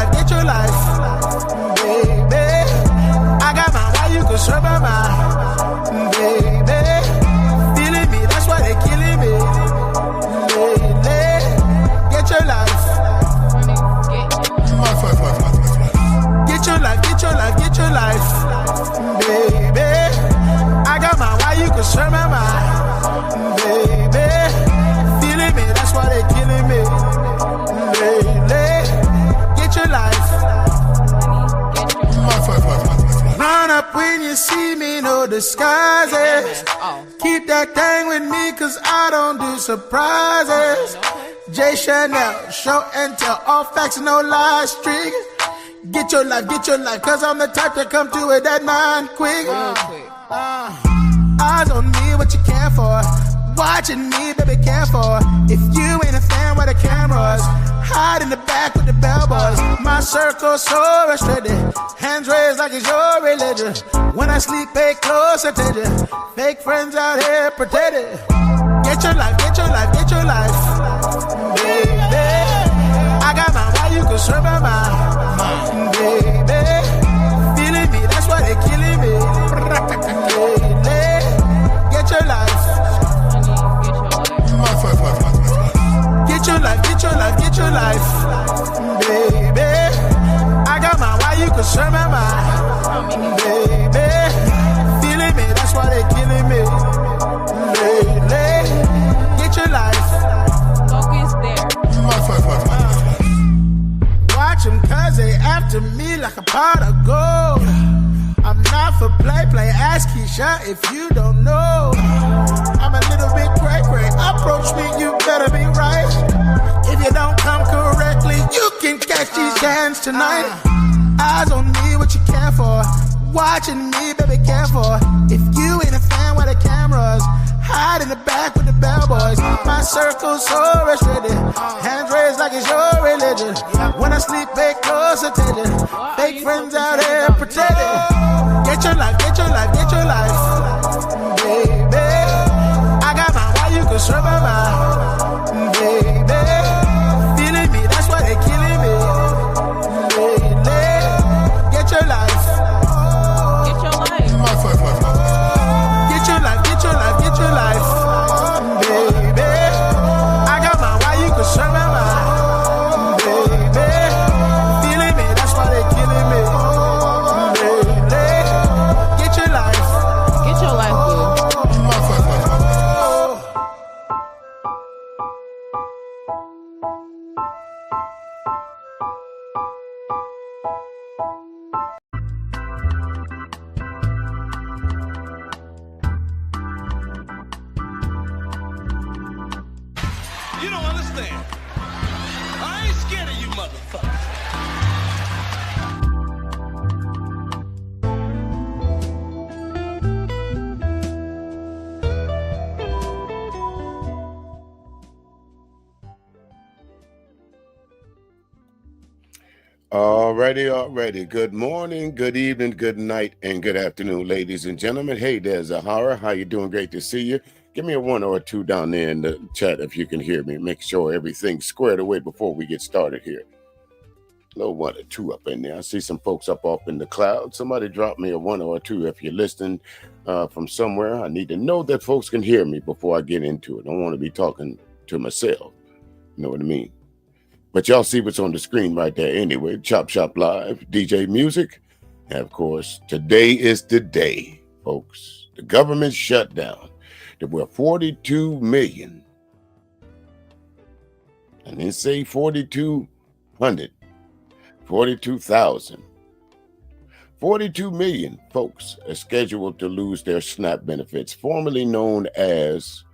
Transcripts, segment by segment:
life, get your life, baby. I got my why you can serve my mind, baby. Feeling me, that's why they killing me, lately. Get your life. Get your life, get your life, get your life, baby. I got my why you can serve my mind, baby. Feeling me, that's why they killing me, lately. Get your life. Run up when you see me, no disguises. Keep that thing with me, cause I don't do surprises. J Chanel, show and tell, all facts, no lies, streak. Get your life, cause I'm the type to come through with that mind quick. Eyes on me, what you care for? Watching me, baby, care for. If you ain't a fan, where the cameras? Hide in the back with the bellboys. My circle so restricted. Hands raised like it's your religion. When I sleep, pay close attention. Fake friends out here pretending. Get your life, get your life, get your life, baby. I got my why you can serve my mind, baby. Feeling me, that's why they killing me, lately. Get your life. Get your life, get your life, get your life, baby. I got my why you can serve my mind, baby. Feeling me, that's why they killing me, lately. Get your life. Focus there. Watch them cause they after me like a pot of gold. I'm not for play, ask Keisha if you don't know. I'm a little bit cray-cray, approach me, you better be right. If you don't come correctly, you can catch these cans tonight. Eyes on me, what you care for? Watching me, baby, care for. If you ain't a fan, where the cameras? Hide in the back with the bellboys. My circle's so restricted. Hands raised like it's your religion. When I sleep, pay close attention. Fake friends out here pretending. Get your life, get your life, get your life, baby. I got my why you can serve my mind, baby. Feeling me, that's why they killing me, lately. Get your life. Get your life. Get your life, get your life, get your life, baby. I got my why you can serve my mind, baby. Feeling me, that's why they killing me, lately. Get your life. Get your life, boo. You don't understand. I ain't scared of you motherfuckers. Alrighty. Good morning, good evening, good night, and good afternoon, ladies and gentlemen. Hey, there's Zahara. How you doing? Great to see you. Give me a 1 or 2 down there in the chat if you can hear me. Make sure everything's squared away before we get started here. Low 1 or 2 up in there. I see some folks up off in the cloud. Somebody drop me a 1 or 2 if you're listening from somewhere. I need to know that folks can hear me before I get into it. I don't want to be talking to myself. You know what I mean? But y'all see what's on the screen right there anyway. Chop Shop Live, DJ Music. And of course, today is the day, folks. The government shutdown. There were 42 million. And then say 4,200. 42,000. 42 million folks are scheduled to lose their SNAP benefits, formerly known as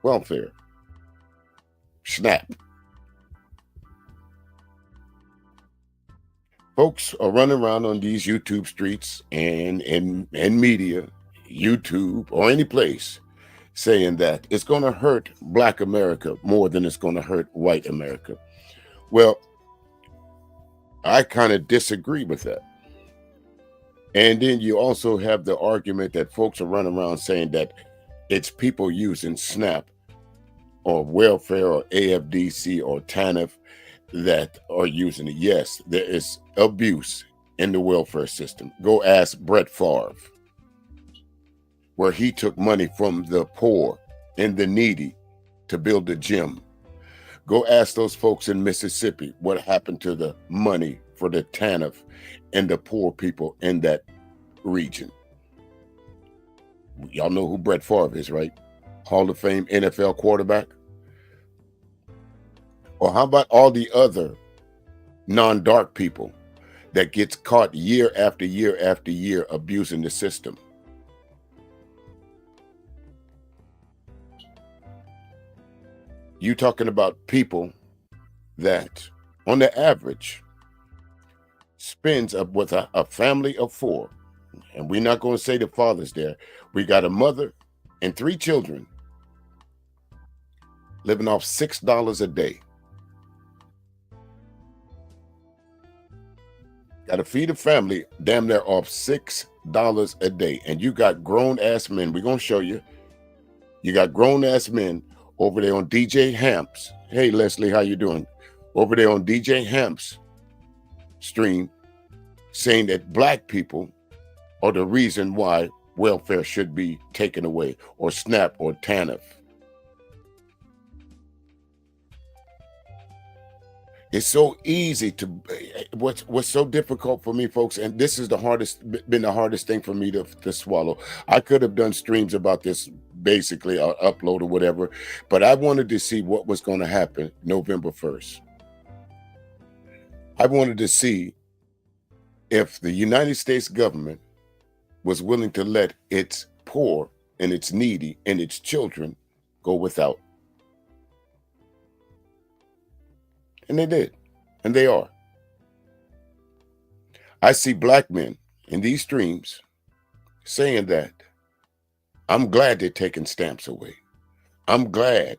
welfare. SNAP. Folks are running around on these YouTube streets and in media, YouTube or any place, saying that it's going to hurt Black America more than it's going to hurt white America. Well, I kind of disagree with that. And then you also have the argument that folks are running around saying that it's people using SNAP or welfare or AFDC or TANF that are using it. Yes, there is abuse in the welfare system. Go ask Brett Favre, where he took money from the poor and the needy to build a gym. Go ask those folks in Mississippi what happened to the money for the TANF and the poor people in that region. Y'all know who Brett Favre is, right? Hall of Fame NFL quarterback. Or how about all the other non-dark people that gets caught year after year after year abusing the system? You talking about people that, on the average, spends up with a family of 4, and we're not going to say the father's there. We got a mother and 3 children living off $6 a day. Got to feed a family damn near off $6 a day, and you got grown-ass men. We're going to show you. You got grown-ass men over there on DJ Hamp's. Hey, Leslie, how you doing? Over there on DJ Hamp's stream, saying that black people are the reason why welfare should be taken away, or SNAP or TANF. It's so easy to, what's so difficult for me, folks, and this is been the hardest thing for me to swallow. I could have done streams about this, basically, or upload or whatever, but I wanted to see what was going to happen November 1st. I wanted to see if the United States government was willing to let its poor and its needy and its children go without. And they did, and they are. I see black men in these streams saying that I'm glad they're taking stamps away. I'm glad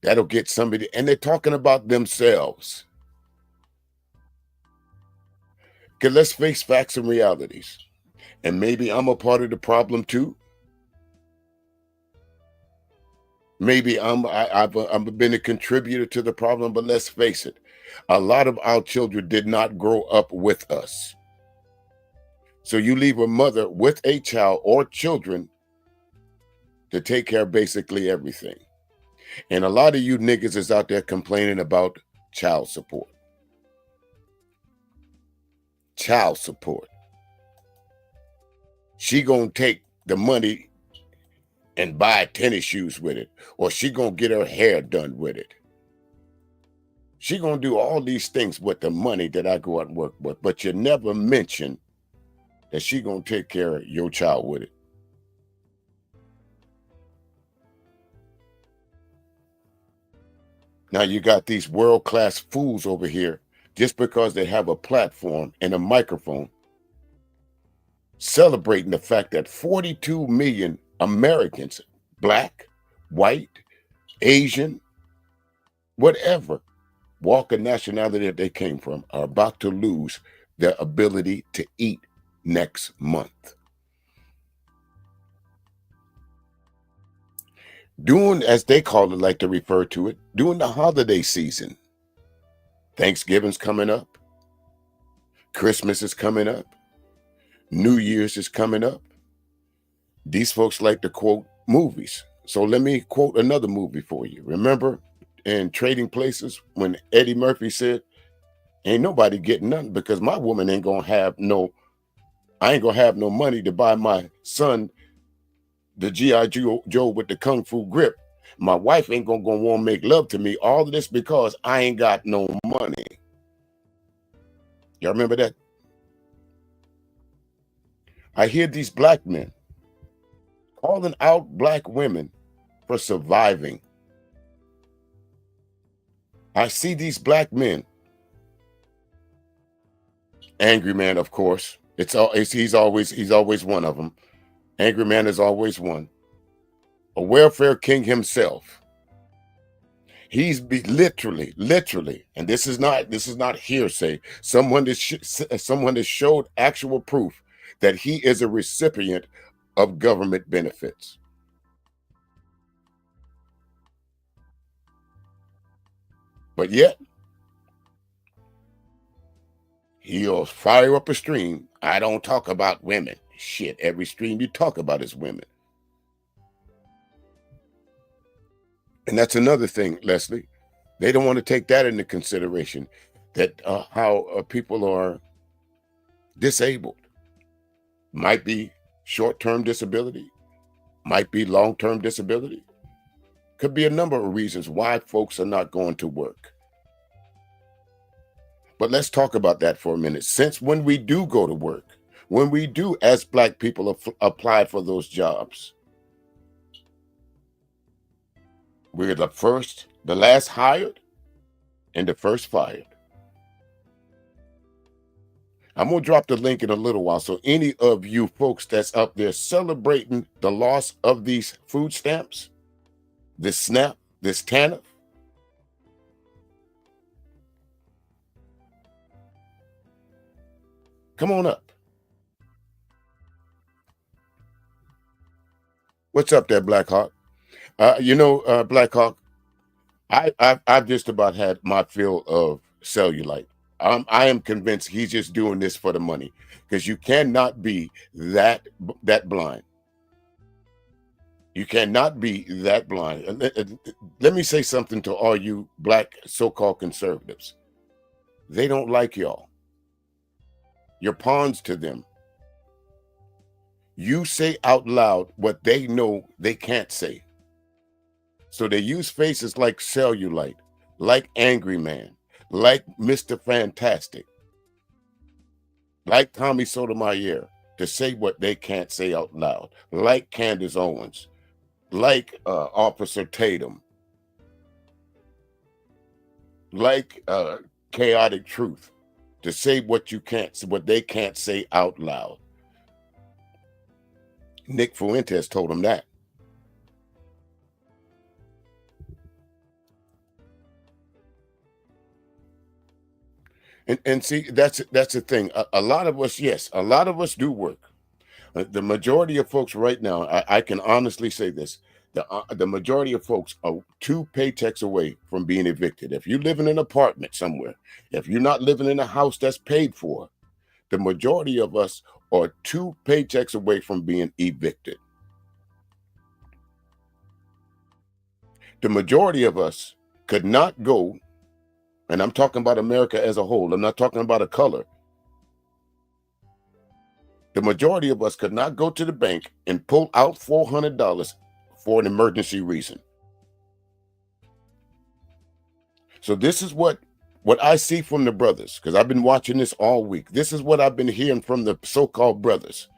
that'll get somebody, and they're talking about themselves. Okay, let's face facts and realities. And maybe I'm a part of the problem too. Maybe I've been a contributor to the problem, but let's face it, a lot of our children did not grow up with us. So you leave a mother with a child or children to take care of basically everything. And a lot of you niggas is out there complaining about child support. Child support. She gonna take the money and buy tennis shoes with it, or she gonna get her hair done with it. She gonna do all these things with the money that I go out and work with, but you never mention that she gonna take care of your child with it. Now you got these world-class fools over here, just because they have a platform and a microphone, celebrating the fact that 42 million Americans, black, white, Asian, whatever walk of nationality that they came from, are about to lose their ability to eat next month. During, as they call it, like to refer to it, during the holiday season. Thanksgiving's coming up. Christmas is coming up. New Year's is coming up. These folks like to quote movies. So let me quote another movie for you. Remember in Trading Places when Eddie Murphy said, ain't nobody getting nothing because my woman ain't gonna have no, I ain't gonna have no money to buy my son the G.I. Joe with the Kung Fu grip. My wife ain't gonna want to make love to me. All of this because I ain't got no money. Y'all remember that? I hear these black men calling out black women for surviving. I see these black men. Angry man, of course. He's always one of them. Angry man is always one. A welfare king himself. He's literally, and this is not hearsay. Someone that showed actual proof that he is a recipient of government benefits. But yet, You'll fire up a stream. I don't talk about women. Shit, every stream you talk about is women. And that's another thing, Leslie. They don't want to take that into consideration, that how people are disabled. Might be short-term disability, might be long-term disability. Could be a number of reasons why folks are not going to work. But let's talk about that for a minute. Since when we do go to work, when we do, as Black people, apply for those jobs, we're the last hired and the first fired. I'm going to drop the link in a little while. So any of you folks that's up there celebrating the loss of these food stamps, this SNAP, this TANF, come on up. What's up there, Black Hawk? Black Hawk, I've just about had my fill of cellulite. I am convinced he's just doing this for the money, because you cannot be that blind. You cannot be that blind. Let me say something to all you Black so-called conservatives. They don't like y'all. You're pawns to them. You say out loud what they know they can't say. So they use faces like Cellulite, like Angry Man, like Mr. Fantastic, like Tommy Sotomayor, to say what they can't say out loud, like Candace Owens, like Officer Tatum, like Chaotic Truth, to say what they can't say out loud. Nick Fuentes told him that. And see, that's the thing. A lot of us, yes, a lot of us do work. The majority of folks right now, I can honestly say this: the majority of folks are 2 paychecks away from being evicted. If you live in an apartment somewhere, if you're not living in a house that's paid for, the majority of us are 2 paychecks away from being evicted. The majority of us could not go, and I'm talking about America as a whole, I'm not talking about a color. The majority of us could not go to the bank and pull out $400 for an emergency reason. So this is what I see from the brothers, because I've been watching this all week. This is what I've been hearing from the so-called brothers,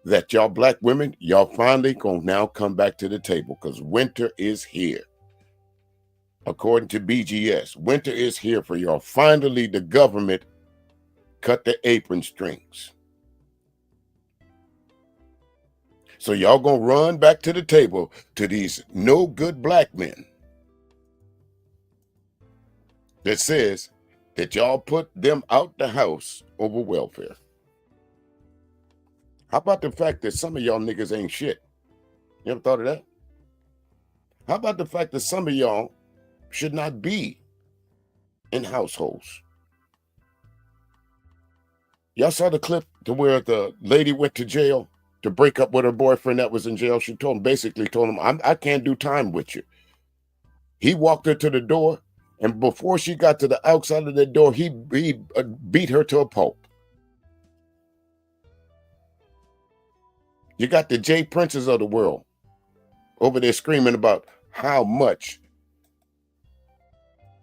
that y'all Black women, y'all finally gonna now come back to the table, because winter is here. According to BGS, winter is here for y'all. Finally, the government cut the apron strings. So y'all gonna run back to the table to these no good Black men that says that y'all put them out the house over welfare. How about the fact that some of y'all niggas ain't shit? You ever thought of that? How about the fact that some of y'all should not be in households? Y'all saw the clip to where the lady went to jail to break up with her boyfriend that was in jail. She basically told him, I can't do time with you. He walked her to the door, and before she got to the outside of the door, he beat her to a pulp. You got the Jay Princes of the world over there screaming about how much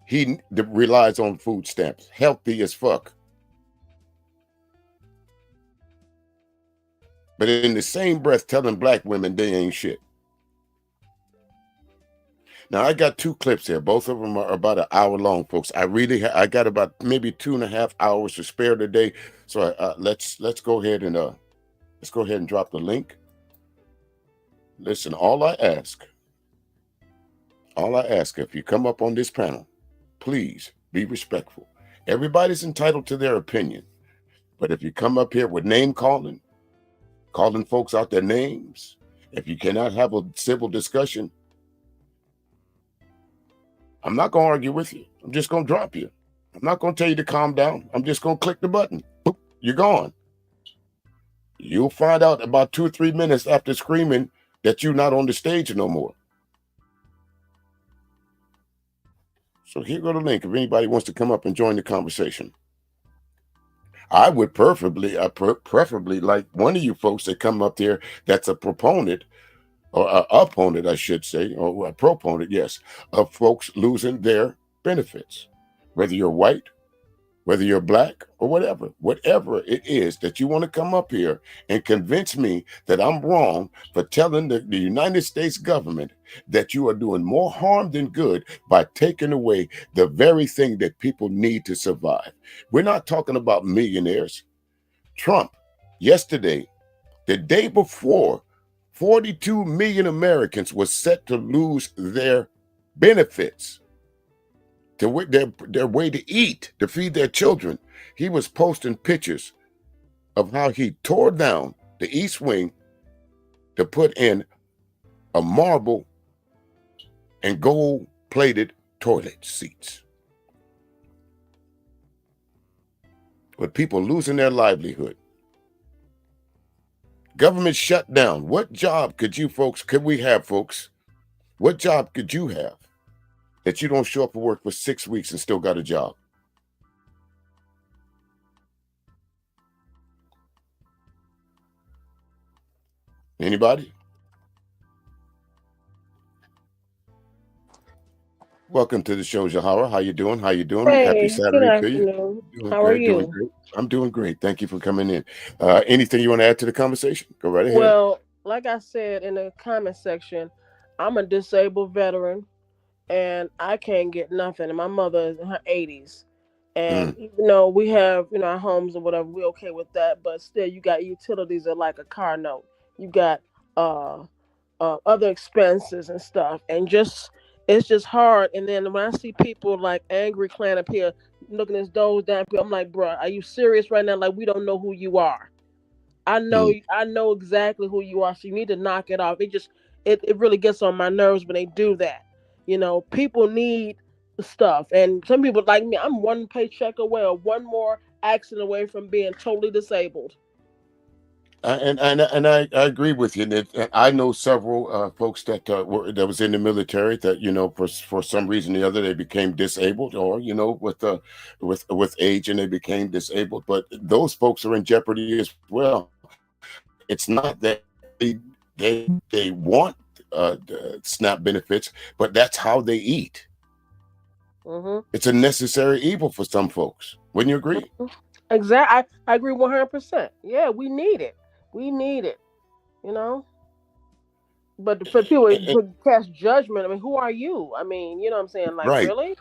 he relies on food stamps, healthy as fuck. But in the same breath, telling Black women they ain't shit. Now, I got 2 clips here. Both of them are about an hour long, folks. I got about maybe 2.5 hours to spare today. So let's go ahead and drop the link. Listen, all I ask, if you come up on this panel, please be respectful. Everybody's entitled to their opinion. But if you come up here with name calling folks out their names, if you cannot have a civil discussion, I'm not going to argue with you. I'm just going to drop you. I'm not going to tell you to calm down. I'm just going to click the button. Boop, you're gone. You'll find out about 2 or 3 minutes after screaming that you're not on the stage no more. So here go the link if anybody wants to come up and join the conversation. I would preferably like one of you folks that come up there that's a proponent or an opponent, I should say, or a proponent, yes, of folks losing their benefits, whether you're white, whether you're black, or whatever it is that you want to come up here and convince me that I'm wrong for telling the United States government that you are doing more harm than good by taking away the very thing that people need to survive. We're not talking about millionaires. Trump, yesterday, the day before, 42 million Americans were set to lose their benefits, their way to eat, to feed their children. He was posting pictures of how he tore down the East Wing to put in a marble and gold-plated toilet seats. With people losing their livelihood. Government shutdown. What job could we have, folks? What job could you have that you don't show up for work for 6 weeks and still got a job? Anybody? Welcome to the show, Jahara. How you doing? Happy Hey, good Saturday to you. afternoon. Doing How are great, doing you? great. I'm doing great. Thank you for coming in. Anything you want to add to the conversation? Go right ahead. Well, like I said in the comment section, I'm a disabled veteran and I can't get nothing. And my mother is in her 80s. And even though we have, our homes or whatever, we're okay with that. But still, you got utilities that are like a car note. You got uh, other expenses and stuff. And it's just hard. And then when I see people like angry clan up here looking at those down people, I'm like, bro, are you serious right now? Like, we don't know who you are. I know exactly who you are. So you need to knock it off. It really gets on my nerves when they do that. People need stuff, and some people like me. I'm one paycheck away or one more accident away from being totally disabled. And I agree with you. And I know several folks that was in the military that for some reason or the other they became disabled, or with age and they became disabled. But those folks are in jeopardy as well. It's not that they want the SNAP benefits, but that's how they eat. Mm-hmm. It's a necessary evil for some folks. Wouldn't you agree? Mm-hmm. Exactly. I agree 100%. Yeah, we need it. We need it. You know. But for people to cast judgment, I mean, who are you? I mean, you know what I'm saying? Like, Right. really?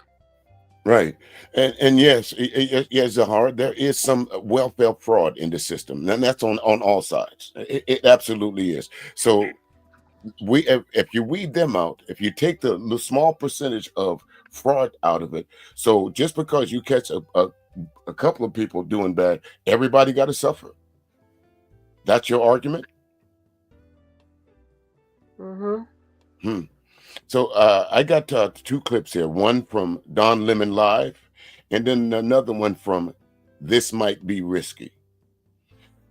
Right. And yes, yes, Zahara, there is some welfare fraud in the system, and that's on all sides. It absolutely is. So if you weed them out, if you take the small percentage of fraud out of it, so just because you catch a couple of people doing bad, everybody got to suffer. That's your argument? Mm-hmm. So I got 2 clips here, one from Don Lemon Live, and then another one from This Might Be Risky.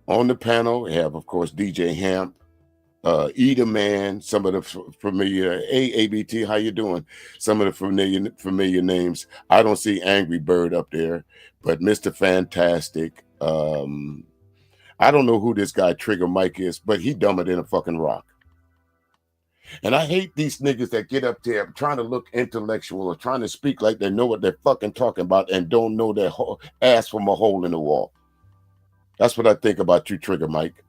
On the panel, we have, of course, DJ Hamp, Eda Man, some of the familiar, ABT, how you doing? Some of the familiar names. I don't see Angry Bird up there, but Mr. Fantastic. I don't know who this guy Trigger Mike is, but he dumber than a fucking rock. And I hate these niggas that get up there trying to look intellectual or trying to speak like they know what they're fucking talking about and don't know their ass from a hole in the wall. That's what I think about you, Trigger Mike.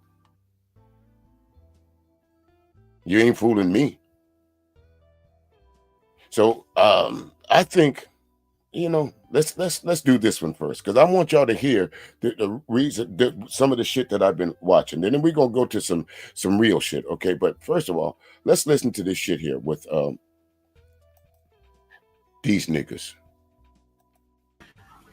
You ain't fooling me. So I think, let's do this one first, because I want y'all to hear the reason, some of the shit that I've been watching, and then we're gonna go to some real shit, okay? But first of all, let's listen to this shit here with these niggas.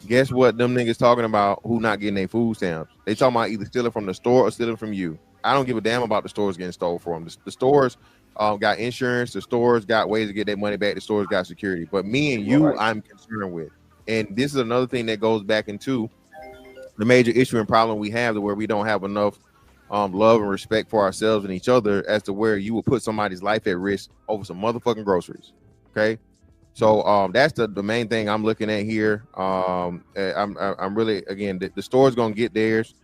Guess what? Them niggas talking about who not getting their food stamps. They talking about either stealing from the store or stealing from you. I don't give a damn about the stores getting stolen from them. The stores got insurance. The stores got ways to get their money back. The stores got security. But me and you, I'm concerned with. And this is another thing that goes back into the major issue and problem we have, to where we don't have enough love and respect for ourselves and each other, as to where you will put somebody's life at risk over some motherfucking groceries. Okay, so that's the main thing I'm looking at here. I'm really, again, the store's gonna get theirs.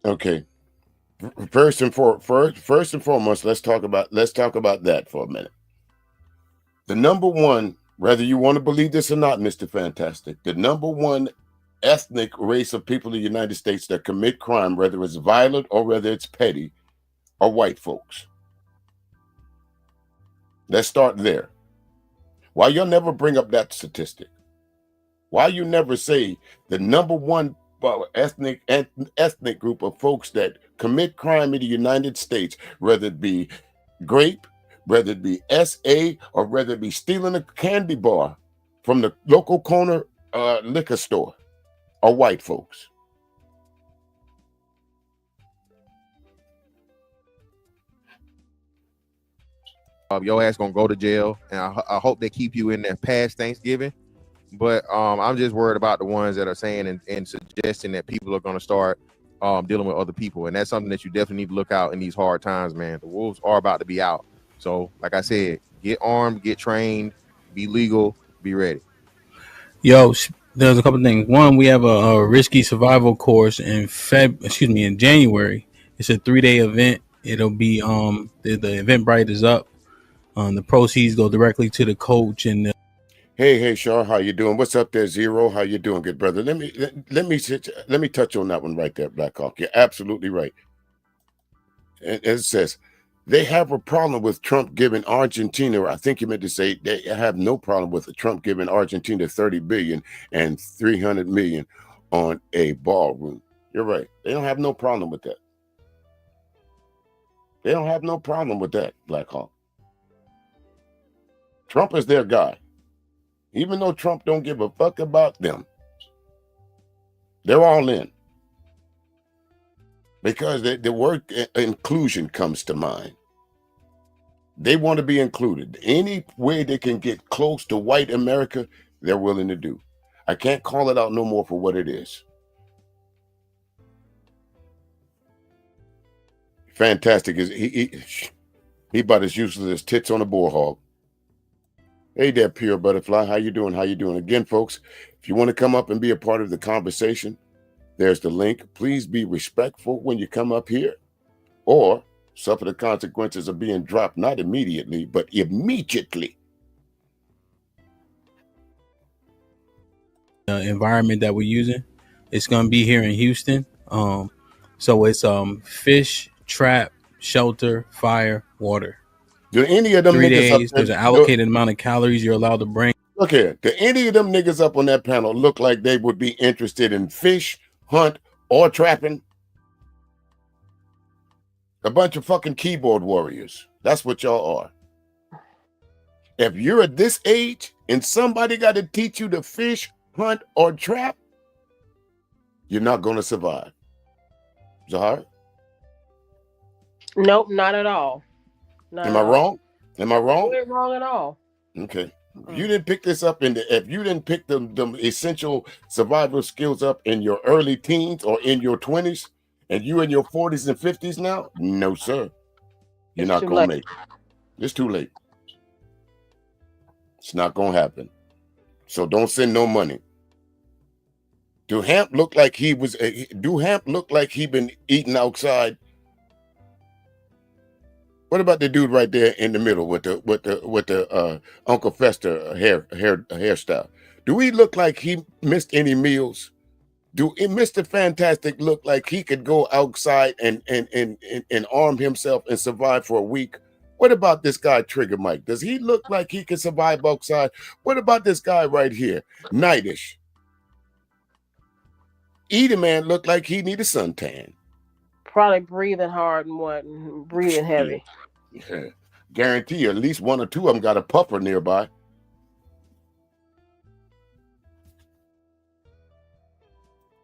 Okay. First and foremost, let's talk about that for a minute. The number one, whether you want to believe this or not, Mr. Fantastic, the number one ethnic race of people in the United States that commit crime, whether it's violent or whether it's petty, are white folks. Let's start there. Why y'all never bring up that statistic? Why you never say the number one ethnic group of folks that commit crime in the United States, whether it be grape, whether it be SA, or whether it be stealing a candy bar from the local corner liquor store, are white folks? Your ass gonna go to jail, and I hope they keep you in there past Thanksgiving. But I'm just worried about the ones that are saying and suggesting that people are gonna start dealing with other people, and that's something that you definitely need to look out in these hard times, man. The wolves are about to be out. So, like I said, get armed, get trained, be legal, be ready. Yo, there's a couple of things. One, we have a risky survival course in January. It's a 3-day event. It'll be the Eventbrite is up. The proceeds go directly to the coach and Hey, Shar, how you doing? What's up there, Zero? How you doing, good brother? Let me touch on that one right there, Black Hawk. You're absolutely right. And it says they have a problem with Trump giving Argentina, I think you meant to say they have no problem with Trump giving Argentina $30 billion and $300 million on a ballroom. You're right. They don't have no problem with that. They don't have no problem with that, Black Hawk. Trump is their guy. Even though Trump don't give a fuck about them, they're all in. Because the word inclusion comes to mind. They want to be included. Any way they can get close to white America, they're willing to do. I can't call it out no more for what it is. Fantastic. He about as useless as tits on a boar hog. Hey there, Pure Butterfly. How you doing? How you doing? Again, folks, if you want to come up and be a part of the conversation, there's the link. Please be respectful when you come up here, or suffer the consequences of being dropped, not immediately, but immediately. environment that we're using. It's going to be here in Houston. So it's fish, trap, shelter, fire, water. Do any of them 3 niggas days, there's an allocated amount of calories you're allowed to bring. Look here. Do any of them niggas up on that panel look like they would be interested in fish, hunt, or trapping? A bunch of fucking keyboard warriors. That's what y'all are. If you're at this age and somebody got to teach you to fish, hunt, or trap, you're not going to survive. Zahar? Nope, not at all. Am I wrong? Am I wrong? You're wrong at all. Okay. You didn't pick this up if you didn't pick the essential survival skills up in your early teens or in your 20s, and you in your 40s and 50s now, no, sir. You're not going to make it. It's too late. It's not going to happen. So don't send no money. Do Hamp look like he been eating outside? What about the dude right there in the middle with the Uncle Fester hairstyle? Do he look like he missed any meals? Do Mr. Fantastic look like he could go outside and arm himself and survive for a week? What about this guy, Trigger Mike? Does he look like he can survive outside? What about this guy right here, Nightish? Either man look like he need a suntan. Probably breathing hard and breathing heavy. Yeah. Guarantee you, at least one or two of them got a puffer nearby.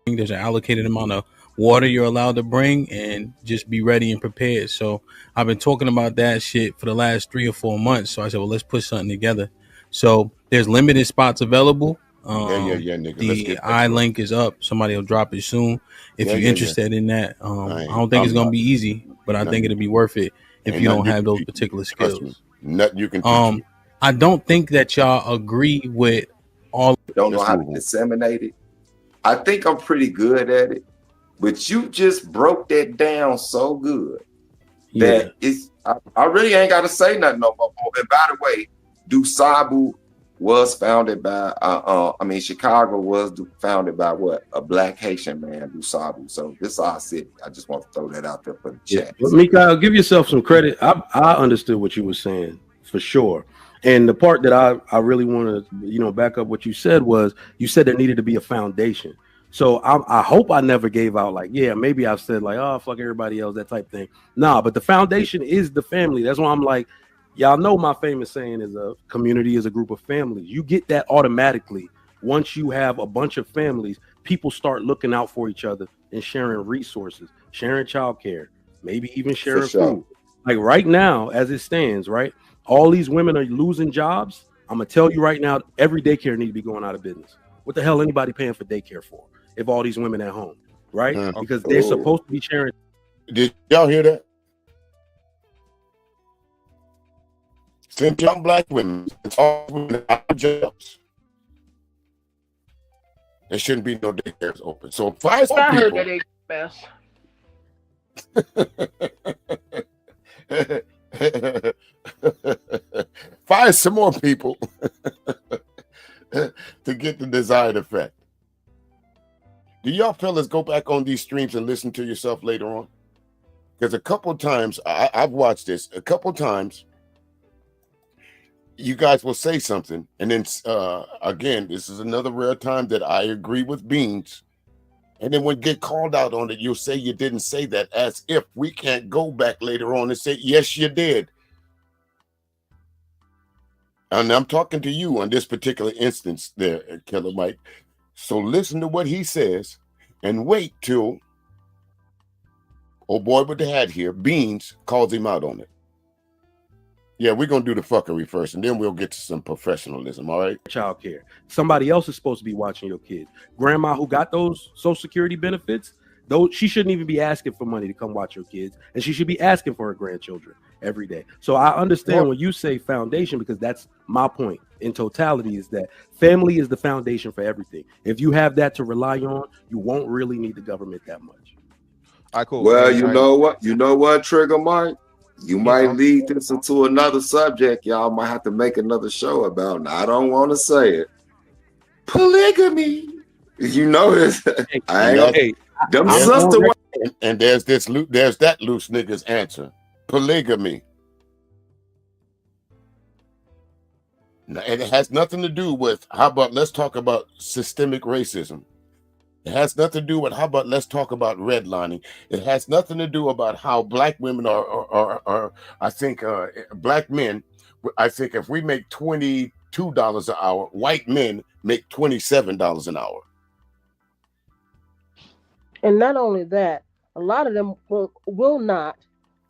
There's an allocated amount of water you're allowed to bring, and just be ready and prepared. So I've been talking about that shit for the last 3 or 4 months. So I said, well, let's put something together. So there's limited spots available. nigga. Let's The get that I going. link is up. Somebody will drop it soon. If you're interested in that, I don't think it's gonna be easy, but I think it'll be worth it if you don't have those particular skills. Nothing you can teach me. I don't think that y'all agree with all. Don't know how to disseminate it. I think I'm pretty good at it, but you just broke that down so good that I really ain't got to say nothing no more. And by the way, DuSable was founded by Chicago was founded by what? A black Haitian man, DuSable. So this is our city. I just want to throw that out there for the chat. But Mikhail, give yourself some credit. I understood what you were saying for sure. And the part that I really want to, back up what you said was you said there needed to be a foundation. So I hope I never gave out maybe I've said oh, fuck everybody else, that type thing. Nah, but the foundation is the family. That's why I'm like, y'all know my famous saying is a community is a group of families. You get that automatically. Once you have a bunch of families, people start looking out for each other and sharing resources, sharing childcare, maybe even sharing food. Like right now, as it stands, right? All these women are losing jobs. I'm going to tell you right now, every daycare needs to be going out of business. What the hell anybody paying for daycare for if all these women at home, right? Because they're supposed to be sharing. Did y'all hear that? Since young black women, it's all women out of jobs. There shouldn't be no daycares open. So fire some I people. heard that best. Fire some more people to get the desired effect. Do y'all fellas go back on these streams and listen to yourself later on? Because a couple of times, I've watched this, a couple of times, you guys will say something, and then again, this is another rare time that I agree with Beans. And then when get called out on it, you'll say you didn't say that, as if we can't go back later on and say, yes, you did. And I'm talking to you on this particular instance there, Killer Mike. So listen to what he says and wait till old boy with the hat here, Beans, calls him out on it. Yeah, we're going to do the fuckery first, and then we'll get to some professionalism, all right? Child care. Somebody else is supposed to be watching your kids. Grandma who got those Social Security benefits, she shouldn't even be asking for money to come watch your kids, and she should be asking for her grandchildren every day. So I understand when you say foundation, because that's my point in totality, is that family is the foundation for everything. If you have that to rely on, you won't really need the government that much. All right, cool. Well, you know what, Trigger Mike? You might lead this into another subject y'all might have to make another show about. Now, I don't want to say it. Polygamy. You know this. And there's that loose nigga's answer. Polygamy. Now, and it has nothing to do with, let's talk about systemic racism. It has nothing to do with, let's talk about redlining. It has nothing to do about how black women are I think, black men, I think if we make $22 an hour, white men make $27 an hour. And not only that, a lot of them will not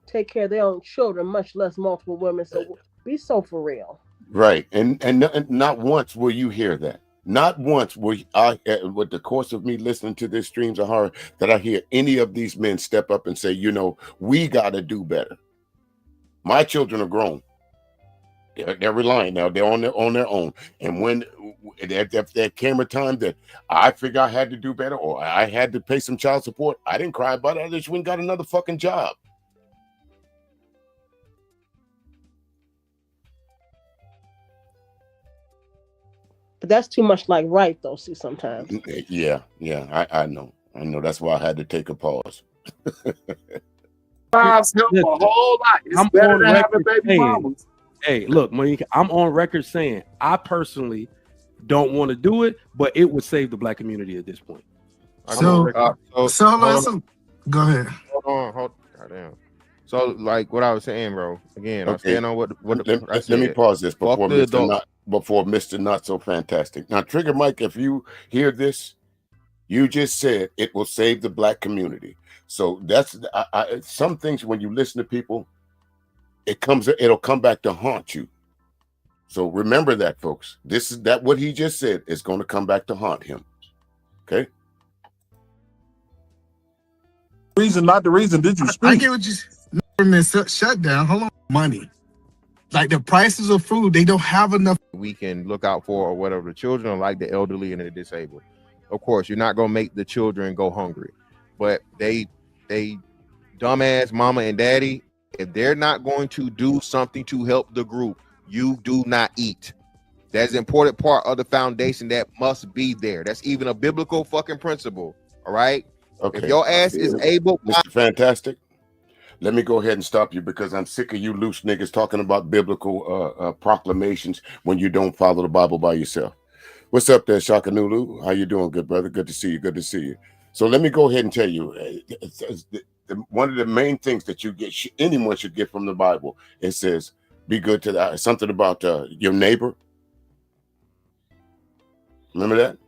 take care of their own children, much less multiple women. So be so for real. Right. And not once will you hear that. Not once will I, with the course of me listening to this Streams of Horror, that I hear any of these men step up and say, we got to do better. My children are grown. They're relying now. They're on their own. And when that came a time that I figured I had to do better, or I had to pay some child support, I didn't cry about it. I just went and got another fucking job. But that's too much like right, though, see, sometimes. Yeah, I know. That's why I had to take a pause. Help a whole lot. It's better than having baby mamas. Hey, look, Monica, I'm on record saying I personally don't want to do it, but it would save the black community at this point. So listen, go ahead. Hold on. Goddamn. So, like what I was saying, bro. Again, I'm staying on what I said. Let me pause this before Mr. Not So Fantastic. Now, Trigger Mike, if you hear this, you just said it will save the black community. So that's some things when you listen to people, it'll come back to haunt you. So remember that, folks. This is that what he just said is going to come back to haunt him. Okay. Not the reason did you speak? I get what you government shutdown. Hold on, money. Like the prices of food, they don't have enough. We can look out for or whatever the children, like the elderly and the disabled. Of course, you're not gonna make the children go hungry, but they dumbass mama and daddy, if they're not going to do something to help the group, you do not eat. That's an important part of the foundation that must be there. That's even a biblical fucking principle. All right. Okay. If your ass is able, Mr. Fantastic, let me go ahead and stop you because I'm sick of you loose niggas talking about biblical proclamations when you don't follow the Bible by yourself. What's up there, Shakanulu? How you doing, good brother? Good to see you. Good to see you. So let me go ahead and tell you, one of the main things that you get, anyone should get from the Bible, it says, be good to something about your neighbor. Remember that?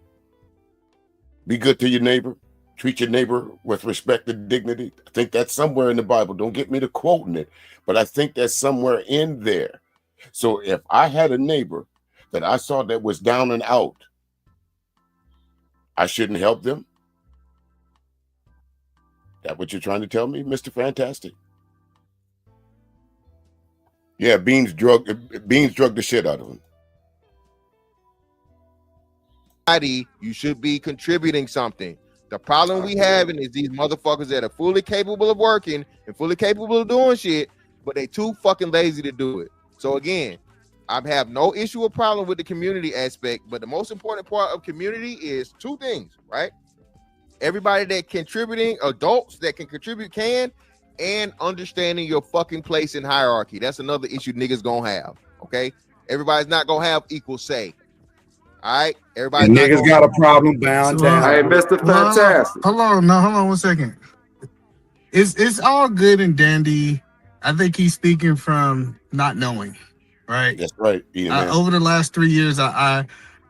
Be good to your neighbor. Treat your neighbor with respect and dignity. I think that's somewhere in the Bible. Don't get me to quoting it, but I think that's somewhere in there. So if I had a neighbor that I saw that was down and out, I shouldn't help them? That what you're trying to tell me, Mr. Fantastic? Yeah, Beans drugged the shit out of him. You should be contributing something. The problem we having is these motherfuckers that are fully capable of working and fully capable of doing shit, but they too fucking lazy to do it. So again, I have no issue or problem with the community aspect, but the most important part of community is two things, right? Everybody that contributing, adults that can contribute can, and understanding your fucking place in hierarchy. That's another issue niggas gonna have, okay? Everybody's not gonna have equal say. All right, everybody. Niggas got a problem bound down. Hey, Mr. Fantastic. Hold on 1 second. It's all good and dandy. I think he's speaking from not knowing, right? That's right. Over the last 3 years, I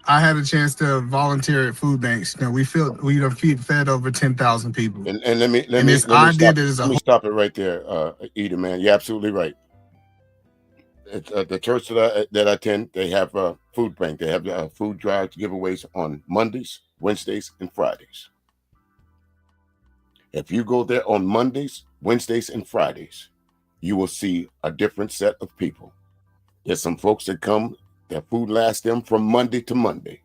had a chance to volunteer at food banks. You know, we fed over 10,000 people. And let me stop it right there, Eden, man. You're absolutely right. The church that I attend, they have a food bank. They have food drives, giveaways on Mondays, Wednesdays, and Fridays. If you go there on Mondays, Wednesdays, and Fridays, you will see a different set of people. There's some folks that come, their food lasts them from Monday to Monday.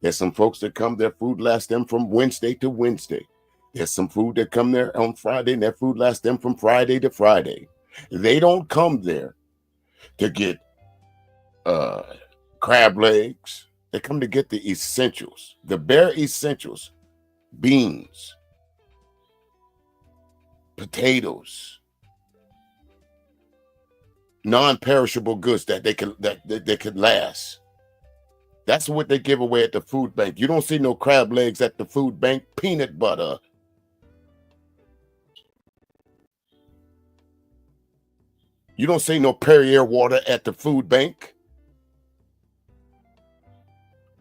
There's some folks that come, their food lasts them from Wednesday to Wednesday. There's some food that come there on Friday, and their food lasts them from Friday to Friday. They don't come there to get crab legs. They come to get the essentials, the bare essentials: beans, potatoes, non-perishable goods that they could last. That's what they give away at the food bank. You don't see no crab legs at the food bank. Peanut butter. You don't see no Perrier water at the food bank.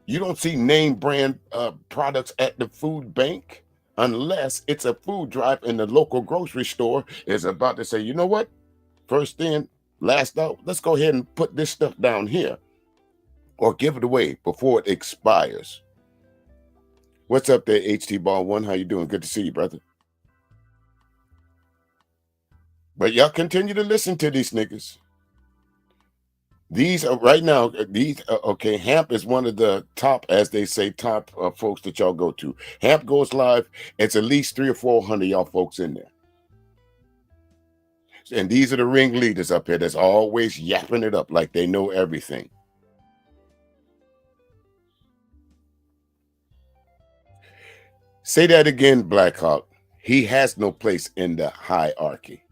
You don't see name brand products at the food bank unless it's a food drive and the local grocery store is about to say, you know what? First in, last out. Let's go ahead and put this stuff down here or give it away before it expires. What's up there, HT Ball 1? How you doing? Good to see you, brother. But y'all continue to listen to these niggas. These are right now, okay, Hamp is one of the top, as they say, top folks that y'all go to. Hamp goes live. It's at least 300 or 400 y'all folks in there. And these are the ringleaders up here that's always yapping it up like they know everything. Say that again, Blackhawk. He has no place in the hierarchy.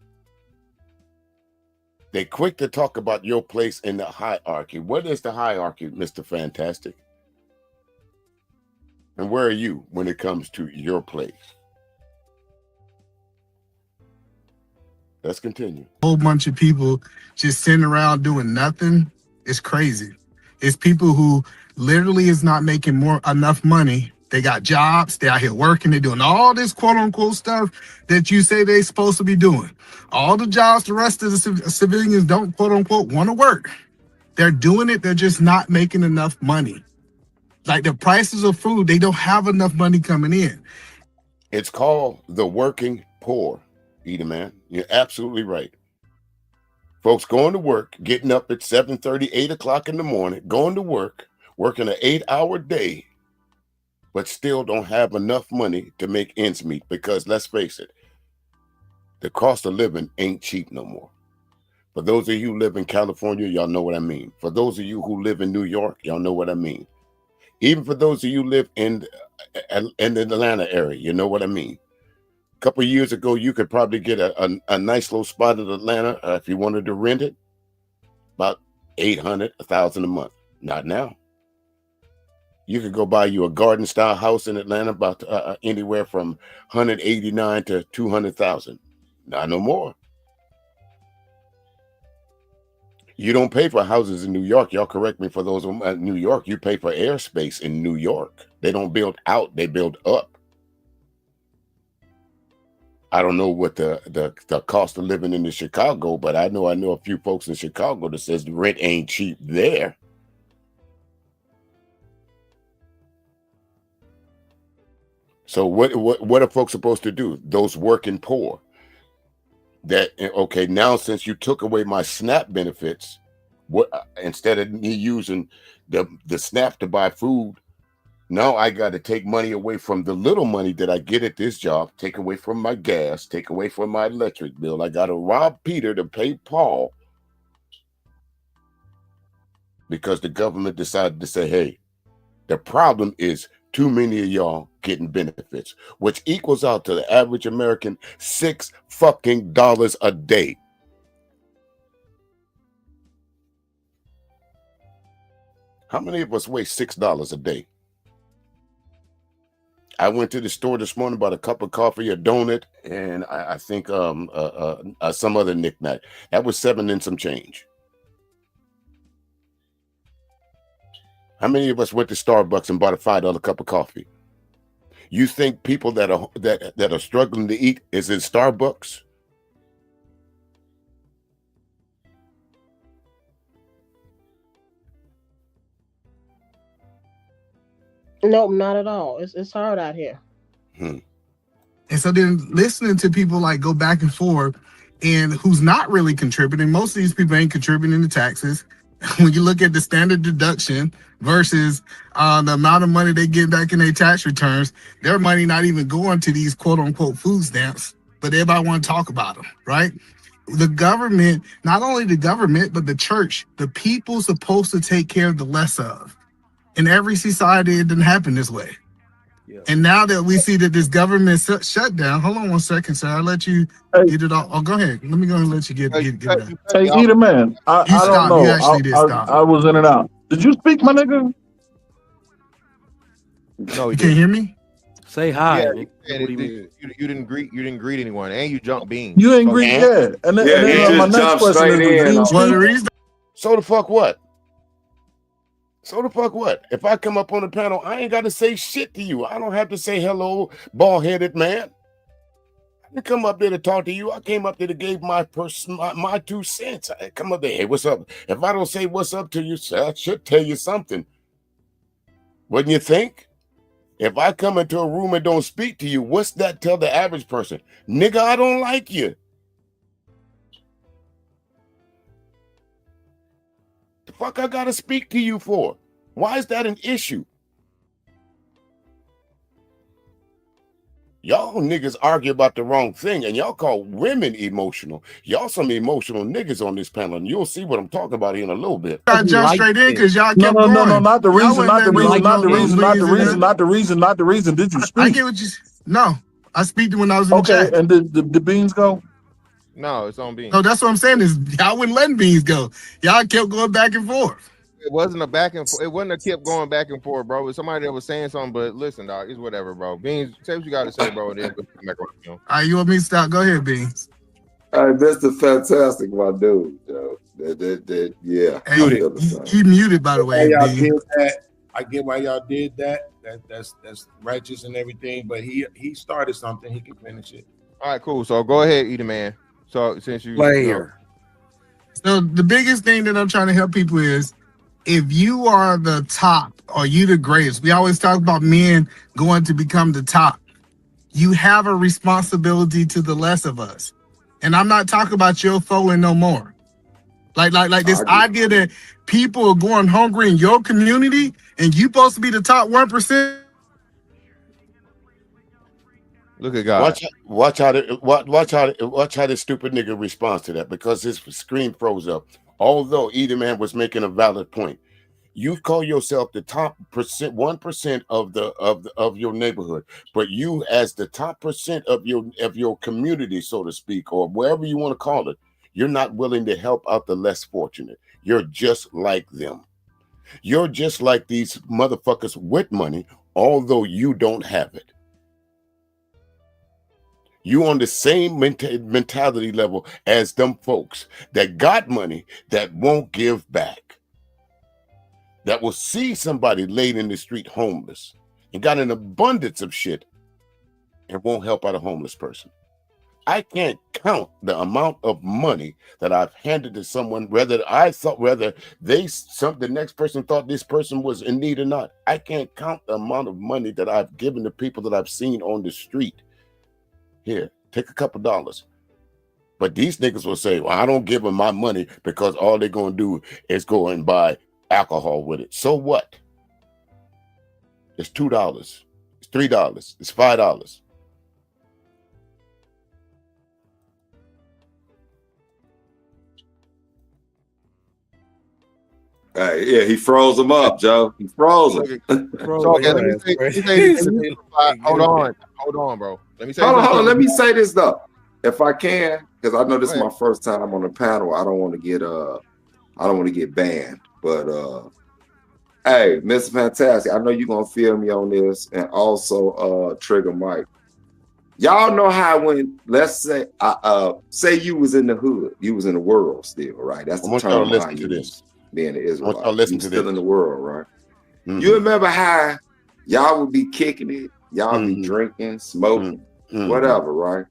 They quick to talk about your place in the hierarchy. What is the hierarchy, Mr. Fantastic? And where are you when it comes to your place? Let's continue. A whole bunch of people just sitting around doing nothing. It's crazy. It's people who literally is not making enough money. They got jobs. They're out here working. They're doing all this quote unquote stuff that you say they're supposed to be doing. All the jobs the rest of the civilians don't quote unquote want to work. They're doing it. They're just not making enough money. Like the prices of food, they don't have enough money coming in. It's called the working poor, Edie man. You're absolutely right. Folks going to work, getting up at 7:30, 8 o'clock in the morning, going to work, working an 8-hour day, but still don't have enough money to make ends meet because let's face it, the cost of living ain't cheap no more. For those of you who live in California, y'all know what I mean. For those of you who live in New York, y'all know what I mean. Even for those of you who live in the Atlanta area, you know what I mean. A couple of years ago, you could probably get a nice little spot in Atlanta if you wanted to rent it, about $800, $1,000 a month. Not now. You could go buy you a garden-style house in Atlanta about anywhere from $189,000 to $200,000. Not no more. You don't pay for houses in New York. Y'all correct me for those in New York. You pay for airspace in New York. They don't build out, they build up. I don't know what the cost of living in Chicago, but I know a few folks in Chicago that says the rent ain't cheap there. So what are folks supposed to do? Those working poor. That okay, now since you took away my SNAP benefits, what instead of me using the SNAP to buy food, now I got to take money away from the little money that I get at this job, take away from my gas, take away from my electric bill. I got to rob Peter to pay Paul because the government decided to say, hey, the problem is too many of y'all getting benefits, which equals out to the average American $6 fucking a day. How many of us waste $6 a day? I went to the store this morning, bought a cup of coffee, a donut, and I think some other knickknack. That was $7 and some change. How many of us went to Starbucks and bought a $5 cup of coffee? You think people that are struggling to eat is in Starbucks? Nope, not at all. It's hard out here. And so then listening to people like go back and forth and who's not really contributing, most of these people ain't contributing to taxes. When you look at the standard deduction versus the amount of money they get back in their tax returns, their money not even going to these quote unquote food stamps, but everybody want to talk about them, right? The government, not only the government, but the church, the people supposed to take care of the less of. In every society, it didn't happen this way. Yeah. And now that we see that this government shutdown, hold on one second, sir. I'll let you get it all. Oh, go ahead. Let me go and let you get it. Hey, Edie man, I don't know. You actually did stop. I was in and out. Did you speak, my nigga? No, you can't hear me. Say hi. Yeah, you didn't greet anyone, and you jumped beans. You ain't greet, yeah. And then my next question is, so the fuck what? So the fuck what? If I come up on the panel, I ain't got to say shit to you. I don't have to say hello, bald-headed man. I didn't come up there to talk to you. I came up there to give my 2 cents. I come up there, hey, what's up? If I don't say what's up to you, I should tell you something. Wouldn't you think? If I come into a room and don't speak to you, what's that tell the average person? Nigga, I don't like you. The fuck I gotta speak to you for? Why is that an issue? Y'all niggas argue about the wrong thing, and y'all call women emotional. Y'all some emotional niggas on this panel, and you'll see what I'm talking about here in a little bit. I jumped straight in because y'all kept going. No, not the reason. Did you speak? I get what you. No, I speak to when I was in the chat. And did the beans go? No, it's on beans. No, that's what I'm saying is y'all wouldn't let beans go. Y'all kept going back and forth. It wasn't a back and forth. It wasn't a kept going back and forth, bro. It was somebody that was saying something, but listen, dog, it's whatever, bro. Beans, say what you got to say, bro. And then come back around, you know? All right, you want me to stop? Go ahead, Beans. All right, that's the fantastic, my dude. Yeah. Hey, you muted, by the way. Y'all did that. I get why y'all did that. That's righteous and everything, but he started something. He can finish it. All right, cool. So go ahead, Edie man. So since you player. So the biggest thing that I'm trying to help people is if you are the top or you the greatest, we always talk about men going to become the top. You have a responsibility to the less of us. And I'm not talking about your foe and no more. Like this idea that people are going hungry in your community and you supposed to be the top 1%. Look at God. Watch how this stupid nigga responds to that, because his screen froze up. Although either man was making a valid point. You call yourself the top 1% of your neighborhood, but you as the top percent of your community, so to speak, or wherever you want to call it, you're not willing to help out the less fortunate. You're just like them. You're just like these motherfuckers with money, although you don't have it. You on the same mentality level as them folks that got money that won't give back, that will see somebody laid in the street homeless and got an abundance of shit and won't help out a homeless person. I can't count the amount of money that I've handed to someone, whether the next person thought this person was in need or not. I can't count the amount of money that I've given to people that I've seen on the street. Here, take a couple dollars. But these niggas will say, well, I don't give them my money because all they're going to do is go and buy alcohol with it. So what? It's $2. It's $3. It's $5. Yeah, he froze them up, Joe. He froze them. Hold on, bro. Let me say. Hold on. Let me say this though, if I can, because I know this is my first time on the panel. I don't want to get banned, but hey, Mr. Fantastic, I know you're gonna feel me on this, and also Trigger Mike. Y'all know how when, let's say, say you was in the hood, you was in the world still, right? That's the term behind you. This. Being an Israelite, you still in the world, right? Mm-hmm. You remember how y'all would be kicking it, y'all be drinking, smoking, whatever, right?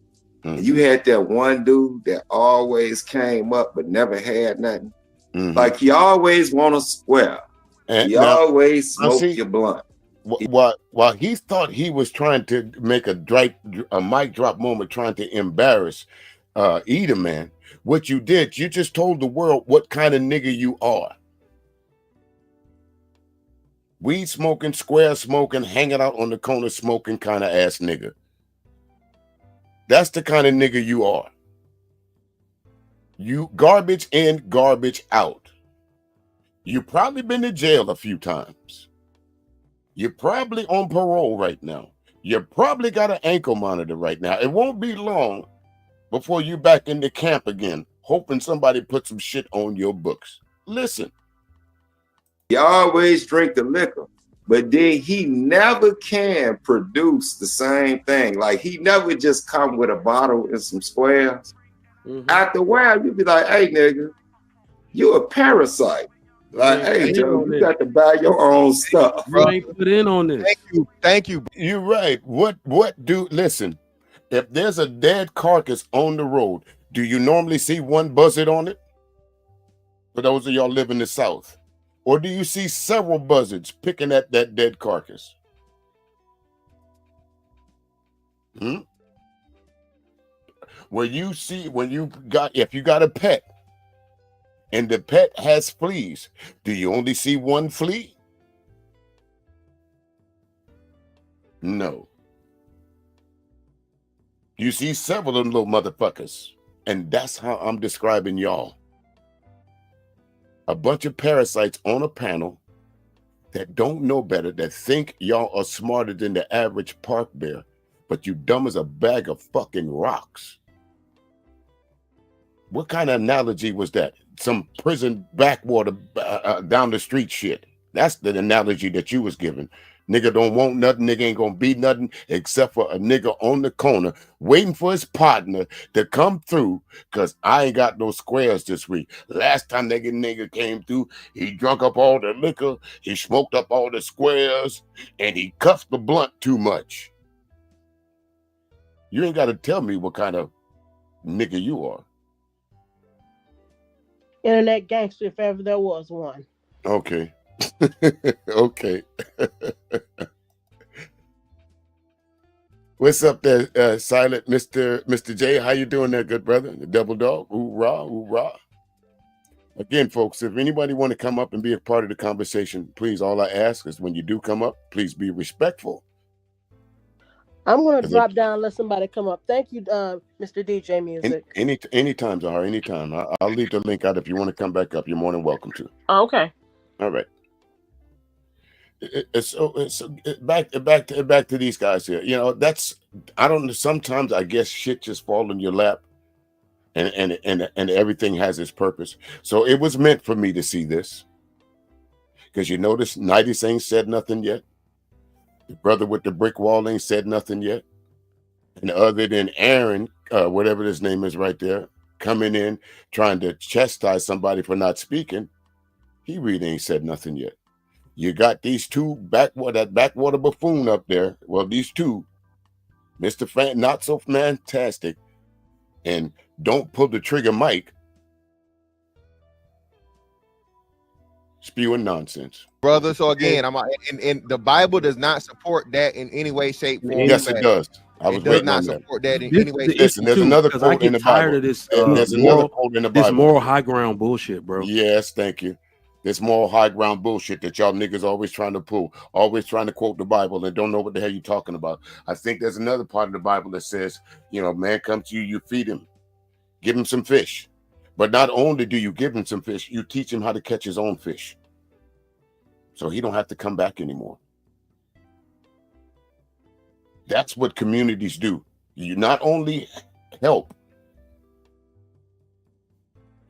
And you had that one dude that always came up but never had nothing. Like he always want to square. He always smoke your blunt. While he thought he was trying to make a mic drop moment, trying to embarrass Edom, man, what you did, you just told the world what kind of nigga you are. Weed smoking, square smoking, hanging out on the corner smoking kind of ass nigga. That's the kind of nigga you are. You garbage in, garbage out. You probably been to jail a few times. You're probably on parole right now. You probably got an ankle monitor right now. It won't be long before you back in the camp again, hoping somebody put some shit on your books. Listen. He always drink the liquor, but then he never can produce the same thing. Like he never just come with a bottle and some squares. After a while, you be like, hey, nigga, you a parasite. Like, hey, Joe, you got to buy your own stuff. You ain't put in on this. Thank you. You're right. Listen, if there's a dead carcass on the road, do you normally see one buzzard on it? For those of y'all live in the South. Or do you see several buzzards picking at that dead carcass? If you got a pet and the pet has fleas, do you only see one flea? No. You see several of them little motherfuckers. And that's how I'm describing y'all. A bunch of parasites on a panel that don't know better, that think y'all are smarter than the average park bear, but you dumb as a bag of fucking rocks. What kind of analogy was that? Some prison backwater down the street shit. That's the analogy that you was giving. Nigga don't want nothing. Nigga ain't gonna be nothing except for a nigga on the corner waiting for his partner to come through, because I ain't got no squares this week. Last time that nigga came through, he drunk up all the liquor, he smoked up all the squares, and he cuffed the blunt too much. You ain't got to tell me what kind of nigga you are. Internet gangster, if ever there was one. Okay. Okay. What's up there, silent Mr. J? How you doing there, good brother? The double dog. Hoorah, hoorah. Again, folks, if anybody want to come up and be a part of the conversation, please, all I ask is when you do come up, please be respectful. I'm going to drop down and let somebody come up. Thank you, Mr. DJ Music. Anytime, Zahar, anytime. I'll leave the link out if you want to come back up. You're more than welcome to. Oh, okay. All right. It's back to these guys here. You know, I don't know. Sometimes I guess shit just fall in your lap, and everything has its purpose. So it was meant for me to see this, because you notice Nighties ain't said nothing yet. The brother with the brick wall ain't said nothing yet, and other than Aaron, whatever his name is right there, coming in trying to chastise somebody for not speaking, he really ain't said nothing yet. You got these two backwater buffoon up there. Well, these two, Mr. Not so fantastic, and don't pull the trigger, Mike, spewing nonsense, brother. So again, and the Bible does not support that in any way, shape, form. Yes, it does. It does not support that in any way. Listen, there's another quote in the Bible. There's another quote in the Bible. This moral high ground bullshit, bro. Yes, thank you. This moral high ground bullshit that y'all niggas always trying to pull, always trying to quote the Bible and don't know what the hell you're talking about. I think there's another part of the Bible that says, you know, man comes to you, you feed him, give him some fish. But not only do you give him some fish, you teach him how to catch his own fish, so he don't have to come back anymore. That's what communities do. You not only help,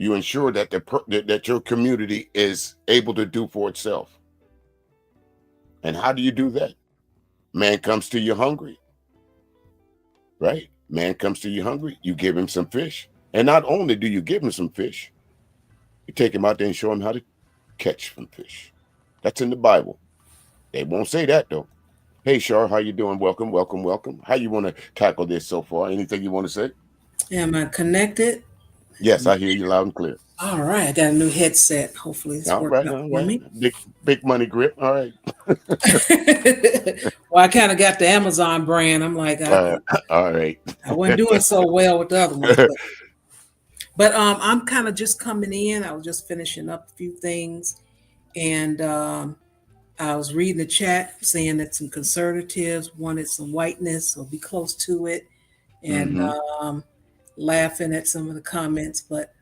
you ensure that that your community is able to do for itself. And how do you do that? Man comes to you hungry, right? Man comes to you hungry, you give him some fish. And not only do you give him some fish, you take him out there and show him how to catch some fish. That's in the Bible. They won't say that though. Hey, Shar, how you doing? Welcome, welcome, welcome. How you want to tackle this so far? Anything you want to say? Am I connected? Yes, I hear you loud and clear. All right, I got a new headset. Hopefully it's working out for me. Big money grip. All right. Well, I kind of got the Amazon brand. I'm like, all right. I wasn't doing so well with the other ones. But I'm kind of just coming in. I was just finishing up a few things. And I was reading the chat saying that some conservatives wanted some whiteness or be close to it. And laughing at some of the comments. But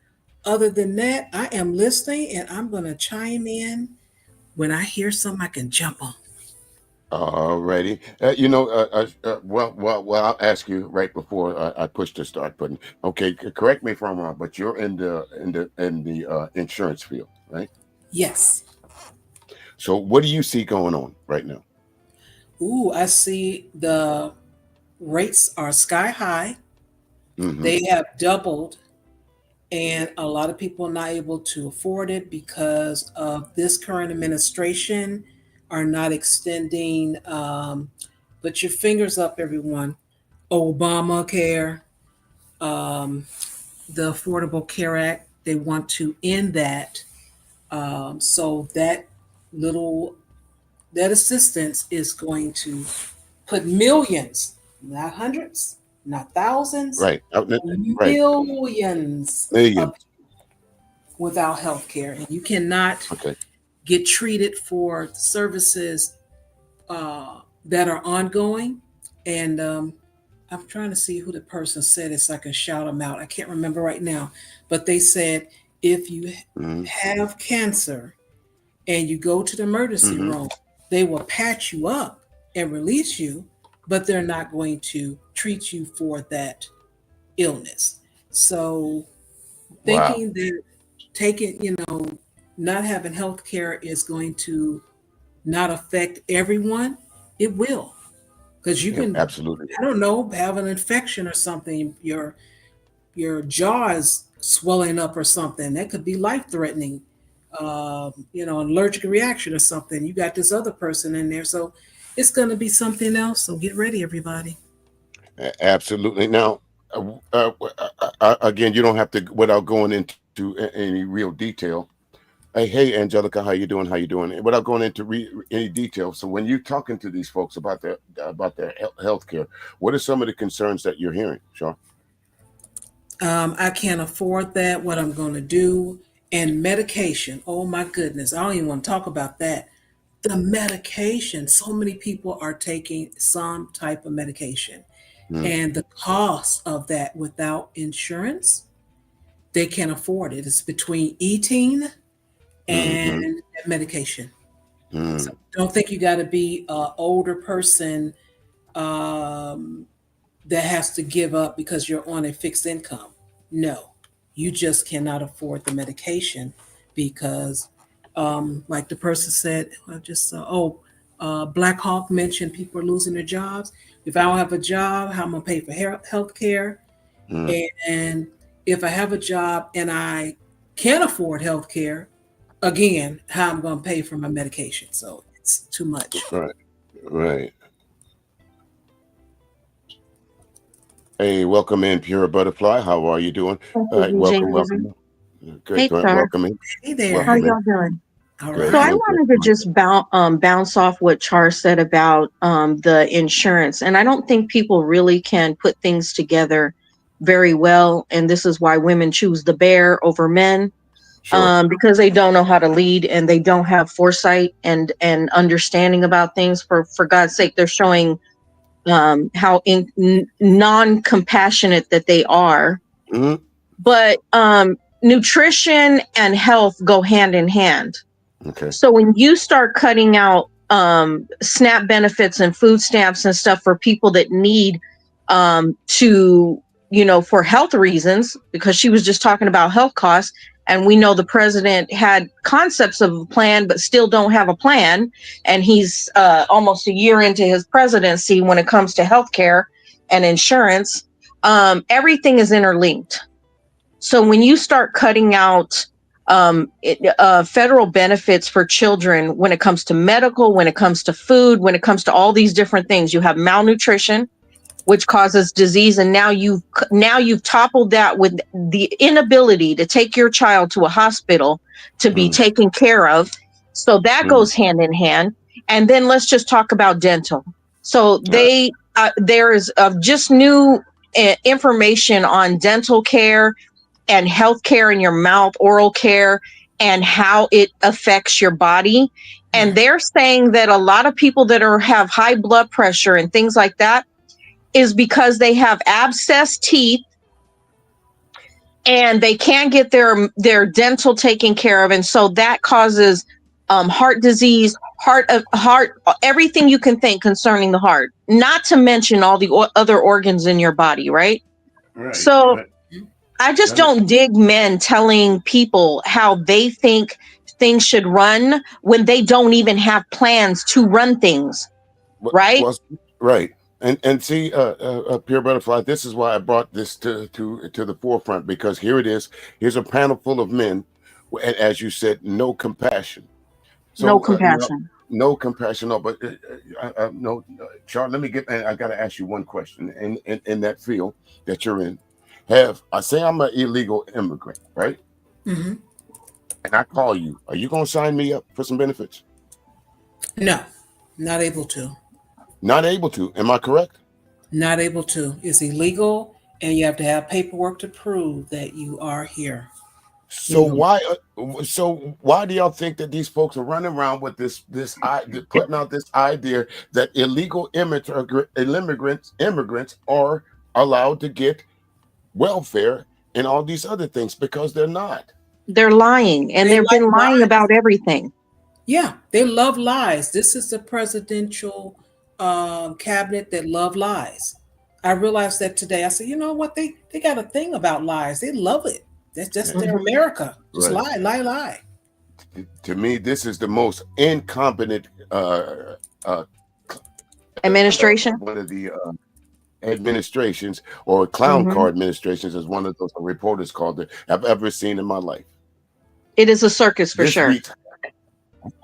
other than that, I am listening and I'm going to chime in when I hear something I can jump on. Alrighty. Well, I'll ask you right before I push the start button. Okay, correct me if I'm wrong, but you're in the insurance field, right? Yes. So what do you see going on right now? Ooh, I see the rates are sky high. Mm-hmm. They have doubled, and a lot of people are not able to afford it because of this current administration are not extending, put your fingers up, everyone, Obamacare, the Affordable Care Act. They want to end that. So that assistance is going to put millions, not hundreds, not thousands, right? Millions without health care. And you cannot get treated for services that are ongoing. And I'm trying to see who the person said it so I can shout them out. I can't remember right now. But they said if you have cancer and you go to the emergency room, they will patch you up and release you, but they're not going to treat you for that illness. So thinking that taking, not having health care is going to not affect everyone, it will. Because you can absolutely, I don't know, have an infection or something, your jaw is swelling up or something. That could be life-threatening. An allergic reaction or something. You got this other person in there. So it's going to be something else. So get ready, everybody. Absolutely. Now, again, you don't have to, without going into into any real detail. Hey, Angelica, how you doing? How you doing? Without going into any detail. So when you're talking to these folks about their health care, what are some of the concerns that you're hearing, Sean? I can't afford that. What I'm going to do, and medication. Oh my goodness, I don't even want to talk about that. The medication. So many people are taking some type of medication, and the cost of that without insurance, they can't afford it. It's between eating and medication. So don't think you got to be an older person that has to give up because you're on a fixed income. No, you just cannot afford the medication because, like the person said, Black Hawk mentioned people are losing their jobs. If I don't have a job, how am I going to pay for health care? And if I have a job and I can't afford health care, again, how I'm going to pay for my medication. So it's too much. Right. Hey, welcome in, Pure Butterfly. How are you doing? All right, welcome. Great, welcome in. Hey there. How y'all doing? All right. So I wanted to just bounce off what Char said about the insurance. And I don't think people really can put things together very well. And this is why women choose the bear over men. Because they don't know how to lead and they don't have foresight and understanding about things. For God's sake, they're showing how non-compassionate that they are. But nutrition and health go hand in hand. Okay. So when you start cutting out SNAP benefits and food stamps and stuff for people that need to, for health reasons, because she was just talking about health costs, and we know the president had concepts of a plan, but still don't have a plan. And he's almost a year into his presidency when it comes to healthcare and insurance. Everything is interlinked. So when you start cutting out federal benefits for children, when it comes to medical, when it comes to food, when it comes to all these different things, you have malnutrition, which causes disease. And now you've toppled that with the inability to take your child to a hospital to be taken care of. So that goes hand in hand. And then let's just talk about dental. So there is just new information on dental care and health care in your mouth, oral care, and how it affects your body. And they're saying that a lot of people that have high blood pressure and things like that is because they have abscessed teeth and they can't get their dental taken care of. And so that causes heart disease, heart, everything you can think concerning the heart, not to mention all the other organs in your body, right? So I just don't dig men telling people how they think things should run when they don't even have plans to run things, right? Right. And see, Pure Butterfly, this is why I brought this to the forefront, because here it is. Here's a panel full of men, and as you said, no compassion. So, no compassion. No compassion. No, but no, Charles. I got to ask you one question. In that field that you're in, I say I'm an illegal immigrant, right? And I call you. Are you going to sign me up for some benefits? No, not able to. Not able to. Am I correct? Not able to. It's illegal, and you have to have paperwork to prove that you are here. So why do y'all think that these folks are running around with this putting out this idea that illegal immigrants are allowed to get welfare and all these other things? Because they're not. They're lying, and they've been lying about everything. Yeah, they love lies. This is the presidential cabinet that love lies. I realized that today. I said, you know what? They got a thing about lies. They love it. That's just their America. Just lie. To me, this is the most incompetent administration. One of the administrations, or clown car administrations, as one of those reporters called it, I've ever seen in my life. It is a circus for sure.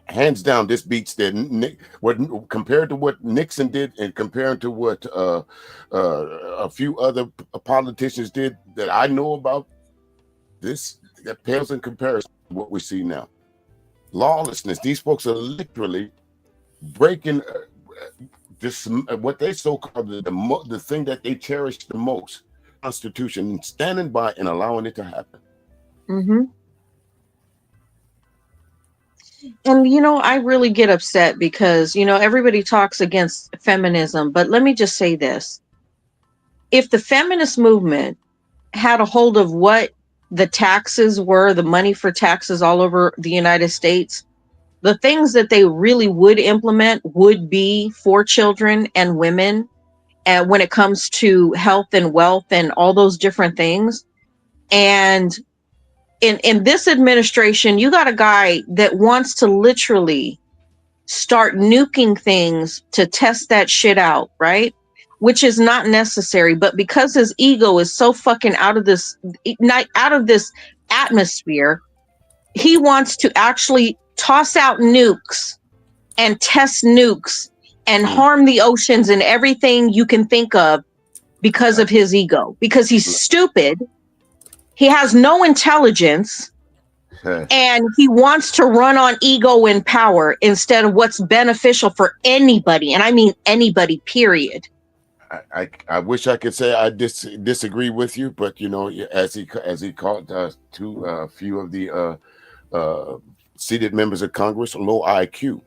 Hands down, this beats what compared to what Nixon did, and compared to what a few other politicians did that I know about. This that pales in comparison to what we see now. Lawlessness. These folks are literally breaking this what they so-called the thing that they cherish the most, Constitution, and standing by and allowing it to happen. Mm-hmm. And I really get upset because everybody talks against feminism, but let me just say this: if the feminist movement had a hold of what the taxes were, the money for taxes all over the United States, the things that they really would implement would be for children and women, and when it comes to health and wealth and all those different things. And in this administration, you got a guy that wants to literally start nuking things to test that shit out, right? Which is not necessary, but because his ego is so fucking out of this atmosphere, he wants to actually toss out nukes and test nukes and harm the oceans and everything you can think of because of his ego, because he's stupid. He has no intelligence, and he wants to run on ego and power instead of what's beneficial for anybody. And I mean anybody, period. I wish I could say I disagree with you, but as he called to a few of the seated members of Congress, low IQ.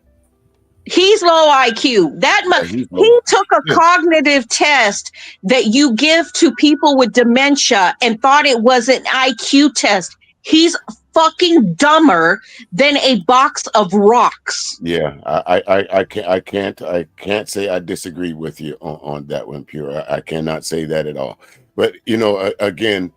He's low IQ. He took a cognitive test that you give to people with dementia and thought it was an IQ test. He's fucking dumber than a box of rocks. Yeah, I can't say I disagree with you on that one, Pure. I cannot say that at all. But again,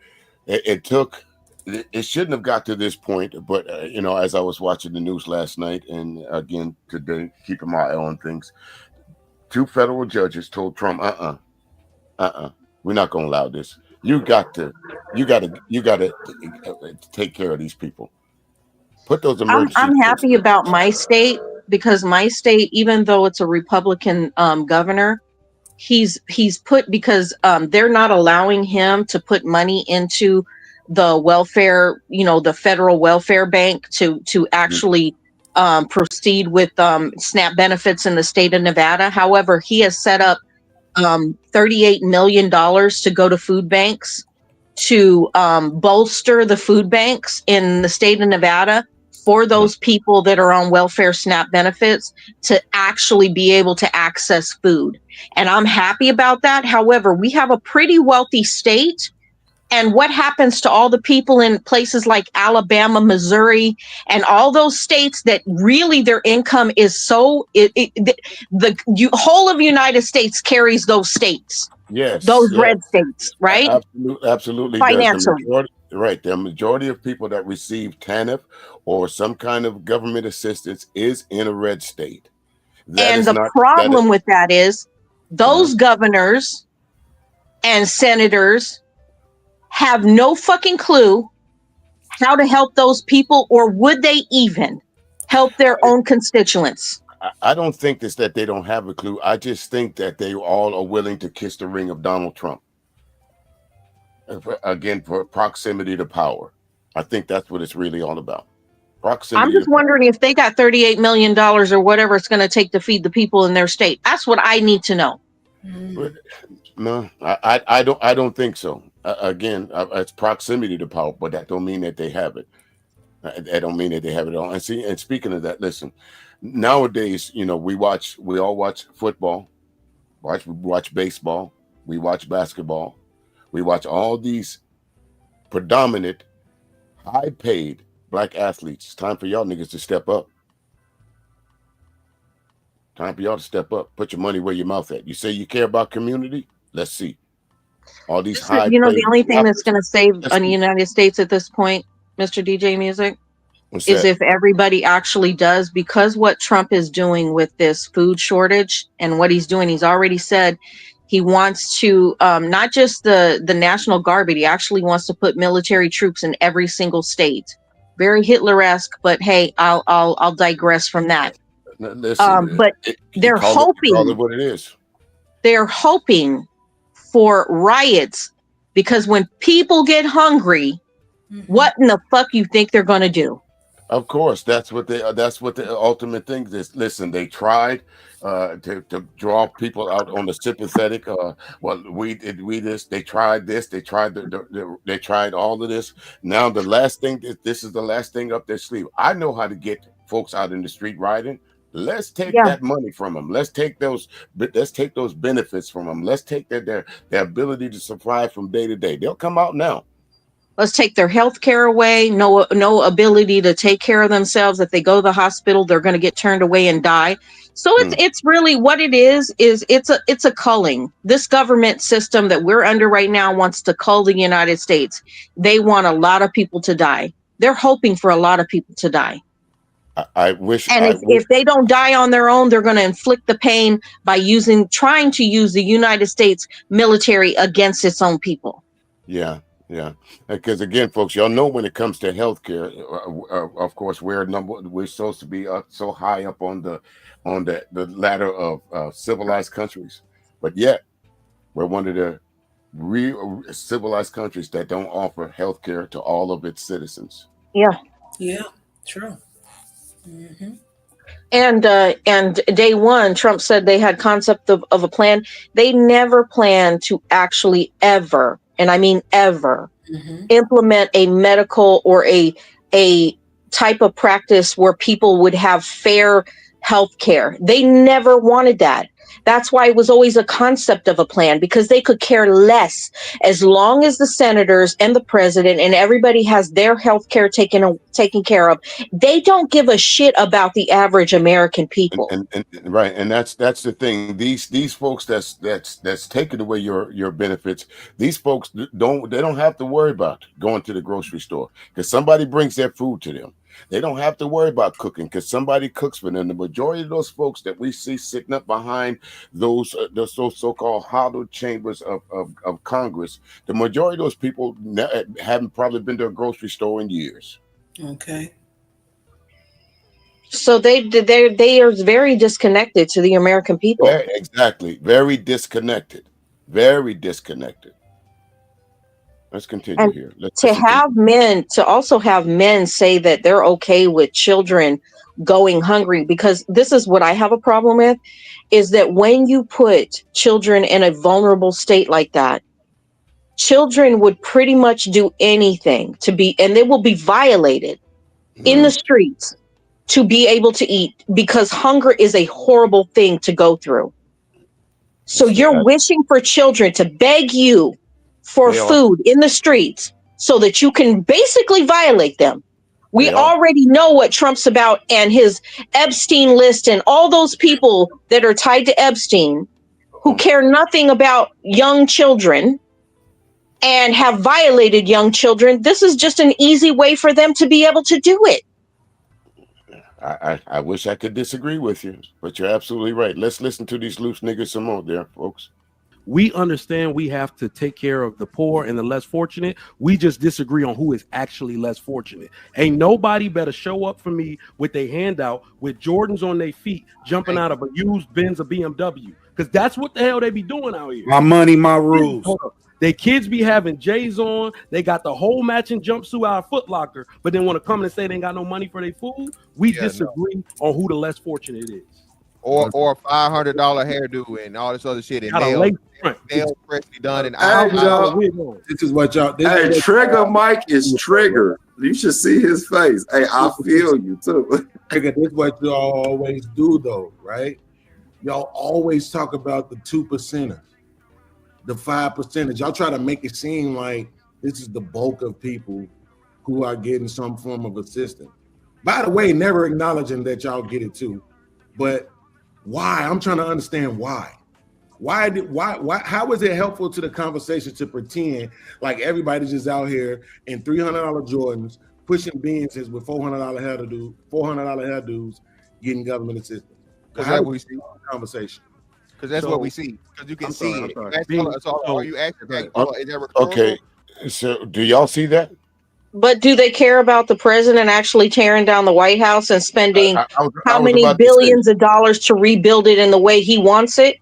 it shouldn't have got to this point, but as I was watching the news last night and again today, keeping my eye on things, 2 federal judges told Trump, we're not going to allow this. You got to take care of these people. Put those emergency. I'm happy about my state, because my state, even though it's a Republican governor, he's put, because they're not allowing him to put money into the welfare, the federal welfare bank to actually proceed with SNAP benefits in the state of Nevada. However, he has set up $38 million to go to food banks to bolster the food banks in the state of Nevada for those people that are on welfare SNAP benefits to actually be able to access food. And I'm happy about that. However, we have a pretty wealthy state. And what happens to all the people in places like Alabama, Missouri, and all those states that really their income is so the whole of the United States carries those states. Yes, those red states, right? Absolutely. Financially, the majority of people that receive TANF or some kind of government assistance is in a red state. And the problem with that is those governors and senators have no fucking clue how to help those people, or would they even help their own constituents? I don't think it's that they don't have a clue. I just think that they all are willing to kiss the ring of Donald Trump. Again, for proximity to power. I think that's what it's really all about. Proximity. I'm just wondering if they got $38 million or whatever it's going to take to feed the people in their state. That's what I need to know. But, no, I don't think so. Again, it's proximity to power, but that don't mean that they have it. That don't mean that they have it all. And see, and speaking of that, listen, nowadays, we all watch football, watch baseball, we watch basketball, we watch all these predominant, high-paid black athletes. It's time for y'all niggas to step up. Time for y'all to step up. Put your money where your mouth at. You say you care about community? Let's see. All these high. The only thing that's going to save the United States at this point, Mr. DJ Music, is if everybody actually does, because what Trump is doing with this food shortage and what he's doing, he's already said he wants to not just the National Guard, but he actually wants to put military troops in every single state. Very Hitler-esque, but hey, I'll digress from that. Listen, but they're hoping what it is. They're hoping for riots, because when people get hungry, What in the fuck you think they're going to do? Of course, that's what the ultimate thing is. Listen, they tried to draw people out on the sympathetic. Well, we this. They tried this. They tried they tried all of this. Now the last thing, this is the last thing up their sleeve. I know how to get folks out in the street riding. Let's take that money from them. Let's take those benefits from them. Let's take their ability to survive from day to day. They'll come out now. Let's take their health care away. No ability to take care of themselves. If they go to the hospital, they're going to get turned away and die. So it's really what it is it's a culling. This government system that we're under right now wants to cull the United States. They want a lot of people to die. They're hoping for a lot of people to die. I wish. If they don't die on their own, they're going to inflict the pain by trying to use the United States military against its own people. Yeah. Yeah, because again, folks, y'all know when it comes to healthcare, of course, we're supposed to be so high up on the ladder of civilized countries, but yet we're one of the real civilized countries that don't offer healthcare to all of its citizens. Yeah. Yeah. True. Mm-hmm. And day one, Trump said they had concept of a plan. They never planned to actually ever, and I mean ever, implement a medical or a type of practice where people would have fair health care. They never wanted that. That's why it was always a concept of a plan, because they could care less as long as the senators and the president and everybody has their health care taken care of. They don't give a shit about the average American people. And right, and that's the thing. These folks that's taking away your benefits. These folks don't have to worry about going to the grocery store because somebody brings their food to them. They don't have to worry about cooking because somebody cooks for them. The majority of those folks that we see sitting up behind those so-called hollowed chambers of Congress, the majority of those people haven't probably been to a grocery store in years. Okay. So they are very disconnected to the American people. Yeah, exactly. Very disconnected. Very disconnected. Let's continue And here. to also have men say that they're okay with children going hungry, because this is what I have a problem with, is that when you put children in a vulnerable state like that, children would pretty much do anything and they will be violated in the streets to be able to eat, because hunger is a horrible thing to go through. So you're wishing for children to beg you for food in the streets so that you can basically violate them. We already know what Trump's about and his Epstein list and all those people that are tied to Epstein who care nothing about young children and have violated young children. This is just an easy way for them to be able to do it. I wish I could disagree with you, but you're absolutely right. Let's listen to these loose niggas some more there, folks. We understand we have to take care of the poor and the less fortunate. We just disagree on who is actually less fortunate. Ain't nobody better show up for me with their handout with Jordans on their feet, jumping out of a used Benz or BMW, because that's what the hell they be doing out here. My money, my rules. They kids be having J's on. They got the whole matching jumpsuit out of Foot Locker, but then want to come and say they ain't got no money for their food. We disagree on who the less fortunate is. Or $500 hairdo and all this other shit, and nails freshly done. And this is what y'all. Hey, Trigger Mike is Trigger. You should see his face. Hey, I feel you too. Trigger, this is what y'all always do, though, right? Y'all always talk about the 2%ers, the 5%ers. Y'all try to make it seem like this is the bulk of people who are getting some form of assistance. By the way, never acknowledging that y'all get it too, but. Why? I'm trying to understand why. Why? How is it helpful to the conversation to pretend like everybody's just out here in $300 Jordans, pushing Benzes with $400 hairdos, getting government assistance? Because that's what we see. Conversation. Because that's what we see. Because you can see it. Are you asking? Okay. So do y'all see that? But do they care about the president actually tearing down the White House and spending how many billions of dollars to rebuild it in the way he wants it?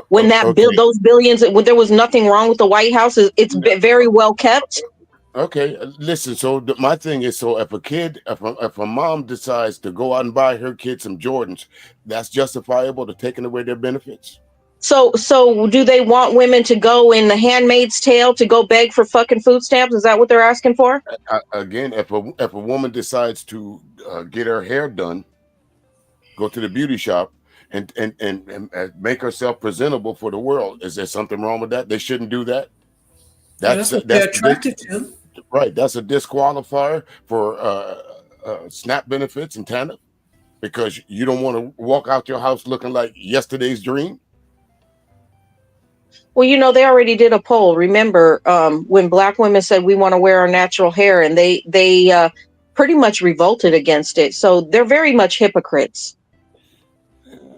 When those billions, when there was nothing wrong with the White House, it's very well kept. Okay, listen. So my thing is, so if a kid, if a mom decides to go out and buy her kid some Jordans, that's justifiable to taking away their benefits. So do they want women to go in The Handmaid's Tale to go beg for fucking food stamps? Is that what they're asking for? Again, if a woman decides to get her hair done, go to the beauty shop, and make herself presentable for the world, is there something wrong with that? They shouldn't do that. That's what they're attracted to. Right. That's a disqualifier for SNAP benefits and TANF, because you don't want to walk out your house looking like yesterday's dream. Well, you know, they already did a poll. Remember, when Black women said we want to wear our natural hair, and they pretty much revolted against it. So they're very much hypocrites.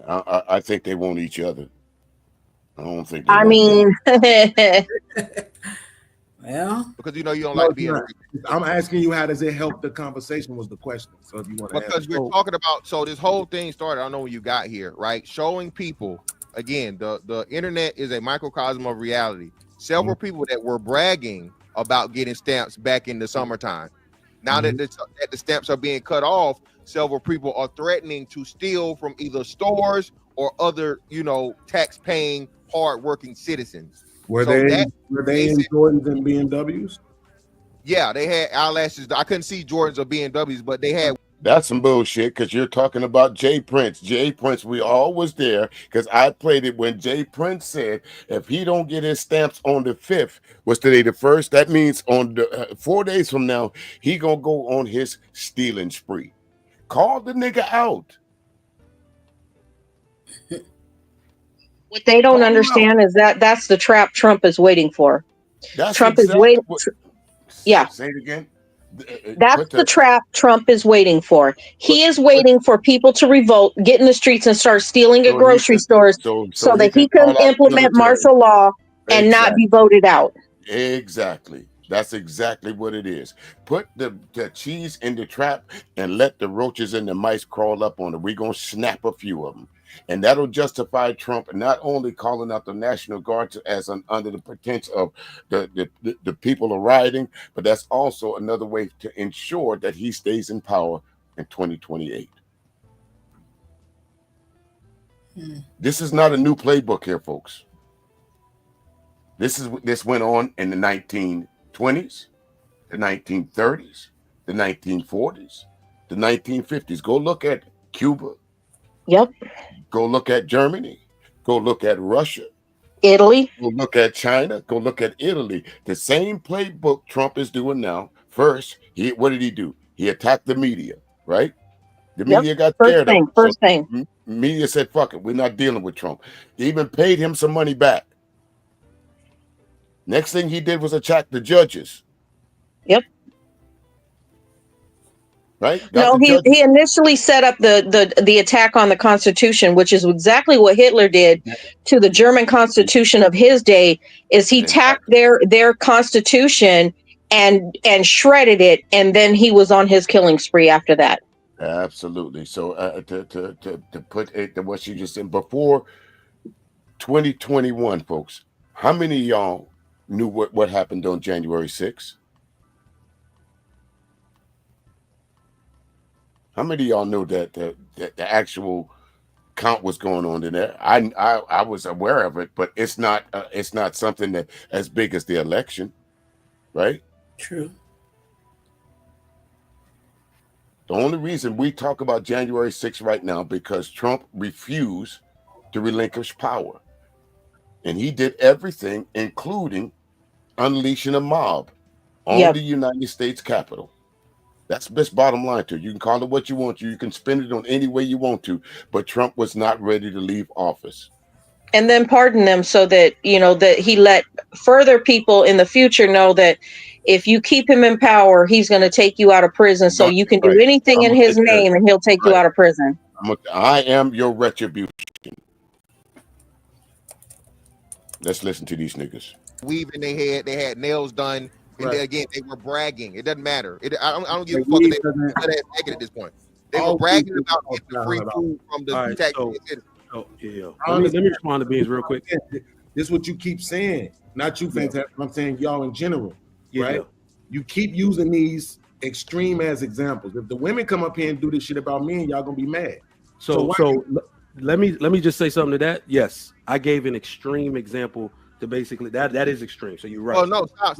I think they want each other. I don't think. I mean, well, because you know you don't like to be. I'm asking you, how does it help the conversation? Was the question? So if you want to, because we're talking about. So this whole thing started. I don't know when you got here, right? Showing people again, the internet is a microcosm of reality. Several people that were bragging about getting stamps back in the summertime. Now that the stamps are being cut off, several people are threatening to steal from either stores or other, tax-paying, hard-working citizens. Were they in Jordans and BMWs? Yeah, they had eyelashes. I couldn't see Jordans or BMWs, but they had. That's some bullshit, because you're talking about Jay Prince. Jay Prince, we all was there, because I played it when Jay Prince said if he don't get his stamps on the 5th, what's today, the 1st? That means on the 4 days from now, he gonna go on his stealing spree. Call the nigga out. What they don't understand is that's the trap Trump is waiting for. Trump is waiting. Yeah. Say it again. That's the trap Trump is waiting for. He is waiting for people to revolt, get in the streets, and start stealing at grocery stores so that he can implement martial law and not be voted out. Exactly. That's exactly what it is. Put the cheese in the trap and let the roaches and the mice crawl up on it. We're going to snap a few of them. And that'll justify Trump not only calling out the National Guard as under the pretense of the people are rioting, but that's also another way to ensure that he stays in power in 2028. This is not a new playbook here, folks. This went on in the 1920s, the 1930s, the 1940s, the 1950s. Go look at Cuba. Yep. Go look at Germany. Go look at Russia. Italy. Go look at China. Go look at Italy. The same playbook Trump is doing now. First, what did he do? He attacked the media, right? The media got scared of him. First thing. Media said, fuck it, we're not dealing with Trump. They even paid him some money back. Next thing he did was attack the judges. Yep. Right? No, he initially set up the attack on the Constitution, which is exactly what Hitler did to the German Constitution of his day. Is he attacked their Constitution and shredded it, and then he was on his killing spree after that. Absolutely. So to put it, what you just said before 2021, folks, how many of y'all knew what happened on January 6th? How many of y'all knew that the actual count was going on in there? I was aware of it, but it's not something that as big as the election, right? True. The only reason we talk about January 6th right now because Trump refused to relinquish power, and he did everything, including unleashing a mob on the United States Capitol. That's the best bottom line to it. You can call it what you want to. You can spend it on any way you want to, but Trump was not ready to leave office. And then pardon them so that, that he let further people in the future know that if you keep him in power, he's going to take you out of prison. So you can do anything in his name and he'll take you out of prison. I am your retribution. Let's listen to these niggas. Weave in their head, they had nails done. And then again, they were bragging. It doesn't matter. I don't give a fuck if they naked at this point. They were bragging about getting the free food from the tax. Let me respond to Beans real quick. This is what you keep saying. Not you, Fantastic. I'm saying y'all in general, right? you keep using these extreme as examples. If the women come up here and do this shit about men, y'all gonna be mad. So let me just say something to that. Yes, I gave an extreme example to basically that is extreme. So you're right. Oh no, stop.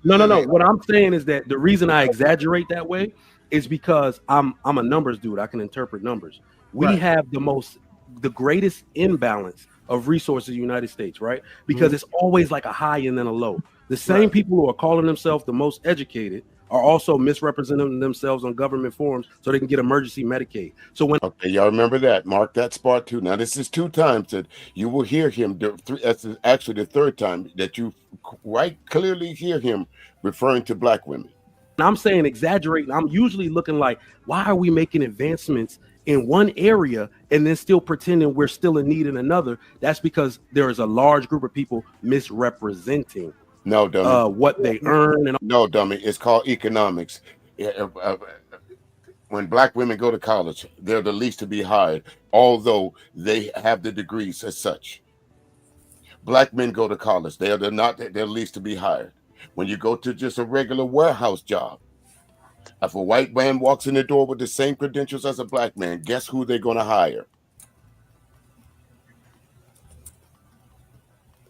No. What I'm saying is that the reason I exaggerate that way is because I'm a numbers dude. I can interpret numbers. We have the greatest imbalance of resources in the United States, right? Because it's always like a high and then a low. The same people who are calling themselves the most educated are also misrepresenting themselves on government forums so they can get emergency Medicaid. So when y'all remember that, mark that spot too. Now this is 2 times that you will hear him. That's actually the 3rd time that you quite clearly hear him referring to black women. I'm saying exaggerating, I'm usually looking like, why are we making advancements in one area and then still pretending we're still in need in another? That's because there is a large group of people misrepresenting what they earn. And no, dummy, it's called economics. When black women go to college, they're the least to be hired, although they have the degrees as such. Black men go to college, they're the least to be hired. When you go to just a regular warehouse job, if a white man walks in the door with the same credentials as a black man, guess who they're going to hire?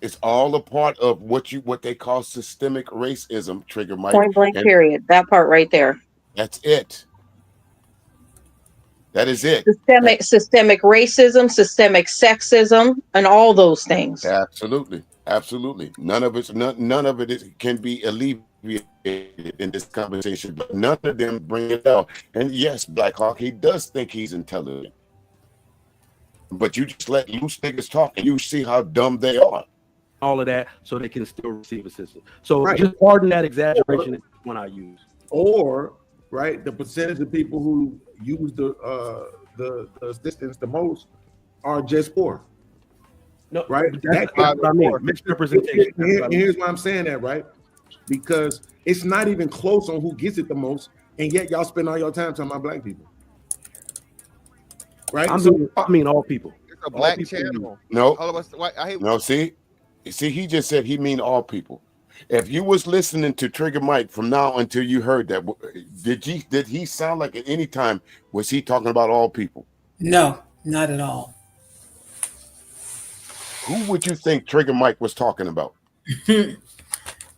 It's all a part of what they call systemic racism, Trigger Mike. Point blank, period. That part right there. That's it. That is it. Systemic racism, systemic sexism, and all those things. Absolutely. None of it can be alleviated in this conversation, but none of them bring it out. And yes, Black Hawk, he does think he's intelligent, but you just let loose niggas talk and you see how dumb they are. All of that, so they can still receive assistance. So just pardon that exaggeration when I use. Or the percentage of people who use the assistance the most are just poor. No, right? That's what I mean. Misrepresentation. Here's why I'm saying that, right? Because it's not even close on who gets it the most, and yet y'all spend all your time talking about black people. Right? I mean all people. It's a black channel. No. All of us. I hate. No, see, he just said he mean all people. If you was listening to Trigger Mike from now until you heard that, did he sound like at any time was he talking about all people? No, not at all. Who would you think Trigger Mike was talking about?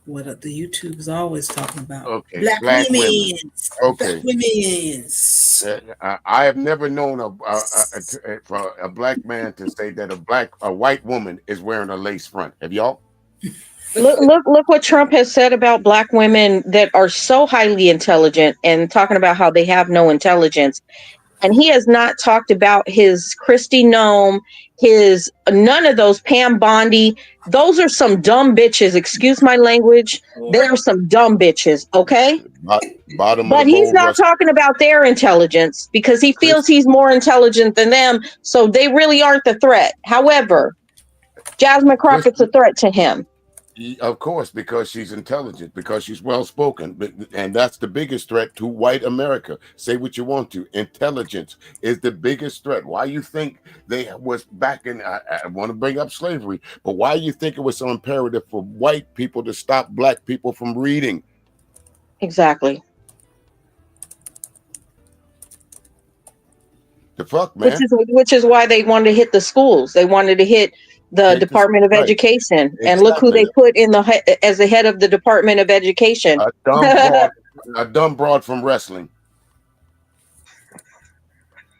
What the YouTube is always talking about. Okay, black women. Okay, black women. I have never known a black man to say that a white woman is wearing a lace front. Have y'all? Look what Trump has said about black women that are so highly intelligent and talking about how they have no intelligence. And he has not talked about his Christy Nome, none of those Pam Bondi. Those are some dumb bitches. Excuse my language. They are some dumb bitches. Okay. But he's not talking about their intelligence because he feels he's more intelligent than them. So they really aren't the threat. However, Jasmine Crockett's a threat to him. Of course, because she's intelligent, because she's well-spoken, and that's the biggest threat to white America. Say what you want to. Intelligence is the biggest threat. Why you think they was back in, I want to bring up slavery, but why you think it was so imperative for white people to stop black people from reading? Exactly. The fuck, man? Which is why they wanted to hit the schools. They wanted to hit the Department of Education, Exactly. And look who they put in as the head of the Department of Education. A dumb broad from wrestling.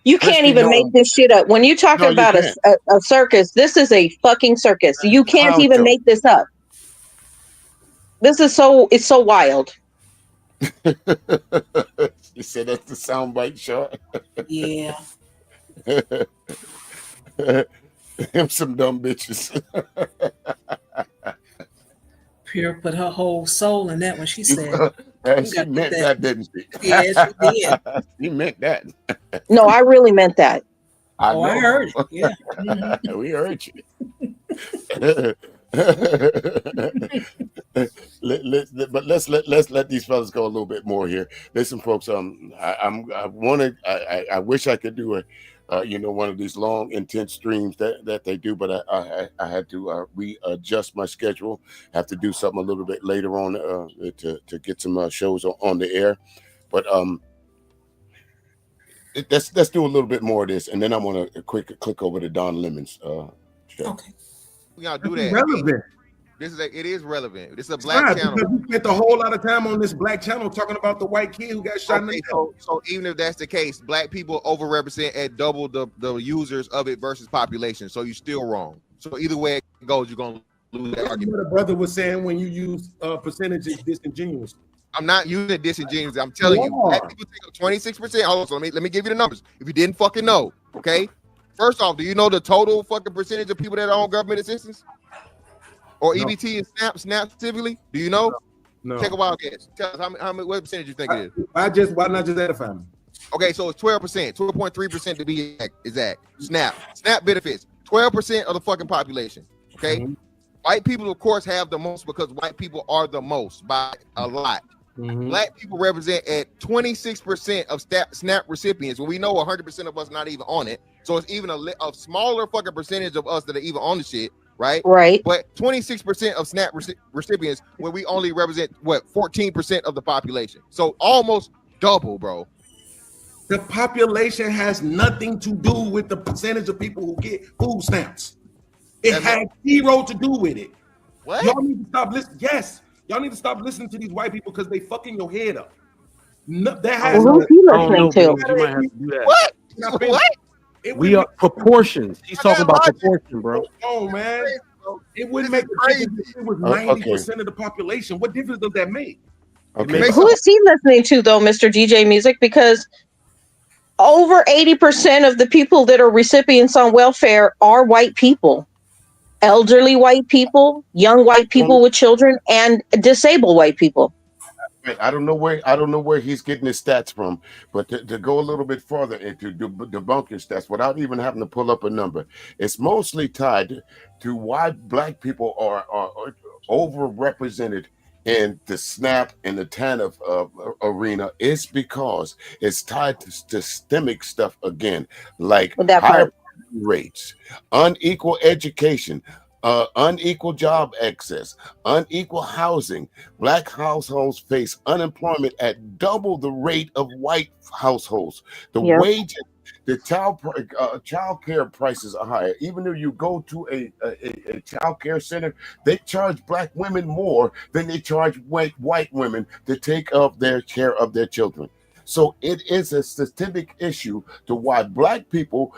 You can't even make this shit up. When you talk about a circus, this is a fucking circus. You can't even make this up. It's so wild. You said that's the soundbite shot. Yeah. Them some dumb bitches. Pure put her whole soul in that when she said. She meant that, didn't she? Yeah, she did. She meant that. No, I really meant that. I heard it. Yeah. We heard you. But let's let these fellas go a little bit more here. Listen, folks. I wish I could do one of these long, intense streams that they do. But I had to readjust my schedule. Have to do something a little bit later on to get some shows on the air. But let's do a little bit more of this, and then I'm gonna click over to Don Lemon's show. Okay, we gotta do that. Relevant. It is relevant. This is a black channel. Because we spent a whole lot of time on this black channel talking about the white kid who got shot in the head. So even if that's the case, black people overrepresent at double the users of it versus population. So you're still wrong. So either way it goes, you're gonna lose that argument. What the brother was saying when you use percentages disingenuous. I'm not using disingenuous. I'm telling you, black people take up 26%. Hold on, so let me give you the numbers. If you didn't fucking know, okay. First off, do you know the total fucking percentage of people that are on government assistance? Or EBT and SNAP specifically? Do you know? No. Take a wild guess. Tell us how many what percentage you think it is. Why not just edify me? Okay, so it's 12%, 12.3% to be exact. SNAP benefits 12% of the fucking population. Okay, white people of course have the most because white people are the most by a lot. Black people represent at 26% of SNAP recipients. When we know 100% of us not even on it, so it's even a smaller fucking percentage of us that are even on the shit. Right. But 26% of SNAP recipients when we only represent 14% of the population. So almost double, bro. The population has nothing to do with the percentage of people who get food stamps. It has zero to do with it. What? Y'all need to stop listening. Yes, y'all need to stop listening to these white people because they fucking your head up. No, that has who's he listening to? You might have to do that. What? We are proportions. He's talking about proportion, bro. Oh man, it wouldn't make a difference if it was 90% of the population. What difference does that make? Okay. Who is he listening to though, Mr. DJ Music? Because over 80% of the people that are recipients on welfare are white people, elderly white people, young white people with children, and disabled white people. I don't know where he's getting his stats from, but to go a little bit further into debunk his stats without even having to pull up a number, it's mostly tied to why black people are overrepresented in the SNAP and the TANF arena is because it's tied to systemic stuff again, like higher rates, unequal education, unequal job access, unequal housing. Black households face unemployment at double the rate of white households. The wages, the child care prices are higher. Even though you go to a child care center, they charge black women more than they charge white women to take up their care of their children. So it is a systemic issue to why black people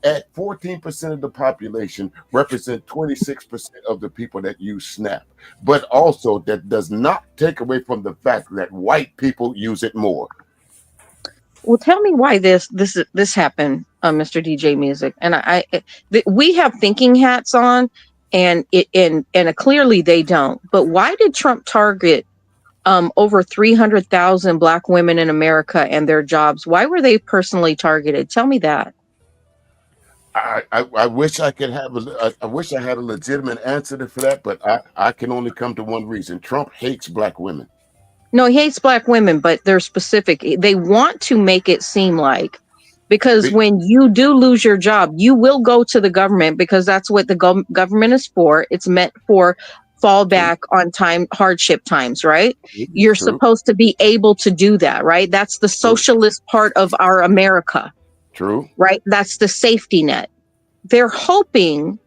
at 14% of the population represent 26% of the people that use SNAP. But also that does not take away from the fact that white people use it more. Well, tell me why this happened, Mr. DJ Music. And we have thinking hats on, and clearly they don't. But why did Trump target over 300,000 black women in America and their jobs? Why were they personally targeted? Tell me that. I wish I could have I wish I had a legitimate answer for that, but I can only come to one reason. Trump hates black women. No, he hates black women, but they're specific. They want to make it seem like, because when you do lose your job, you will go to the government because that's what the government is for. It's meant for fallback on hardship times, right? You're supposed to be able to do that, right? That's the socialist part of our America. True. Right? That's the safety net. They're hoping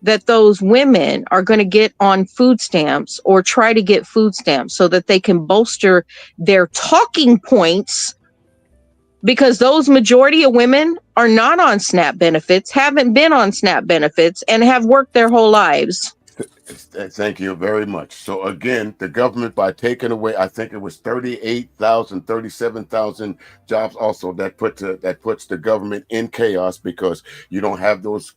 that those women are going to get on food stamps or try to get food stamps so that they can bolster their talking points, because those majority of women are not on SNAP benefits, haven't been on SNAP benefits, and have worked their whole lives. Thank you very much. So again, the government, by taking away, I think it was 38,000, 37,000 jobs also, that puts the government in chaos because you don't have those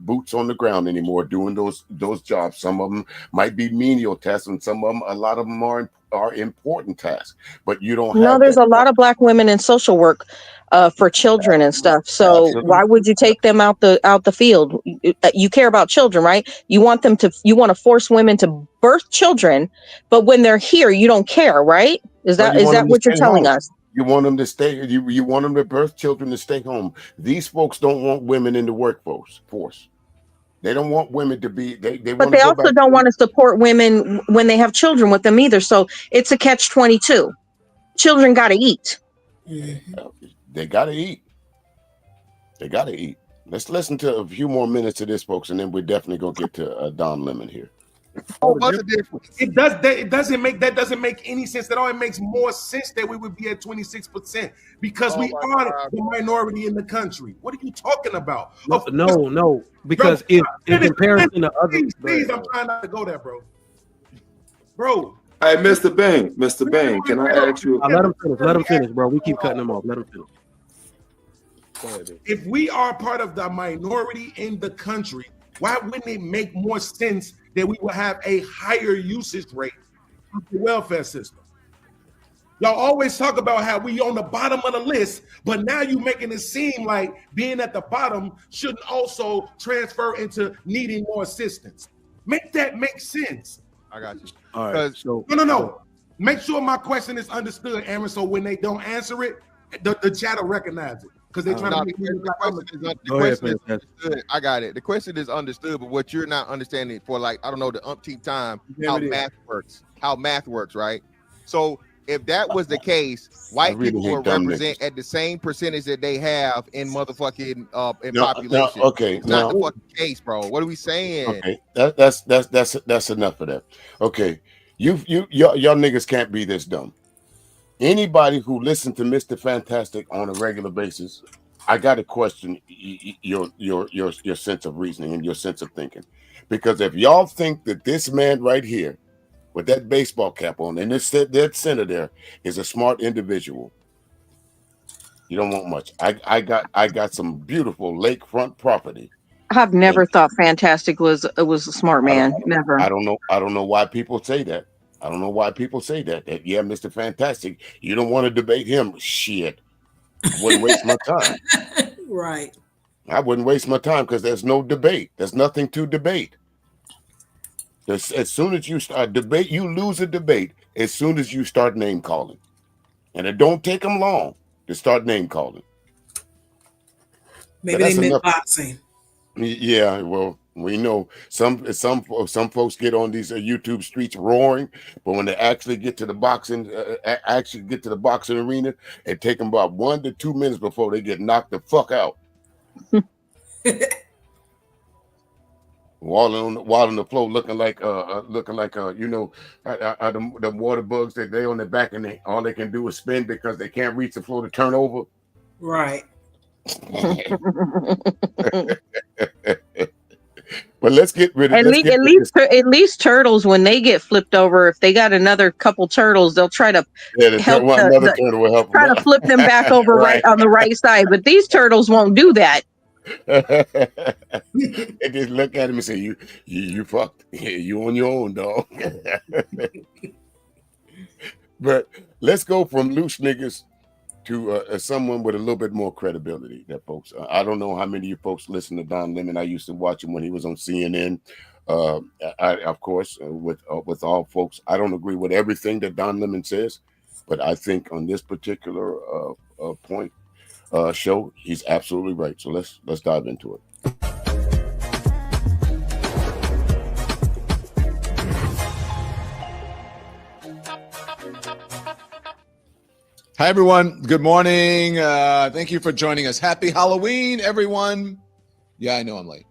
boots on the ground anymore doing those jobs. Some of them might be menial tasks, and some of them, a lot of them are important tasks, but you don't have. No, there's a lot of black women in social work for children and stuff. So why would you take them out the field? You care about children, right? You want to force women to birth children, but when they're here, you don't care, right? Is that what you're telling us? You want them to stay. You want them to birth children to stay home. These folks don't want women in the workforce. They don't want women to be. They but they also don't want to support women when they have children with them either. So it's a catch-22. Children got to eat. They got to eat. They got to eat. Let's listen to a few more minutes of this, folks, and then we're definitely gonna get to Don Lemon here. It doesn't make any sense at all. It makes more sense that we would be at 26% because we are the minority in the country. What are you talking about? No, because in comparison to other, please, I'm trying not to go there, bro. Hey, Mr. Bang, can I ask you? Let him finish, bro. We keep cutting him off. Let him finish. Go ahead, if we are part of the minority in the country, why wouldn't it make more sense that we will have a higher usage rate of the welfare system? Y'all always talk about how we on the bottom of the list, but now you making it seem like being at the bottom shouldn't also transfer into needing more assistance. Make that make sense. I got you. All right. So No. Make sure my question is understood, Aaron, so when they don't answer it, the chat will recognize it. Because they're trying to make the question is understood. I got it. The question is understood, but what you're not understanding for, like, I don't know, the umpteenth time, how math works, right? So if that was the case, white people would represent at the same percentage that they have in motherfucking population. Okay, it's not the fucking case, bro. What are we saying? Okay, that's enough of that. Okay, y'all niggas can't be this dumb. Anybody who listens to Mr. Fantastic on a regular basis, I got to question your sense of reasoning and your sense of thinking, because if y'all think that this man right here with that baseball cap on and that center there is a smart individual, you don't want much. I got some beautiful lakefront property. I've never thought Fantastic was a smart man. Never. I don't know why people say that. I don't know why people say that. Yeah, Mr. Fantastic, you don't want to debate him. Shit. I wouldn't waste my time. Right. I wouldn't waste my time because there's no debate. There's nothing to debate. As soon as you start debate, you lose a debate as soon as you start name calling. And it don't take them long to start name calling. Maybe they meant boxing. Yeah, well, we know some folks get on these YouTube streets roaring, but when they actually get to the boxing, arena, it take them about 1 to 2 minutes before they get knocked the fuck out. Walling on the floor, looking like the water bugs that they on the back, and all they can do is spin because they can't reach the floor to turn over. Right. But let's get rid of at least turtles, when they get flipped over, if they got another couple turtles, they'll try to turtle will help try to flip them back over right on the right side. But these turtles won't do that. They just look at him and say, "You fucked. You on your own, dog." But let's go from loose niggas to someone with a little bit more credibility. That folks, I don't know how many of you folks listen to Don Lemon. I used to watch him when he was on CNN. Of course, with all folks, I don't agree with everything that Don Lemon says, but I think on this particular point show, he's absolutely right. So let's dive into it. Hi, everyone. Good morning. Thank you for joining us. Happy Halloween, everyone. Yeah, I know I'm late.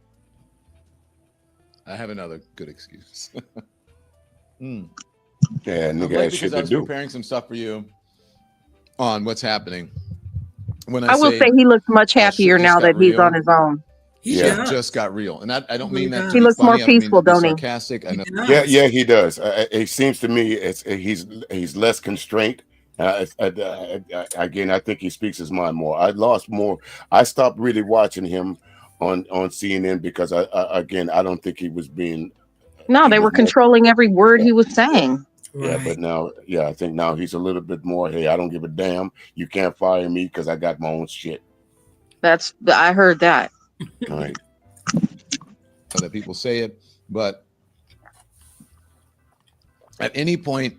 I have another good excuse. Yeah, nigga, has shit because I to was do. preparing some stuff for you on what's happening. When I will say he looks much happier now that he's on his own. Yeah, just got real, and I don't mean that. He looks more peaceful, don't he? Sarcastic. I know. Yeah, he does. It seems to me he's less constrained. Again, I think he speaks his mind more. I stopped really watching him on CNN because I don't think he was being. No, they were controlling every word he was saying. Yeah, but now, I think now he's a little bit more. Hey, I don't give a damn. You can't fire me because I got my own shit. I heard that. All right. That people say it, but at any point,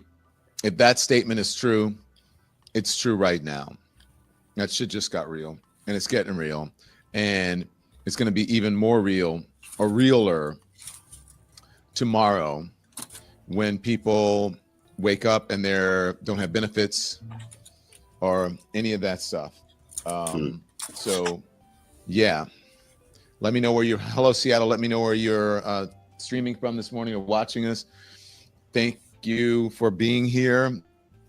if that statement is true, it's true right now. That shit just got real, and it's getting real, and it's going to be even more real or realer tomorrow when people wake up and don't have benefits or any of that stuff. So yeah, let me know where you're. Hello, Seattle. Let me know where you're streaming from this morning or watching us. Thank you for being here.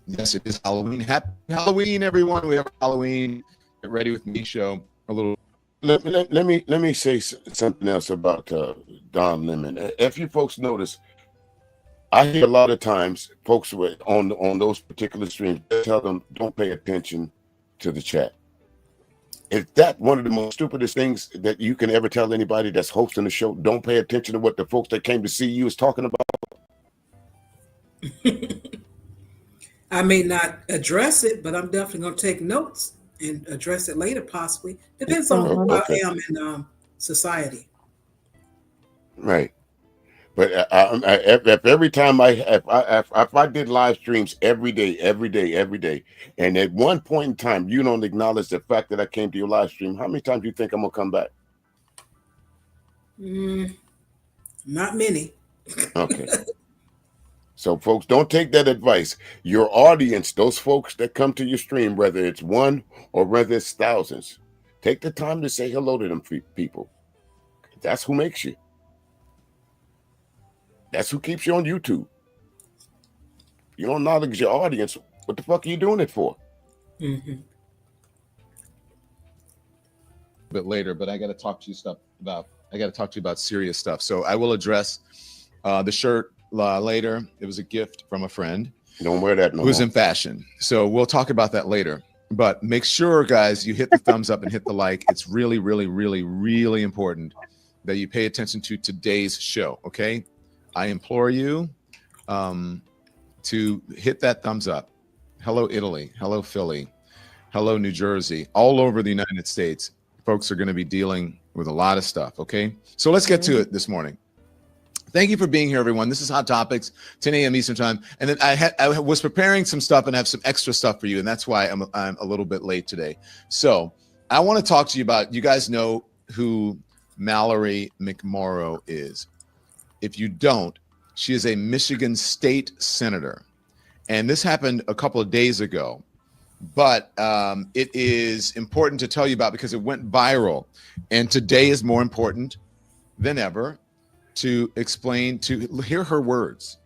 Yes, it is Halloween. Happy Halloween, everyone. We have a Halloween Get Ready With Me show. A little. Let me say something else about Don Lemon. If you folks notice, I hear a lot of times folks on those particular streams tell them don't pay attention to the chat. Is that one of the most stupidest things that you can ever tell anybody that's hosting the show? Don't pay attention to what the folks that came to see you is talking about. I may not address it, but I'm definitely going to take notes and address it later, possibly. Depends on who I am in society. Right. But if every time if I did live streams every day, and at one point in time you don't acknowledge the fact that I came to your live stream, how many times do you think I'm gonna come back? Not many. Okay. So folks, don't take that advice. Your audience, those folks that come to your stream, whether it's one or whether it's thousands, take the time to say hello to them people. That's who makes you. That's who keeps you on YouTube. You don't acknowledge your audience. What the fuck are you doing it for? Mm-hmm. A bit later, but I got to talk to you about serious stuff. So I will address the shirt later. It was a gift from a friend. Don't wear that no who's more. In fashion. So we'll talk about that later. But make sure, guys, you hit the thumbs up and hit the like. It's really, really, really, really important that you pay attention to today's show. Okay. I implore you to hit that thumbs up. Hello, Italy. Hello, Philly. Hello, New Jersey. All over the United States, folks are going to be dealing with a lot of stuff, okay? So let's get to it this morning. Thank you for being here, everyone. This is Hot Topics, 10 a.m. Eastern Time. And then I was preparing some stuff and have some extra stuff for you, and that's why I'm a little bit late today. So I want to talk to you about, you guys know who Mallory McMorrow is. If you don't, she is a Michigan state senator. And this happened a couple of days ago. But it is important to tell you about because it went viral. And today is more important than ever to explain, to hear her words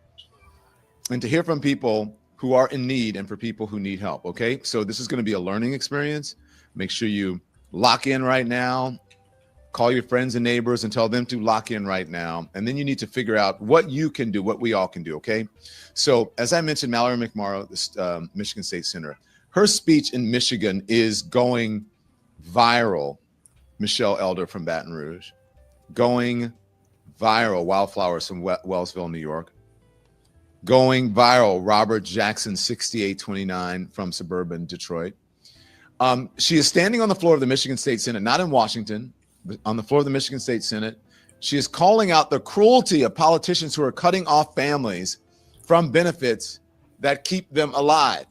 and to hear from people who are in need and for people who need help. Okay, so this is going to be a learning experience. Make sure you lock in right now. Call your friends and neighbors and tell them to lock in right now. And then you need to figure out what you can do, what we all can do, okay? So as I mentioned, Mallory McMorrow, this Michigan State Senator, her speech in Michigan is going viral. Michelle Elder from Baton Rouge. Going viral. Wildflowers from Wellsville, New York. Going viral. Robert Jackson, 6829 from suburban Detroit. She is standing on the floor of the Michigan State Senate, not in Washington, on the floor of the Michigan State Senate. She is calling out the cruelty of politicians who are cutting off families from benefits that keep them alive.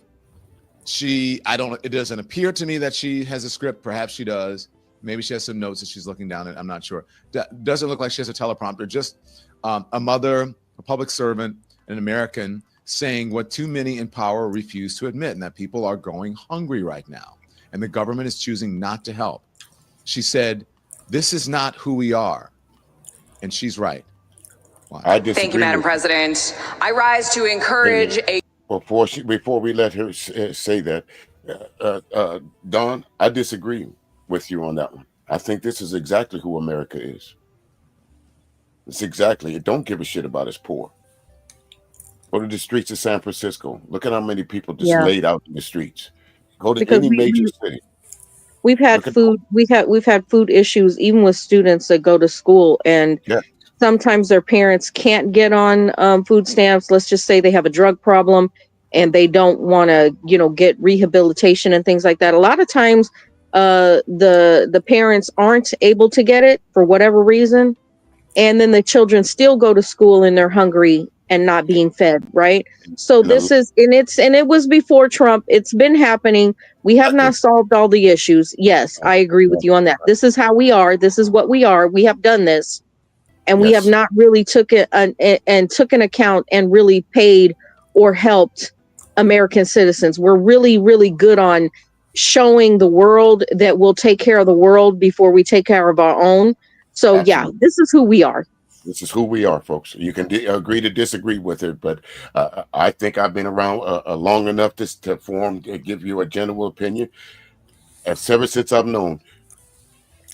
It doesn't appear to me that she has a script. Perhaps she does. Maybe she has some notes that she's looking down at. I'm not sure. Doesn't look like she has a teleprompter. Just a mother, a public servant, an American saying what too many in power refuse to admit, and that people are going hungry right now. And the government is choosing not to help. She said, "This is not who we are." And she's right. Wow. I disagree. Thank you, Madam President. I rise to encourage Before we let her say that, Don, I disagree with you on that one. I think this is exactly who America is. It's exactly. It don't give a shit about its poor. Go to the streets of San Francisco. Look at how many people just laid out in the streets. Go to any major city. We've had food. We've had food issues even with students that go to school, and sometimes their parents can't get on food stamps. Let's just say they have a drug problem, and they don't want to, get rehabilitation and things like that. A lot of times, the parents aren't able to get it for whatever reason, and then the children still go to school and they're hungry, and not being fed, right? So this is, and it was before Trump. It's been happening. We have not solved all the issues. Yes, I agree with you on that. This is how we are. This is what we are. We have done this, and we have not really took it and took an account and really paid or helped American citizens. We're really, really good on showing the world that we'll take care of the world before we take care of our own. So yeah, this is who we are. This is who we are, folks. You can agree to disagree with it, but I think I've been around long enough to give you a general opinion. Ever since I've known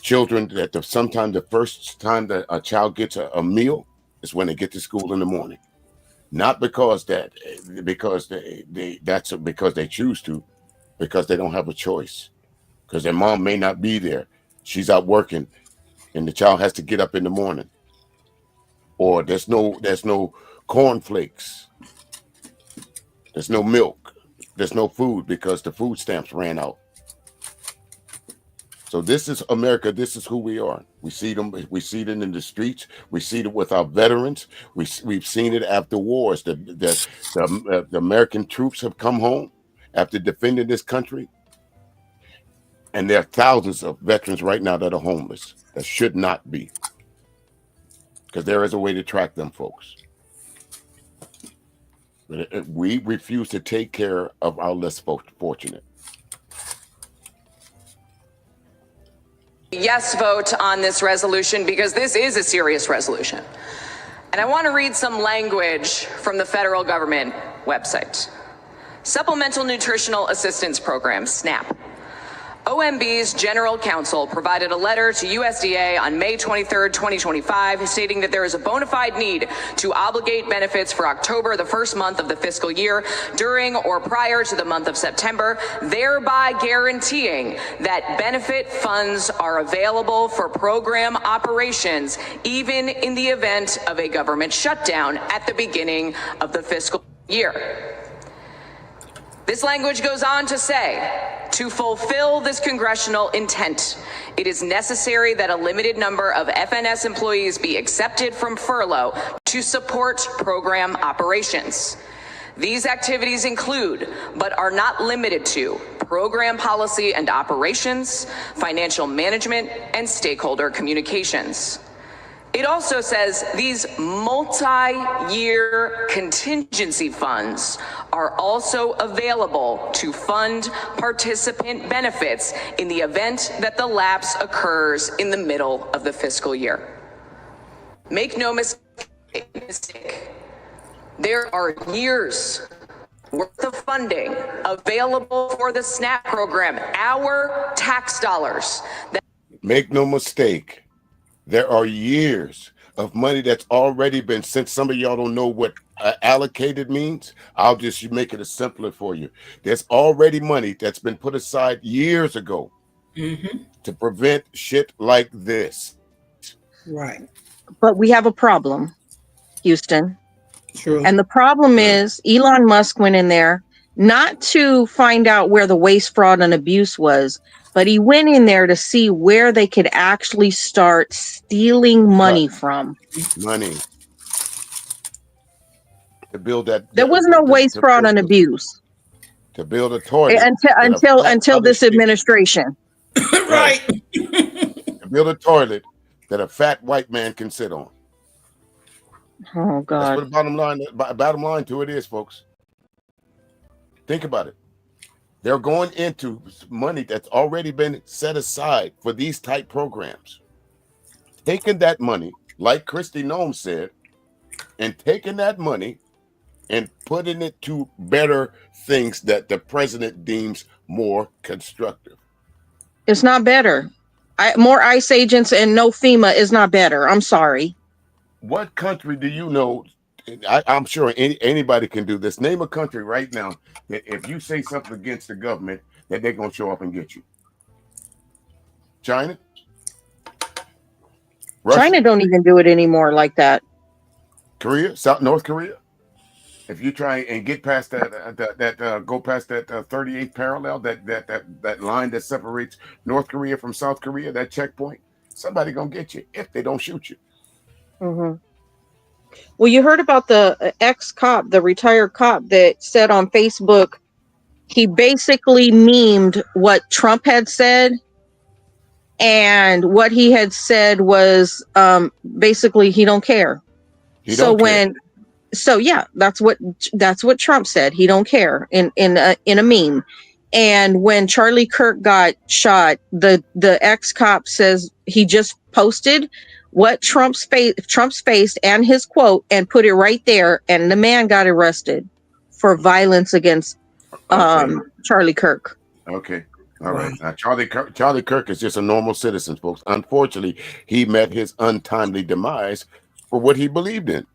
children, that sometimes the first time that a child gets a meal is when they get to school in the morning. Not because they choose to, because they don't have a choice, because their mom may not be there. She's out working, and the child has to get up in the morning. Or there's no cornflakes, there's no milk, there's no food because the food stamps ran out. So this is America. This is who we are. We see them. We see it in the streets. We see it with our veterans. We've seen it after wars. The American troops have come home after defending this country, and there are thousands of veterans right now that are homeless that should not be. Because there is a way to track them, folks. But we refuse to take care of our less fortunate. Yes vote on this resolution because this is a serious resolution. And I want to read some language from the federal government website. Supplemental Nutritional Assistance Program, SNAP. OMB's General Counsel provided a letter to USDA on May 23, 2025, stating that there is a bona fide need to obligate benefits for October, the first month of the fiscal year, during or prior to the month of September, thereby guaranteeing that benefit funds are available for program operations, even in the event of a government shutdown at the beginning of the fiscal year. This language goes on to say, to fulfill this congressional intent, it is necessary that a limited number of FNS employees be accepted from furlough to support program operations. These activities include, but are not limited to, program policy and operations, financial management, and stakeholder communications. It also says these multi-year contingency funds are also available to fund participant benefits in the event that the lapse occurs in the middle of the fiscal year. Make no mistake, there are years worth of funding available for the SNAP program, our tax dollars. Make no mistake. There are years of money that's already been sent. Some of y'all don't know what allocated means. I'll just make it simpler for you. There's already money that's been put aside years ago to prevent shit like this. Right. But we have a problem, Houston. True. And the problem is Elon Musk went in there not to find out where the waste, fraud, and abuse was, but he went in there to see where they could actually start stealing money from. Money. To build that. There was no waste, fraud, and abuse. To build a toilet. Until this administration. Right. To build a toilet that a fat white man can sit on. Oh, God. That's what the bottom line to it is, folks. Think about it. They're going into money that's already been set aside for these type programs. Taking that money, like Christy Nome said, and taking that money and putting it to better things that the president deems more constructive. It's not better. More ICE agents and no FEMA is not better. I'm sorry. What country do you know? I'm sure anybody can do this. Name a country right now that if you say something against the government, that they're going to show up and get you. China? Russia? China don't even do it anymore like that. Korea? North Korea? If you try and get past that, go past that 38th parallel, that line that separates North Korea from South Korea, that checkpoint, somebody going to get you if they don't shoot you. Well, you heard about the ex-cop, the retired cop that said on Facebook, he basically memed what Trump had said. And what he had said was basically he don't care. So yeah, that's what Trump said. He don't care in a meme. And when Charlie Kirk got shot, the ex-cop says he just posted what Trump's faced and his quote and put it right there, and the man got arrested for violence against Charlie Kirk. Okay. All right. Now, Charlie Kirk is just a normal citizen, folks. Unfortunately, he met his untimely demise for what he believed in.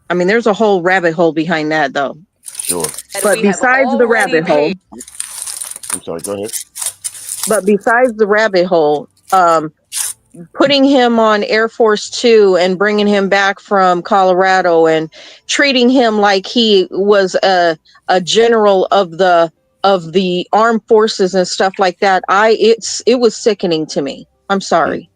I mean, there's a whole rabbit hole behind that, though. Sure. But besides the rabbit hole, I'm sorry, go ahead. But besides the rabbit hole, putting him on Air Force Two and bringing him back from Colorado and treating him like he was a general of the armed forces and stuff like that, it was sickening to me. I'm sorry.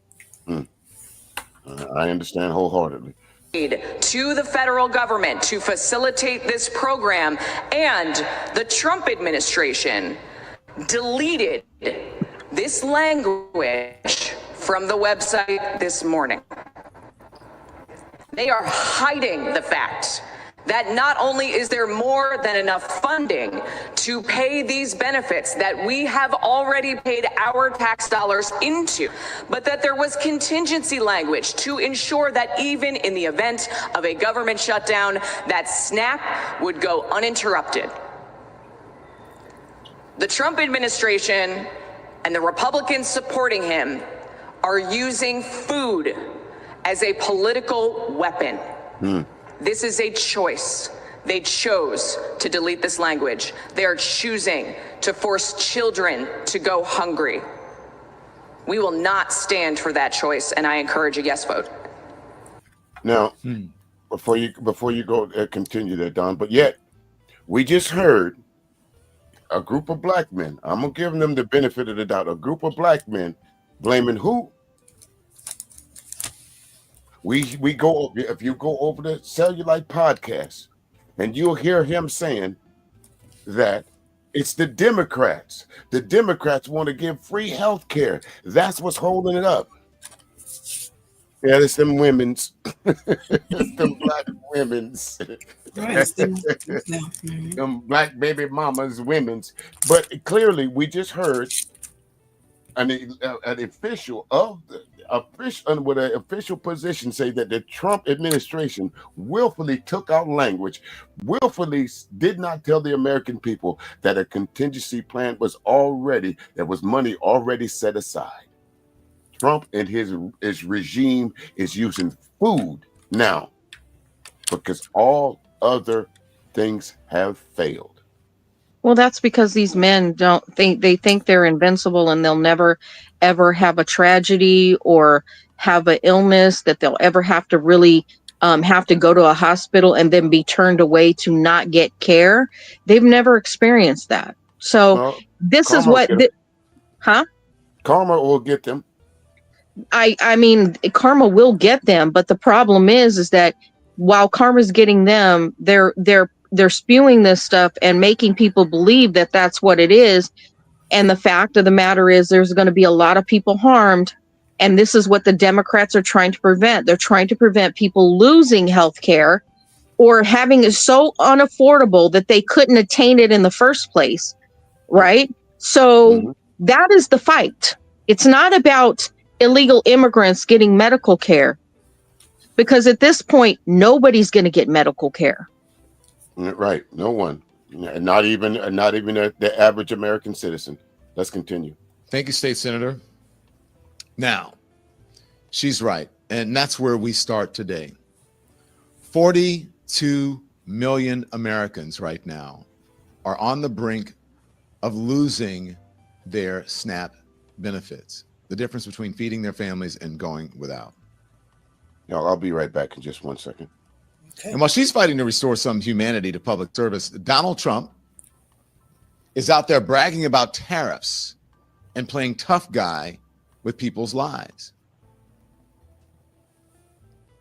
I understand wholeheartedly. To the federal government to facilitate this program, and the Trump administration deleted this language from the website this morning. They are hiding the fact that not only is there more than enough funding to pay these benefits that we have already paid our tax dollars into, but that there was contingency language to ensure that even in the event of a government shutdown, that SNAP would go uninterrupted. The Trump administration and the Republicans supporting him are using food as a political weapon. This is a choice. They chose to delete this language. They are choosing to force children to go hungry. We will not stand for that choice, and I encourage a yes vote. Now, before you go continue there, Don, but yet we just heard a group of black men. I'm gonna give them the benefit of the doubt. A group of black men blaming who? We go, if you go over the Cellulite podcast, and you'll hear him saying that it's the Democrats. The Democrats want to give free health care. That's what's holding it up. Yeah, it's them women's. It's them black women's. Them black baby mamas, women's. But clearly, we just heard an official with an official position say that the Trump administration willfully took out language, willfully did not tell the American people that a contingency plan was money already set aside. Trump and his regime is using food now because all other things have failed. Well, that's because these men they think they're invincible and they'll never ever have a tragedy or have an illness that they'll ever have to really have to go to a hospital and then be turned away to not get care. They've never experienced that. So this is what, Karma will get them. I mean, karma will get them, but the problem is that while karma's getting them, they're spewing this stuff and making people believe that that's what it is. And the fact of the matter is there's going to be a lot of people harmed. And this is what the Democrats are trying to prevent. They're trying to prevent people losing health care or having it so unaffordable that they couldn't attain it in the first place. Right. So that is the fight. It's not about illegal immigrants getting medical care, because at this point, nobody's going to get medical care. Right. No one. Not even the average American citizen. Let's continue. Thank you, State Senator. Now, she's right. And that's where we start today. 42 million Americans right now are on the brink of losing their SNAP benefits. The difference between feeding their families and going without. I'll be right back in just 1 second. Okay. And while she's fighting to restore some humanity to public service, Donald Trump is out there bragging about tariffs and playing tough guy with people's lives.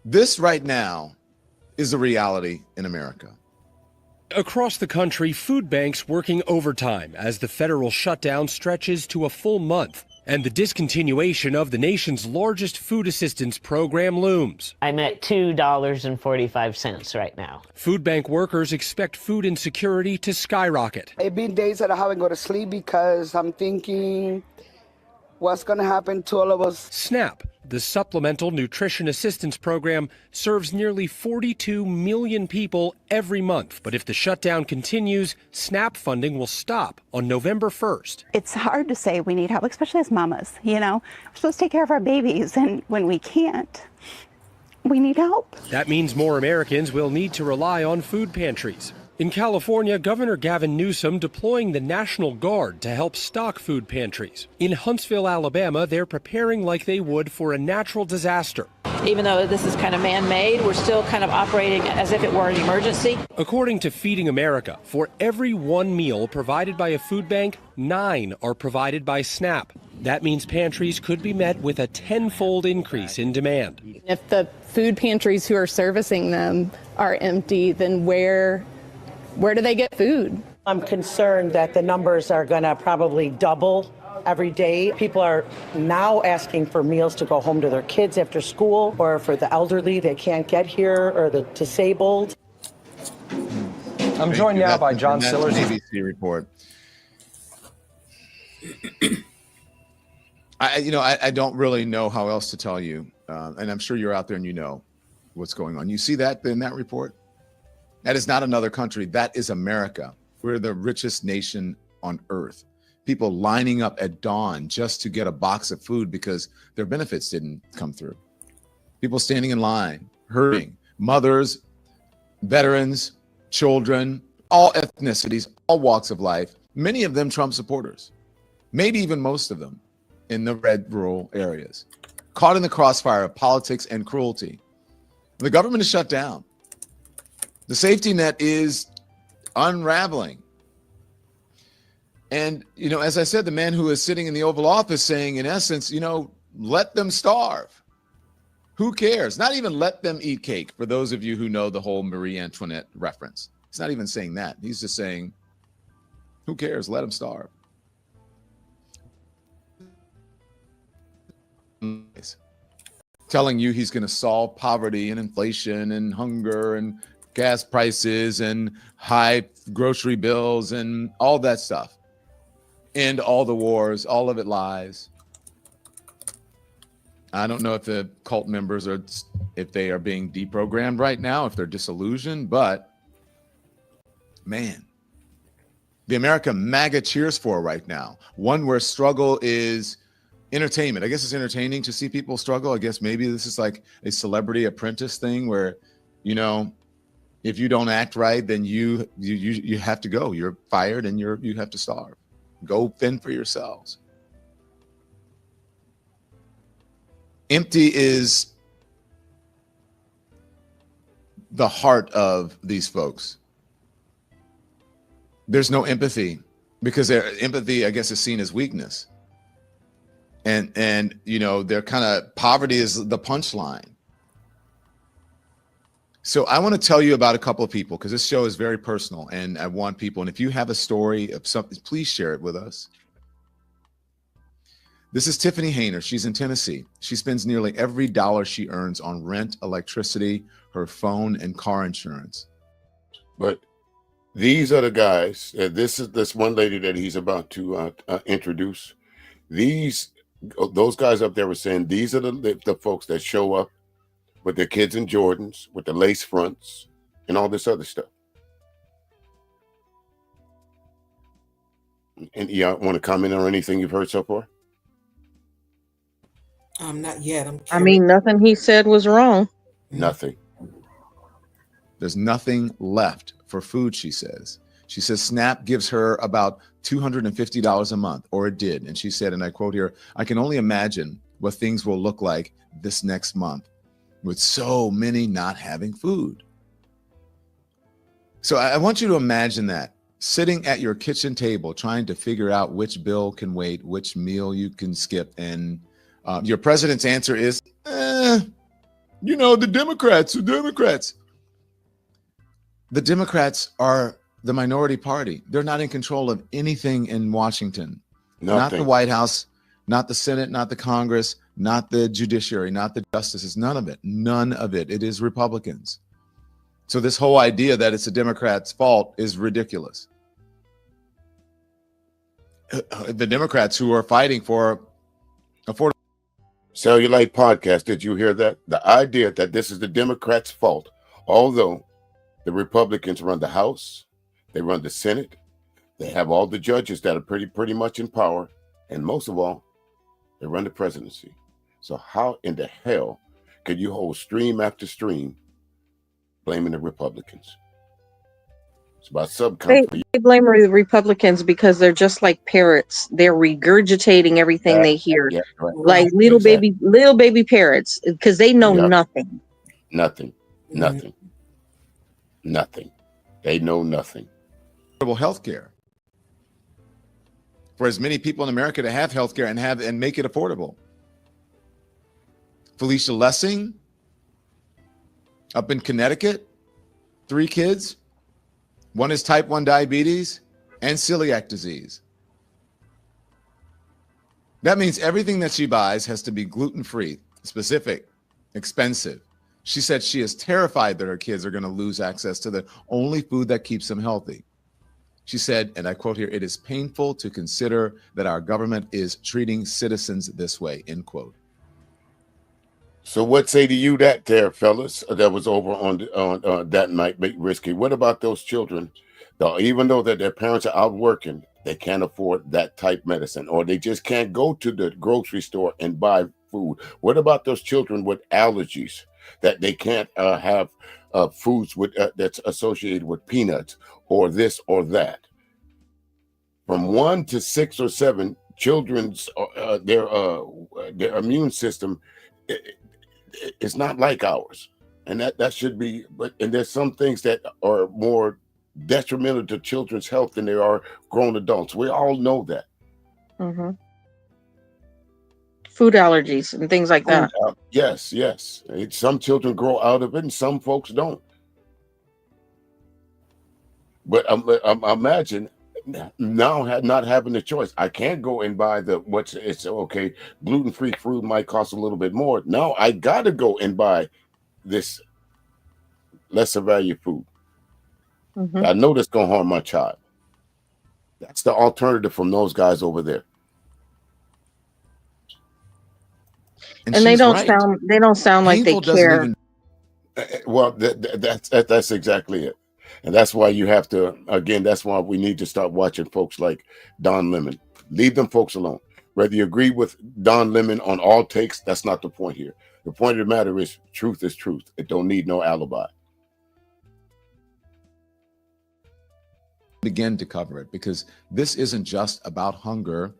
This right now is a reality in America. Across the country, food banks working overtime as the federal shutdown stretches to a full month and the discontinuation of the nation's largest food assistance program looms. I'm at $2.45 right now. Food bank workers expect food insecurity to skyrocket. It's been days that I haven't go to sleep because I'm thinking what's going to happen to all of us. SNAP, the Supplemental Nutrition Assistance Program, serves nearly 42 million people every month. But if the shutdown continues, SNAP funding will stop on November 1st. It's hard to say we need help, especially as mamas. You know, we're supposed to take care of our babies, and when we can't, we need help. That means more Americans will need to rely on food pantries. In California, Governor Gavin Newsom deploying the National Guard to help stock food pantries. In Huntsville, Alabama, they're preparing like they would for a natural disaster. Even though this is kind of man-made, we're still kind of operating as if it were an emergency. According to Feeding America, for every one meal provided by a food bank, 9 are provided by SNAP. That means pantries could be met with a 10-fold increase in demand. If the food pantries who are servicing them are empty, then where do they get food? I'm concerned that the numbers are going to probably double every day. People are now asking for meals to go home to their kids after school, or for the elderly they can't get here, or the disabled. I'm joined now by John Sillers. ABC report. I don't really know how else to tell you, and I'm sure you're out there and you know what's going on. You see that in that report? That is not another country. That is America. We're the richest nation on earth. People lining up at dawn just to get a box of food because their benefits didn't come through. People standing in line, hurting, mothers, veterans, children, all ethnicities, all walks of life, many of them Trump supporters, maybe even most of them in the red rural areas, caught in the crossfire of politics and cruelty. The government is shut down. The safety net is unraveling. And, as I said, the man who is sitting in the Oval Office saying, in essence, let them starve. Who cares? Not even let them eat cake, for those of you who know the whole Marie Antoinette reference. He's not even saying that. He's just saying, who cares? Let them starve. Telling you he's going to solve poverty and inflation and hunger and gas prices and high grocery bills and all that stuff. End all the wars, all of it lies. I don't know if the cult members if they are being deprogrammed right now, if they're disillusioned, but man, the America MAGA cheers for right now, one where struggle is entertainment. I guess it's entertaining to see people struggle. I guess maybe this is like a Celebrity Apprentice thing where, if you don't act right, then you have to go. You're fired and you have to starve. Go fend for yourselves. Empty is the heart of these folks. There's no empathy because empathy, I guess, is seen as weakness. And they're kind of, poverty is the punchline. So I want to tell you about a couple of people because this show is very personal and I want people, and if you have a story of something, please share it with us. This is Tiffany Hayner. She's in Tennessee. She spends nearly every dollar she earns on rent, electricity, her phone, and car insurance. But these are the guys. This is this one lady that he's about to introduce. Those guys up there were saying these are the folks that show up with their kids in Jordans, with the lace fronts, and all this other stuff. And you want to comment on anything you've heard so far? Not yet. Nothing he said was wrong. Nothing. There's nothing left for food, she says. She says SNAP gives her about $250 a month, or it did. And she said, and I quote here, "I can only imagine what things will look like this next month with so many not having food." So I want you to imagine that, sitting at your kitchen table, trying to figure out which bill can wait, which meal you can skip. And your president's answer is, You know, the Democrats. The Democrats are the minority party. They're not in control of anything in Washington. Nothing. Not the White House, not the Senate, not the Congress, not the judiciary, not the justices, none of it. None of it. It is Republicans. So this whole idea that it's the Democrats' fault is ridiculous. The Democrats who are fighting for affordable Cellulite podcast, did you hear that? The idea that this is the Democrats' fault, although the Republicans run the House, they run the Senate, they have all the judges that are pretty much in power, and most of all, they run the presidency. So how in the hell could you hold stream after stream blaming the Republicans? It's about subconscious. They blame the Republicans because they're just like parrots. They're regurgitating everything they hear, like little baby parrots, because they know nothing. Nothing. They know nothing. health care for as many people in America to have health care and make it affordable. Felicia Lessing up in Connecticut, 3 kids. One is type 1 diabetes and celiac disease. That means everything that she buys has to be gluten-free, specific, expensive. She said she is terrified that her kids are going to lose access to the only food that keeps them healthy. She said, and I quote here, "It is painful to consider that our government is treating citizens this way," end quote. So what say to you that there, fellas, that was over on that might be risky? What about those children, though, even though that their parents are out working, they can't afford that type medicine, or they just can't go to the grocery store and buy food? What about those children with allergies that they can't have foods with that's associated with peanuts or this or that? From 1 to 6 or 7, children's their immune system it's not like ours, and that should be. But and there's some things that are more detrimental to children's health than they are grown adults. We all know that. Mm-hmm. Food allergies and things like that. Yes. Some children grow out of it, and some folks don't. But imagine now not having the choice. I can't go and buy it's okay. Gluten-free food might cost a little bit more. Now I got to go and buy this lesser value food. Mm-hmm. I know that's going to harm my child. That's the alternative from those guys over there. And they don't sound like they care. Well, that's exactly it. And that's why you have to, again, that's why we need to start watching folks like Don Lemon. Leave them folks alone. Whether you agree with Don Lemon on all takes, that's not the point here. The point of the matter is truth is truth. It don't need no alibi. Begin to cover it, because this isn't just about hunger.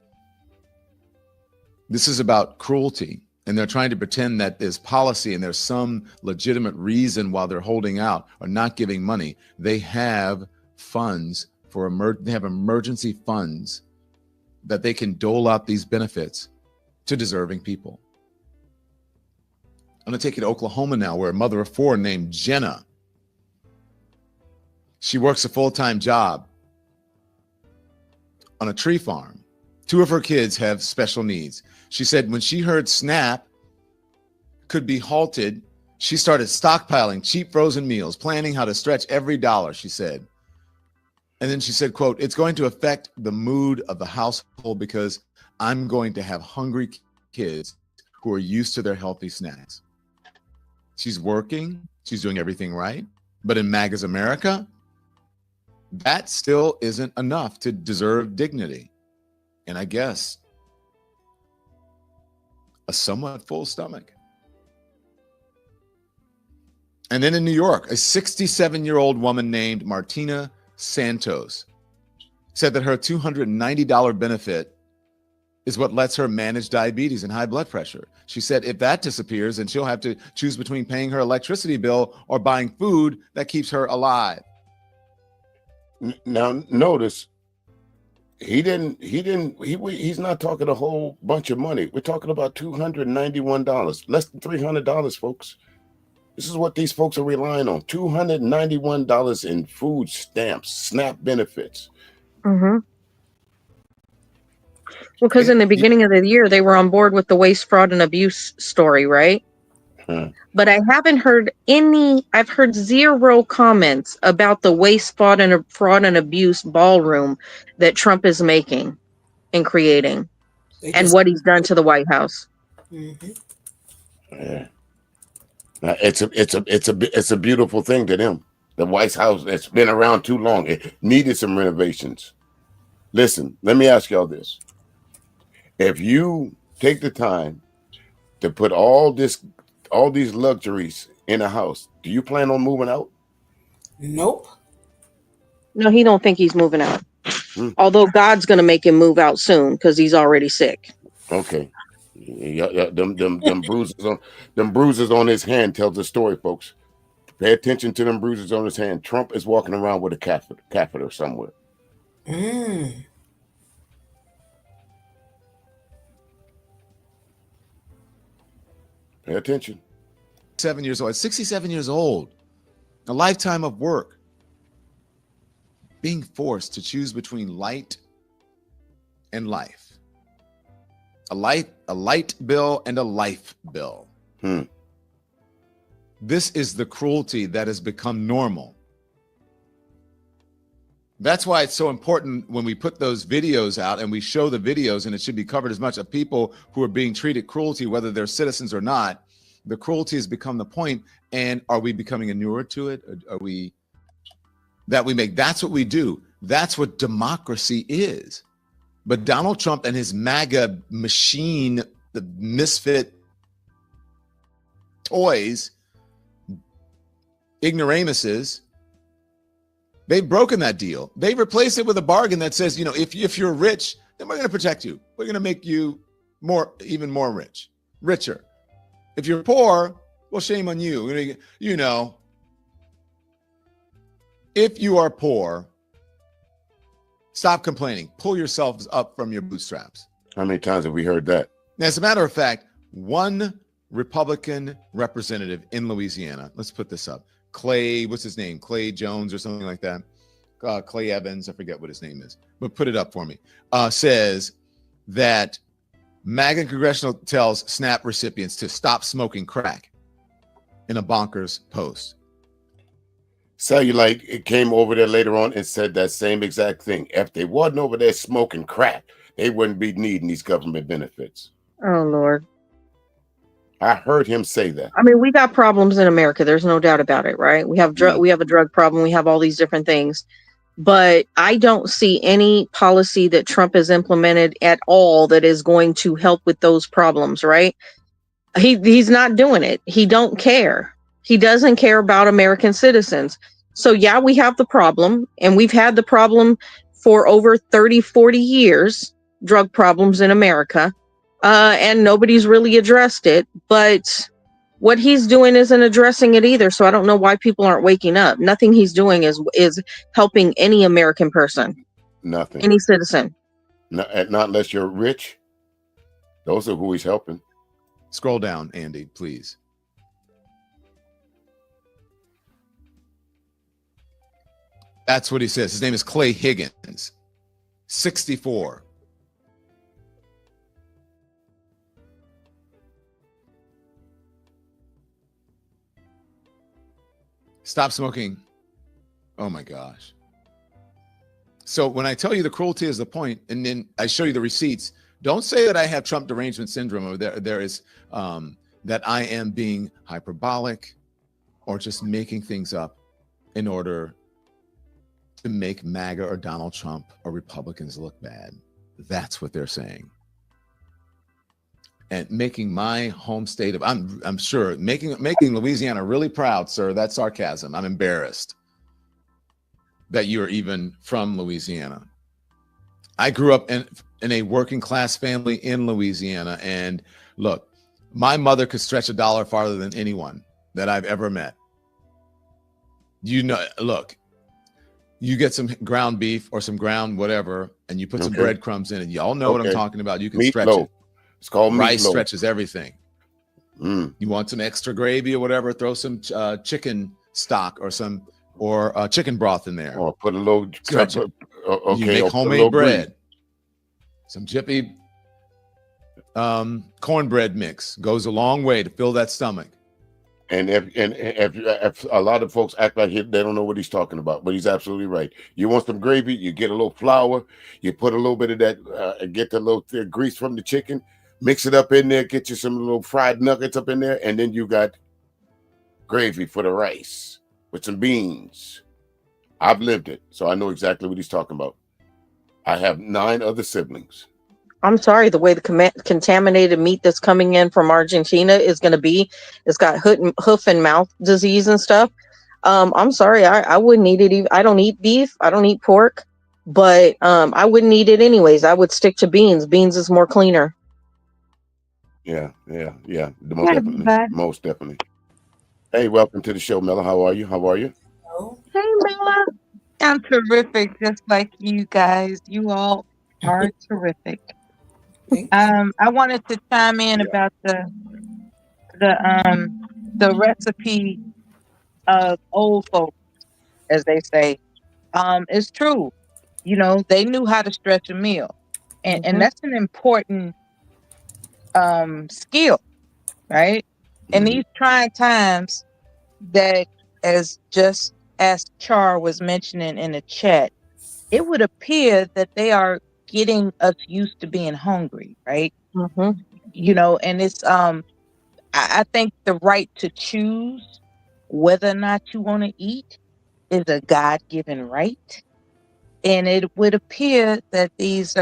This is about cruelty. And they're trying to pretend that there's policy and there's some legitimate reason why they're holding out or not giving money. They have funds they have emergency funds that they can dole out these benefits to deserving people. I'm going to take you to Oklahoma now, where a mother of 4 named Jenna, she works a full-time job on a tree farm. 2 of her kids have special needs. She said when she heard SNAP could be halted, she started stockpiling cheap frozen meals, planning how to stretch every dollar, she said. And then she said, quote, "It's going to affect the mood of the household because I'm going to have hungry kids who are used to their healthy snacks." She's working, she's doing everything right. But in MAGA's America, that still isn't enough to deserve dignity. And I guess a somewhat full stomach. And then in New York, a 67-year-old woman named Martina Santos said that her $290 benefit is what lets her manage diabetes and high blood pressure. She said if that disappears, then she'll have to choose between paying her electricity bill or buying food that keeps her alive. Now, notice, he's not talking a whole bunch of money. We're talking about $291, less than $300, folks. This is what these folks are relying on. $291 in food stamps, SNAP benefits. Mm-hmm. Well, because in the beginning of the year, they were on board with the waste, fraud, and abuse story, right? But I haven't heard I've heard zero comments about the waste, fraud, and abuse ballroom that Trump is making and creating and what he's done to the White House. Mm-hmm. Yeah. Now, it's a beautiful thing to them. The White House, it's been around too long. It needed some renovations. Listen, let me ask y'all this. If you take the time to put all these luxuries in a house, do you plan on moving out? Nope. No, he don't think he's moving out. Although God's going to make him move out soon because he's already sick. Okay. Yeah, them bruises on his hand tells the story, folks. Pay attention to them bruises on his hand. Trump is walking around with a catheter somewhere. Mm. Pay attention. 7 years old. 67 years old. A lifetime of work. Being forced to choose between light and life. A light bill and a life bill. This is the cruelty that has become normal. That's why it's so important when we put those videos out and we show the videos, and it should be covered as much, of people who are being treated cruelty, whether they're citizens or not. The cruelty has become the point. And are we becoming inured to it? Are we that's what we do. That's what democracy is. But Donald Trump and his MAGA machine, the misfit toys, ignoramuses, they've broken that deal. They've replaced it with a bargain that says, if you're rich, then we're going to protect you. We're going to make you even more richer. If you're poor, well, shame on you. If you are poor, stop complaining. Pull yourselves up from your bootstraps. How many times have we heard that? As a matter of fact, one Republican representative in Louisiana, let's put this up. Clay, what's his name? Clay Jones or something like that. Clay Evans, I forget what his name is, but put it up for me. Says that MAGA congressional tells SNAP recipients to stop smoking crack in a bonkers post. Cellulite, it came over there later on and said that same exact thing. If they wasn't over there smoking crack, they wouldn't be needing these government benefits. Oh, Lord. I heard him say that. I mean, we got problems in America. There's no doubt about it, right? We have we have a drug problem. We have all these different things. But I don't see any policy that Trump has implemented at all that is going to help with those problems, right? He's not doing it. He don't care. He doesn't care about American citizens. So yeah, we have the problem, and we've had the problem for over 30, 40 years, drug problems in America, and nobody's really addressed it. But what he's doing isn't addressing it either. So I don't know why people aren't waking up. Nothing he's doing is helping any American person. Nothing. Any citizen. Not unless you're rich. Those are who he's helping. Scroll down, Andy, please. That's what he says. His name is Clay Higgins, 64. Stop smoking. Oh my gosh. So when I tell you the cruelty is the point, and then I show you the receipts, don't say that I have Trump derangement syndrome, or there is that I am being hyperbolic or just making things up in order to make MAGA or Donald Trump or Republicans look bad. That's what they're saying. And making my home state of, I'm sure, making Louisiana really proud, sir. That's sarcasm. I'm embarrassed that you're even from Louisiana. I grew up in a working class family in Louisiana. And look, my mother could stretch a dollar farther than anyone that I've ever met. Look, you get some ground beef or some ground whatever, and you put some breadcrumbs in it. Y'all know what I'm talking about. You can stretch it. It's called rice meatloaf. stretches everything. You want some extra gravy or whatever? Throw some chicken stock or chicken broth in there. Or put a little. You make homemade bread. Some Jiffy cornbread mix goes a long way to fill that stomach. And if a lot of folks act like they don't know what he's talking about, but he's absolutely right. You want some gravy, you get a little flour, you put a little bit of that, get the little grease from the chicken, mix it up in there, get you some little fried nuggets up in there, and then you got gravy for the rice with some beans. I've lived it, so I know exactly what he's talking about. I have 9 other siblings. I'm sorry, the way the contaminated meat that's coming in from Argentina is going to be, it's got hoof and mouth disease and stuff. I'm sorry, I wouldn't eat it. I don't eat beef. I don't eat pork, but I wouldn't eat it anyways. I would stick to beans. Beans is more cleaner. Yeah. Most definitely. Hey, welcome to the show, Mela. How are you? Hey, Mela. I'm terrific, just like you guys. You all are terrific. I wanted to chime in about the recipe of old folks, as they say. It's true. They knew how to stretch a meal, and that's an important skill, right? In these trying times, that as Char was mentioning in the chat, it would appear that they are getting us used to being hungry, right? And it's I think the right to choose whether or not you want to eat is a God-given right. And it would appear that these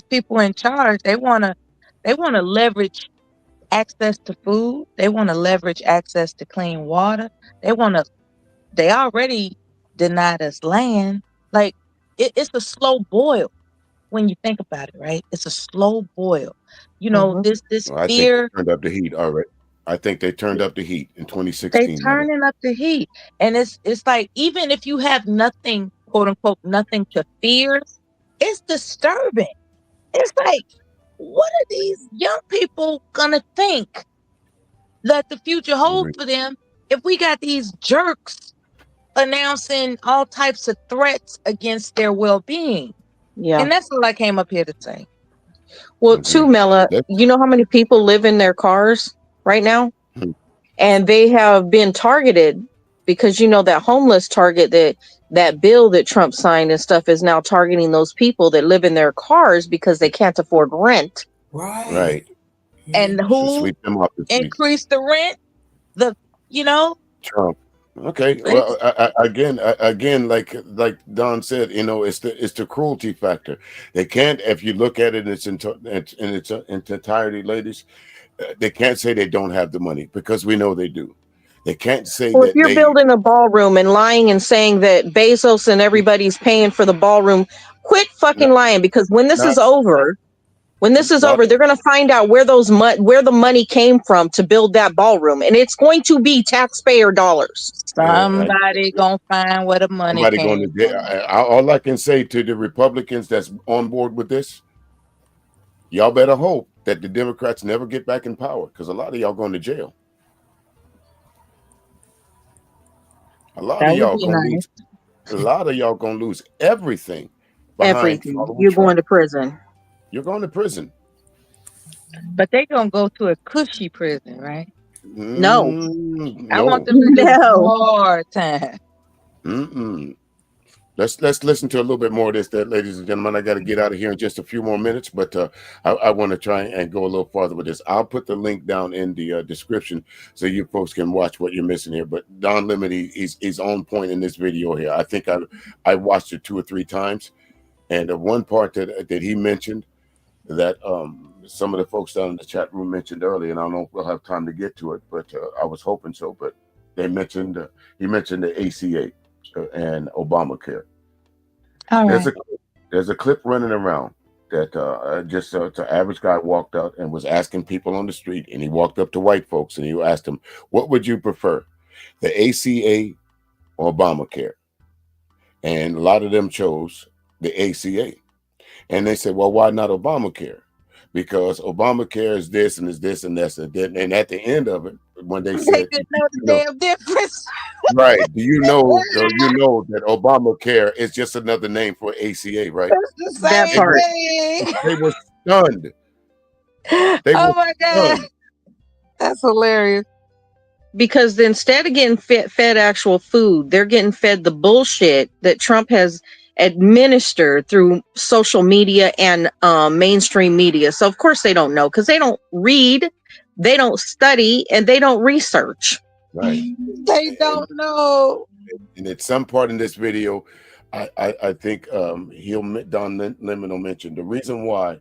people in charge, they wanna leverage access to food, they want to leverage access to clean water, they already denied us land. Like it's a slow boil when you think about it, right? It's a slow boil. This Well, I think fear. they turned up the heat already. I think they turned up the heat in They 2016. turning up the heat. And it's like, even if you have nothing, quote unquote, nothing to fear, it's disturbing. It's like, what are these young people gonna think that the future holds for them if we got these jerks announcing all types of threats against their well-being? Yeah. And that's all I came up here to say. Well, too, Mela, you know how many people live in their cars right now? And they have been targeted because, that homeless target, that bill that Trump signed and stuff is now targeting those people that live in their cars because they can't afford rent. Right. And who Sweep them off the streets. increased the rent? Trump. Okay. Well, again, like Don said, it's the cruelty factor. They can't, if you look at it in its entirety, ladies, they can't say they don't have the money because we know they do. They can't say Well, that if you're building a ballroom and lying and saying that Bezos and everybody's paying for the ballroom, quit fucking lying, because when this is over, they're going to find out where the money came from to build that ballroom, and it's going to be taxpayer dollars. Somebody gonna find where the money came from. All I can say to the Republicans that's on board with this, y'all better hope that the Democrats never get back in power, because a lot of y'all going to jail. A lot of y'all gonna lose everything. Everything. You're going to prison. You're going to prison. But they gonna go to a cushy prison, right? No. I want them to do more time. Let's listen to a little bit more of this, ladies and gentlemen. I got to get out of here in just a few more minutes, but I want to try and go a little farther with this. I'll put the link down in the description so you folks can watch what you're missing here. But Don Lemon, he's on point in this video here. I think I watched it 2 or 3 times, and the one part that he mentioned that some of the folks down in the chat room mentioned earlier, and I don't know if we'll have time to get to it, but I was hoping so. But he mentioned the ACA and Obamacare. There's a clip running around that just an average guy walked out and was asking people on the street, and he walked up to white folks and he asked them, what would you prefer, the ACA or Obamacare? And a lot of them chose the ACA. And they said, well, why not Obamacare? because Obamacare is this and is this and that's and that. And at the end of it, when they They said, didn't know the damn difference. right, do you know that Obamacare is just another name for ACA, right? It's the That same part. thing. They were stunned. They Oh were my God. stunned. That's hilarious. Because instead of getting fed actual food, they're getting fed the bullshit that Trump has administered through social media and mainstream media. So of course they don't know, because they don't read, they don't study, and they don't research. Right. They don't know. And at some part in this video, I think Don Lemon mentioned the reason why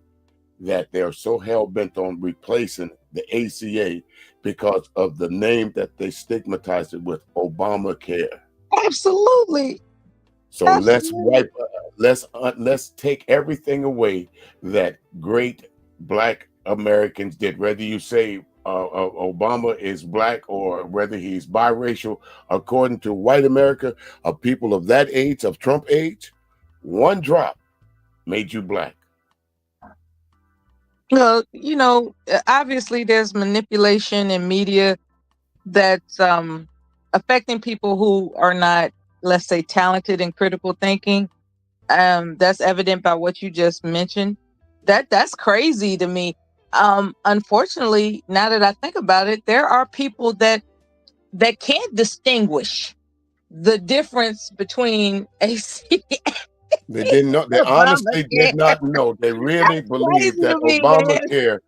that they're so hell-bent on replacing the ACA because of the name that they stigmatized it with, Obamacare. Absolutely. So let's take everything away that great Black Americans did, whether you say Obama is Black or whether he's biracial. According to white America, of people of that age, of Trump age, one drop made you Black. Well, obviously there's manipulation in media that's affecting people who are not, let's say, talented in critical thinking. That's evident by what you just mentioned. That's crazy to me. Unfortunately, now that I think about it, there are people that can't distinguish the difference between AC. They didn't know. They honestly did not know. They really believed that Obamacare,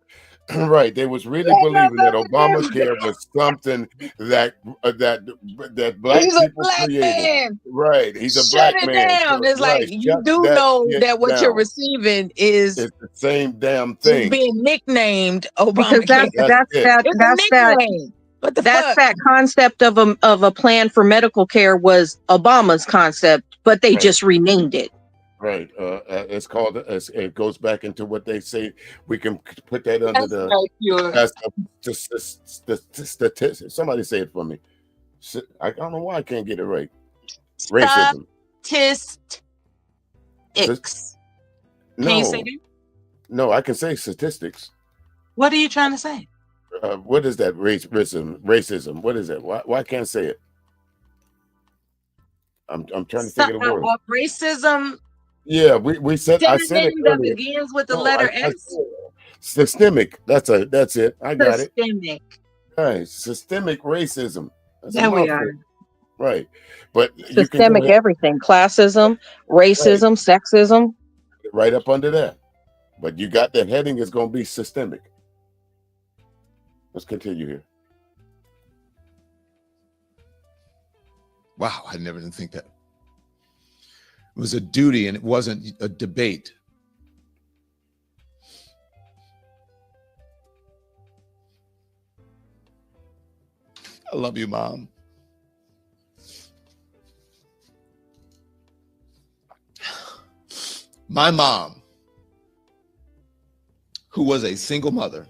right? They was really believing that Obamacare was something that Black He's a people Black created. man. Right? He's a Shut Black it man. down. It's Right. like you Shut do that know shit that what you're down. receiving is It's the same damn is thing. being nicknamed Because Obamacare. that's that nickname. What the that's fuck? that concept of a plan for medical care was Obama's concept, but they just renamed it. Right. It's called. It goes back into what they say. We can put that under statistics. Somebody say it for me. I don't know why I can't get it right. Racism. Statistics. Can you say that? No, I can say statistics. What are you trying to say? What is that? Racism. What is that? Why can't I say it? I'm trying to think of the word. Racism. Yeah, we said. I said it that earlier. begins with the letter S. Systemic. That's it. I got it. Systemic. Right. Systemic racism. That's There we are. Right. But Systemic everything. Classism, racism, sexism. Right up under that. But you got the heading is going to be systemic. Let's continue here. Wow, I never didn't think that. It was a duty and it wasn't a debate. I love you, Mom. My mom, who was a single mother,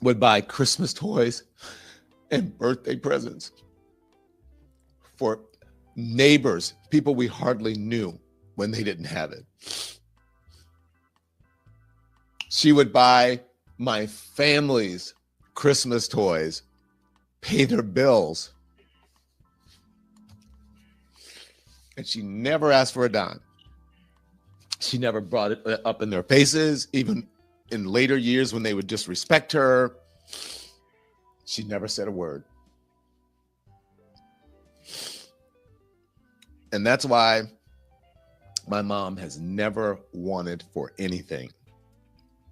would buy Christmas toys and birthday presents for neighbors, people we hardly knew when they didn't have it. She would buy my family's Christmas toys, pay their bills, and she never asked for a dime. She never brought it up in their faces, even in later years when they would disrespect her. She never said a word. And that's why my mom has never wanted for anything.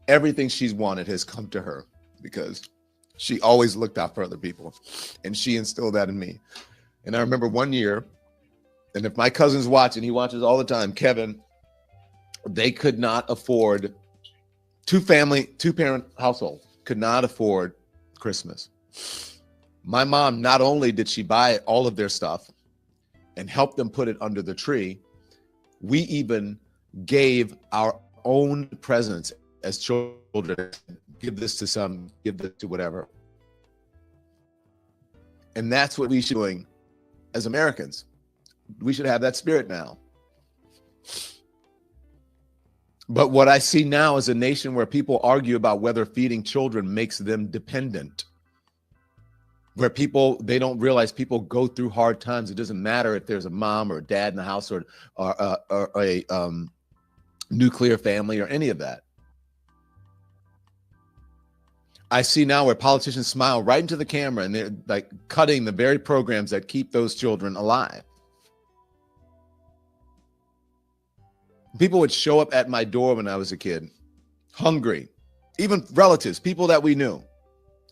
Everything she's wanted has come to her because she always looked out for other people, and she instilled that in me. And I remember one year, and if my cousin's watching, he watches all the time, Kevin, they could not afford, two-parent household, could not afford Christmas. My mom, not only did she buy all of their stuff and help them put it under the tree, we even gave our own presents as children. Give this to some, give this to whatever. And that's what we should be doing as Americans. We should have that spirit now. But what I see now is a nation where people argue about whether feeding children makes them dependent. Where they don't realize people go through hard times. It doesn't matter if there's a mom or a dad in the house or a nuclear family or any of that. I see now where politicians smile right into the camera and they're like cutting the very programs that keep those children alive. People would show up at my door when I was a kid, hungry, even relatives, people that we knew.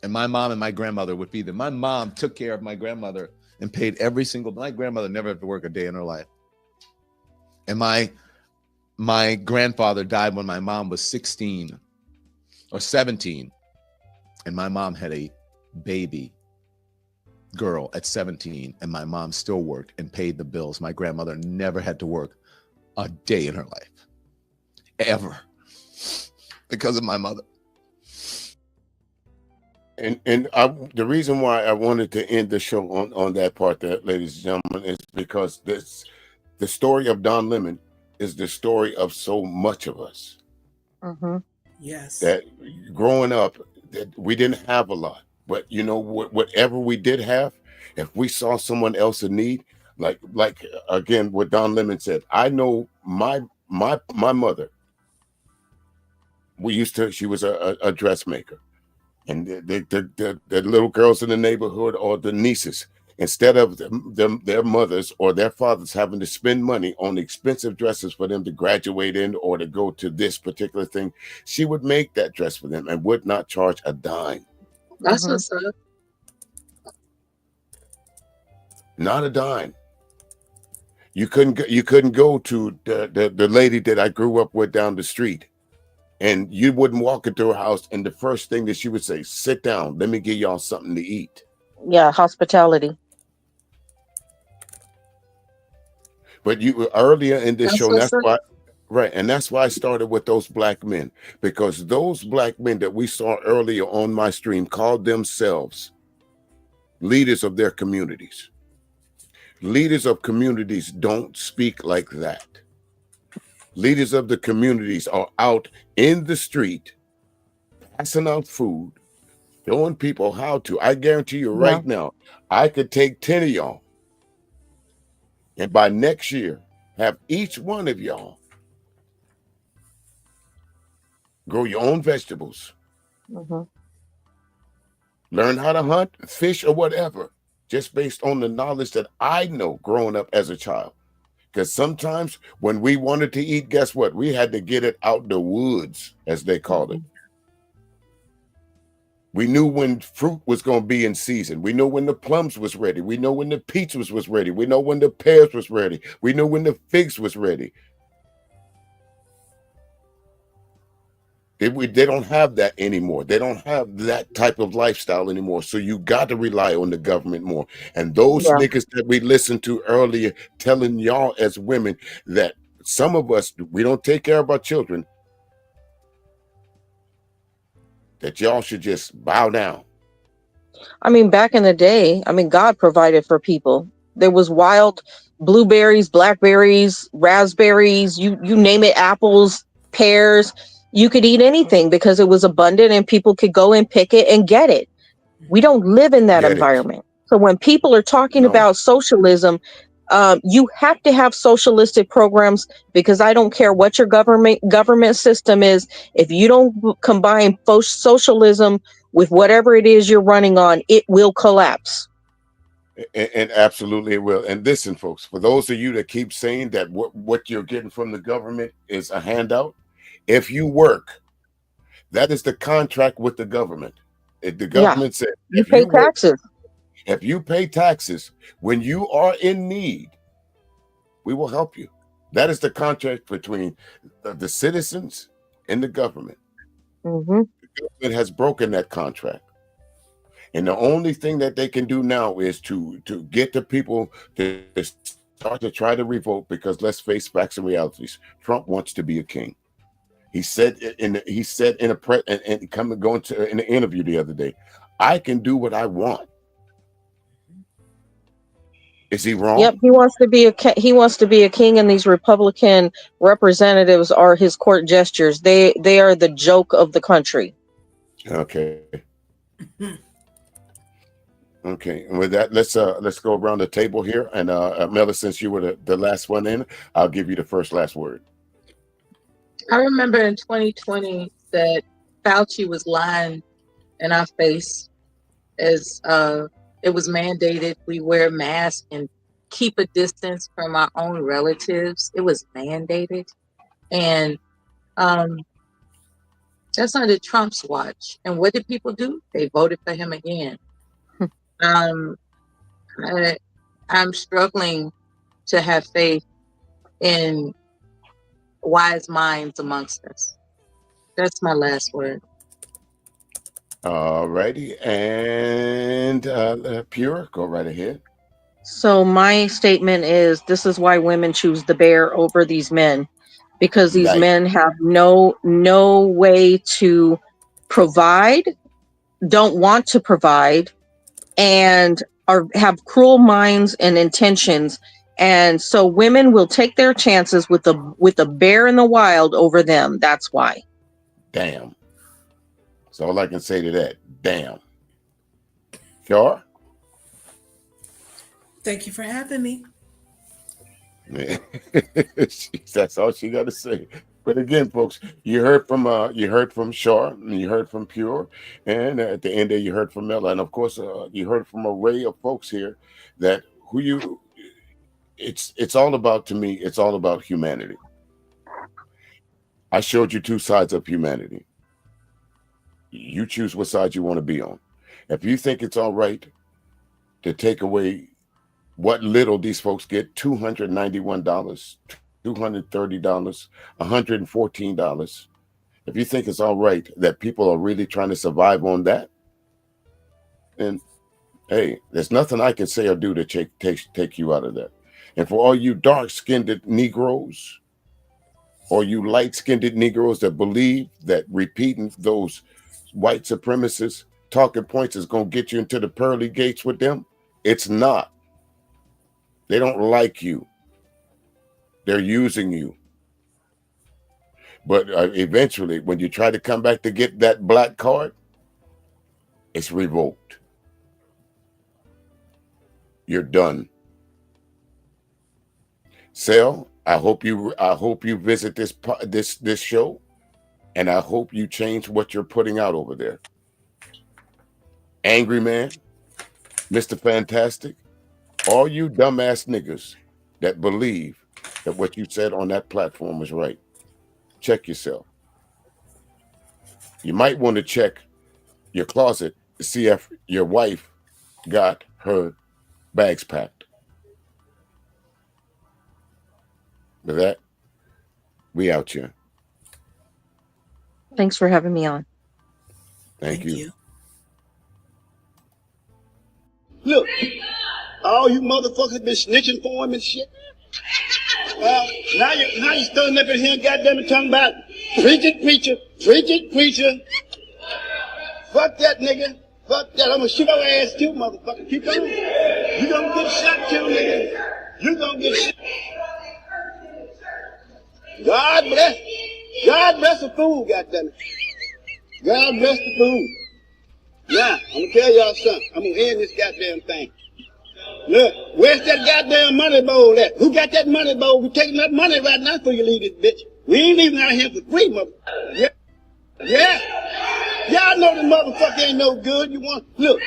And my mom and my grandmother would feed them. My mom took care of my grandmother and paid every single. My grandmother never had to work a day in her life. And my grandfather died when my mom was 16 or 17. And my mom had a baby girl at 17. And my mom still worked and paid the bills. My grandmother never had to work a day in her life, ever, because of my mother. And the reason why I wanted to end the show on that part, there, ladies and gentlemen, is because the story of Don Lemon is the story of so much of us. Mm-hmm. Yes. That growing up, that we didn't have a lot, but you know, whatever we did have, if we saw someone else in need, like again, what Don Lemon said, I know my mother. She was a dressmaker. And the little girls in the neighborhood or the nieces, instead of their mothers or their fathers having to spend money on expensive dresses for them to graduate in or to go to this particular thing, she would make that dress for them and would not charge a dime. That's what's up. Not a dime. You couldn't go to the lady that I grew up with down the street. And you wouldn't walk into her house, and the first thing that she would say, sit down, let me give y'all something to eat. Yeah, hospitality. But you were earlier in this show, and what's that's up. why, and that's why I started with those black men, because those black men that we saw earlier on my stream called themselves leaders of their communities. Leaders of communities don't speak like that. Leaders of the communities are out in the street, passing out food, showing people how to. I guarantee you right now, I could take 10 of y'all, and by next year, have each one of y'all grow your own vegetables, learn how to hunt, fish, or whatever, just based on the knowledge that I know growing up as a child. Because sometimes when we wanted to eat, guess what? We had to get it out the woods, as they called it. We knew when fruit was going to be in season. We knew when the plums was ready. We know when the peaches was ready. We know when the pears was ready. We knew when the figs was ready. They don't have that anymore. They don't have that type of lifestyle anymore. So you got to rely on the government more. And those niggas that we listened to earlier telling y'all as women that some of us, we don't take care of our children, that y'all should just bow down. I mean, back in the day, I mean, God provided for people. There was wild blueberries, blackberries, raspberries, you name it, apples, pears. You could eat anything because it was abundant and people could go and pick it and get it. We don't live in that environment. So when people are talking about socialism, you have to have socialistic programs, because I don't care what your government system is. If you don't combine socialism with whatever it is you're running on, it will collapse. And absolutely it will. And listen, folks, for those of you that keep saying that what you're getting from the government is a handout, if you work, that is the contract with the government. The government said, you pay taxes. If you pay taxes, when you are in need, we will help you. That is the contract between the citizens and the government. The government has broken that contract. And the only thing that they can do now is to get the people to start to try to revolt, because let's face facts and realities. Trump wants to be a king. He said in an interview the other day, I can do what I want. Is he wrong? Yep, he wants to be a king, and these Republican representatives are his court gestures. They are the joke of the country. Okay. Okay, and with that, let's go around the table here. And Mela, since you were the last one in, I'll give you the last word. I remember in 2020 that Fauci was lying in our face as it was mandated we wear masks and keep a distance from our own relatives. It was mandated. And that's under Trump's watch. And what did people do? They voted for him again. I'm struggling to have faith in wise minds amongst us. That's my last word. All righty. And Pure, go right ahead. So my statement is, this is why women choose the bear over these men, because these men have no way to provide, don't want to provide, and have cruel minds and intentions. And so women will take their chances with a bear in the wild over them. That's why. Damn. That's all I can say to that. Damn. Sure. Thank you for having me. That's all she got to say. But again, folks, you heard from Shar, and you heard from Pure, and at the end there you heard from Mela, and of course you heard from an array of folks here that it's all about, to me, it's all about humanity. I showed you two sides of humanity. You choose what side you want to be on. If you think it's all right to take away what little these folks get, $291, $230, $114. If you think it's all right that people are really trying to survive on that, then hey, there's nothing I can say or do to take you out of that. And for all you dark-skinned Negroes, or you light-skinned Negroes that believe that repeating those white supremacists talking points is going to get you into the pearly gates with them, it's not. They don't like you. They're using you. But eventually, when you try to come back to get that black card, it's revoked. You're done. Sel, I hope you visit this show, and I hope you change what you're putting out over there. Angry Man, Mr. Fantastic, all you dumbass niggas that believe that what you said on that platform was right, check yourself. You might want to check your closet to see if your wife got her bags packed. With that, we out here. Thanks for having me on. Thank you. Look, all you motherfuckers been snitching for him and shit. Now you standing up in here and goddamn it talking about preaching preacher. Fuck that nigga. Fuck that. I'm gonna shoot your ass too, motherfucker. Keep on. You gonna get shot too, nigga. You gonna get shot. God bless the fool, goddammit. God bless the fool. Now, I'm gonna tell y'all something. I'm gonna end this goddamn thing. Look, where's that goddamn money bowl at? Who got that money bowl? We taking that money right now before you leave this bitch. We ain't leaving out here for free, motherfucker. Yeah. Y'all know the motherfucker ain't no good. You want, look,